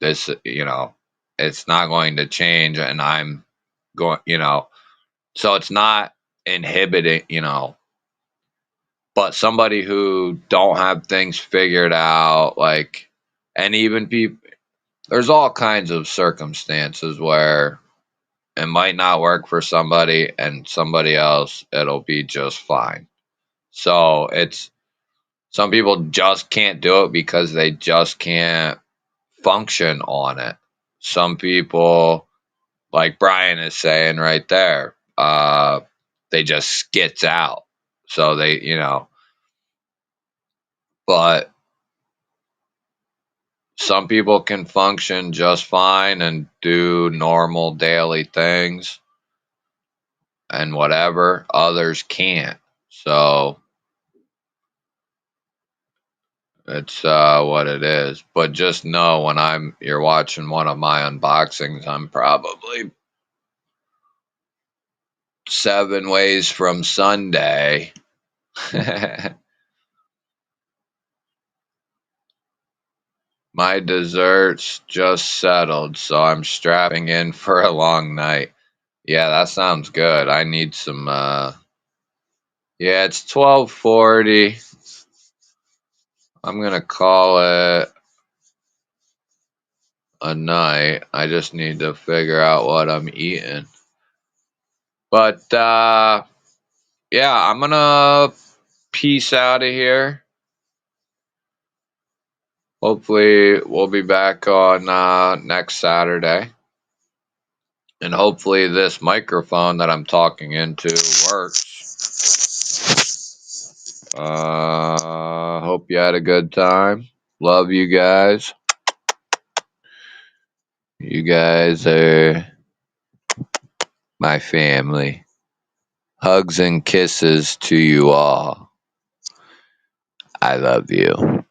this, it's not going to change, and I'm going, so it's not inhibiting, but somebody who don't have things figured out, like, and even people, there's all kinds of circumstances where it might not work for somebody, and somebody else it'll be just fine. So it's some people just can't do it because they just can't function on it. Some people, like Brian is saying right there, they just skits out. So they, but some people can function just fine and do normal daily things and whatever. Others can't. So it's what it is. But just know when you're watching one of my unboxings, I'm probably 7 ways from Sunday. My dessert's just settled, so I'm strapping in for a long night. Yeah, that sounds good. I need some yeah, it's 12:40. I'm going to call it a night. I just need to figure out what I'm eating. But yeah, I'm going to peace out of here. Hopefully we'll be back on next Saturday. And hopefully this microphone that I'm talking into works. Hope you had a good time. Love you guys. You guys are my family. Hugs and kisses to you all. I love you.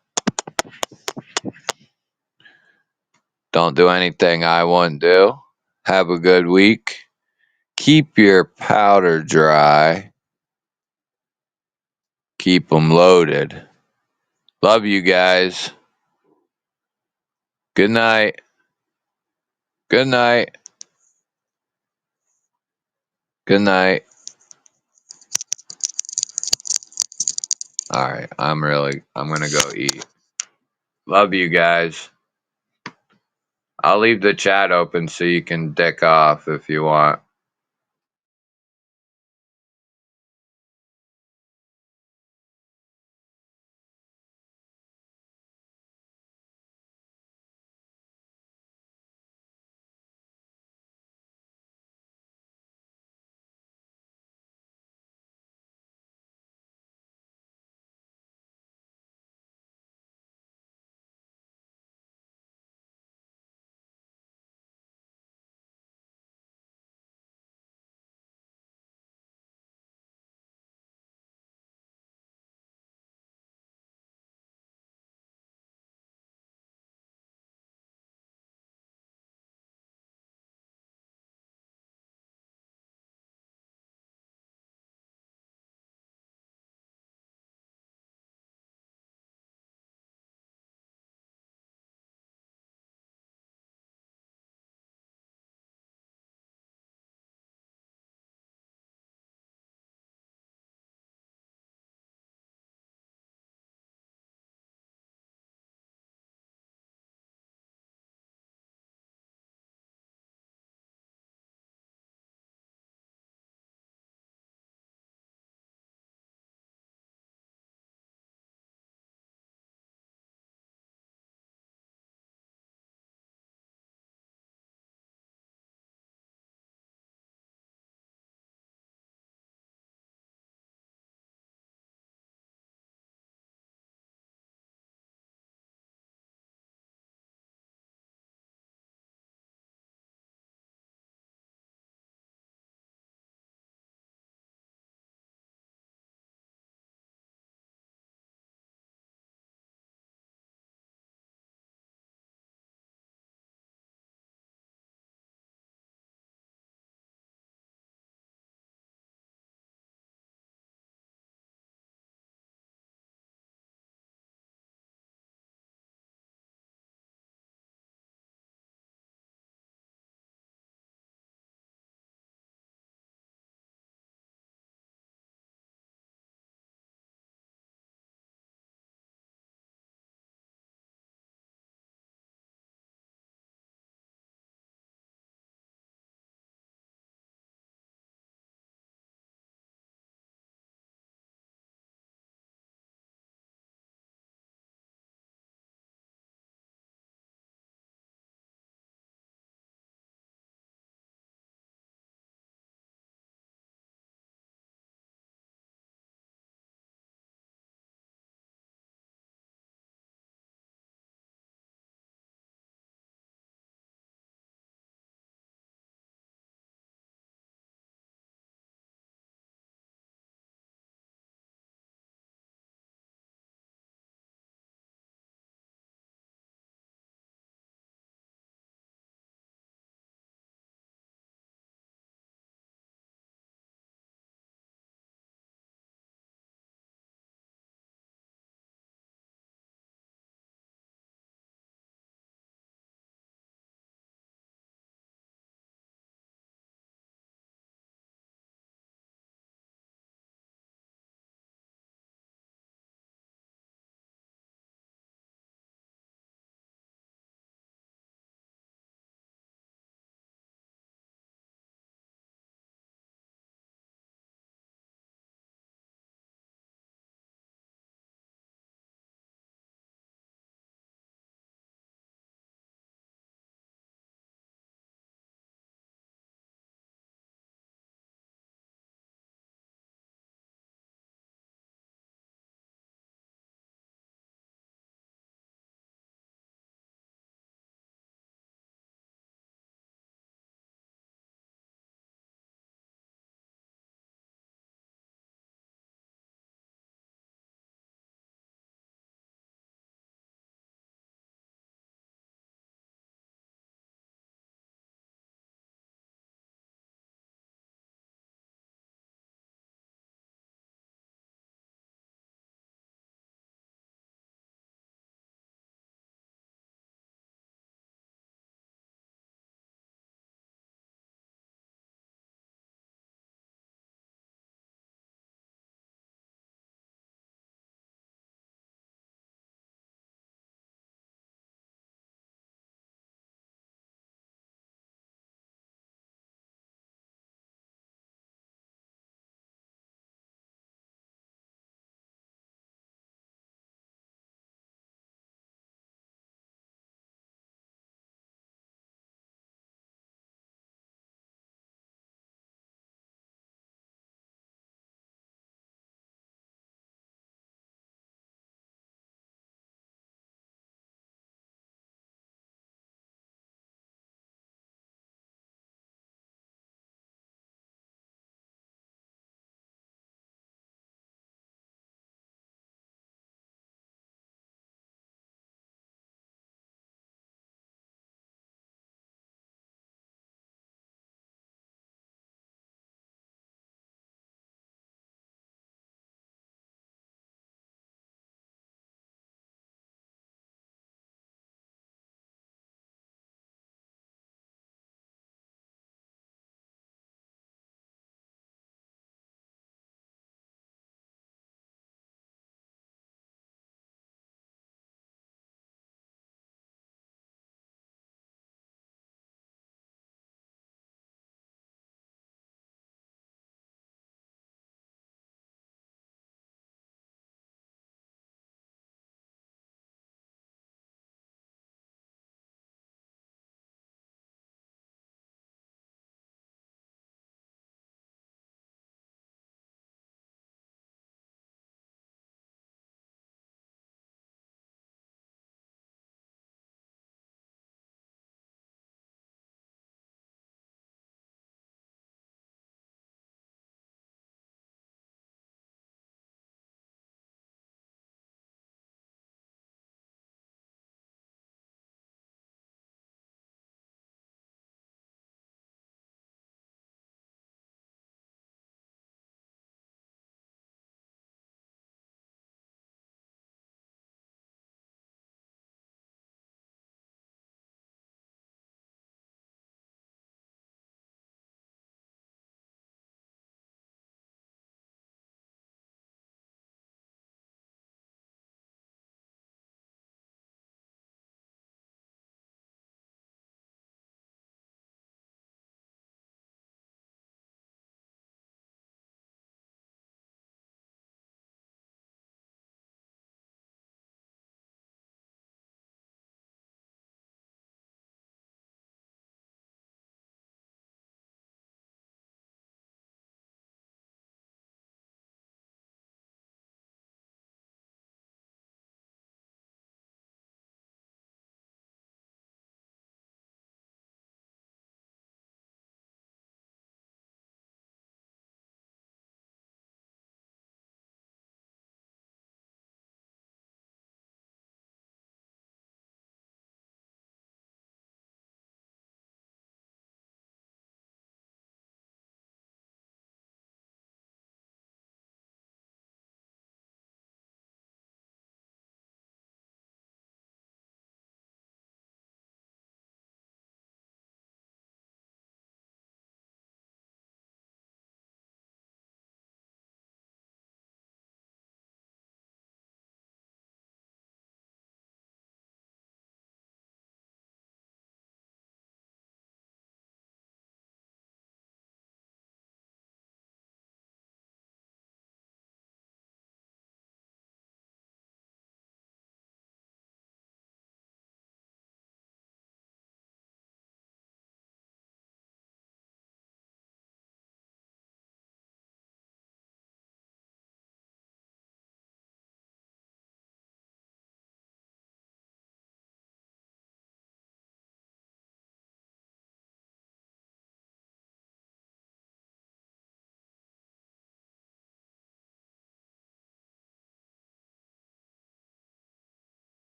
Don't do anything I wouldn't do. Have a good week. Keep your powder dry. keep them loaded. Love you guys. Good night. Good night. Good night. Alright, I'm gonna go eat. Love you guys. I'll leave the chat open so you can dick off if you want.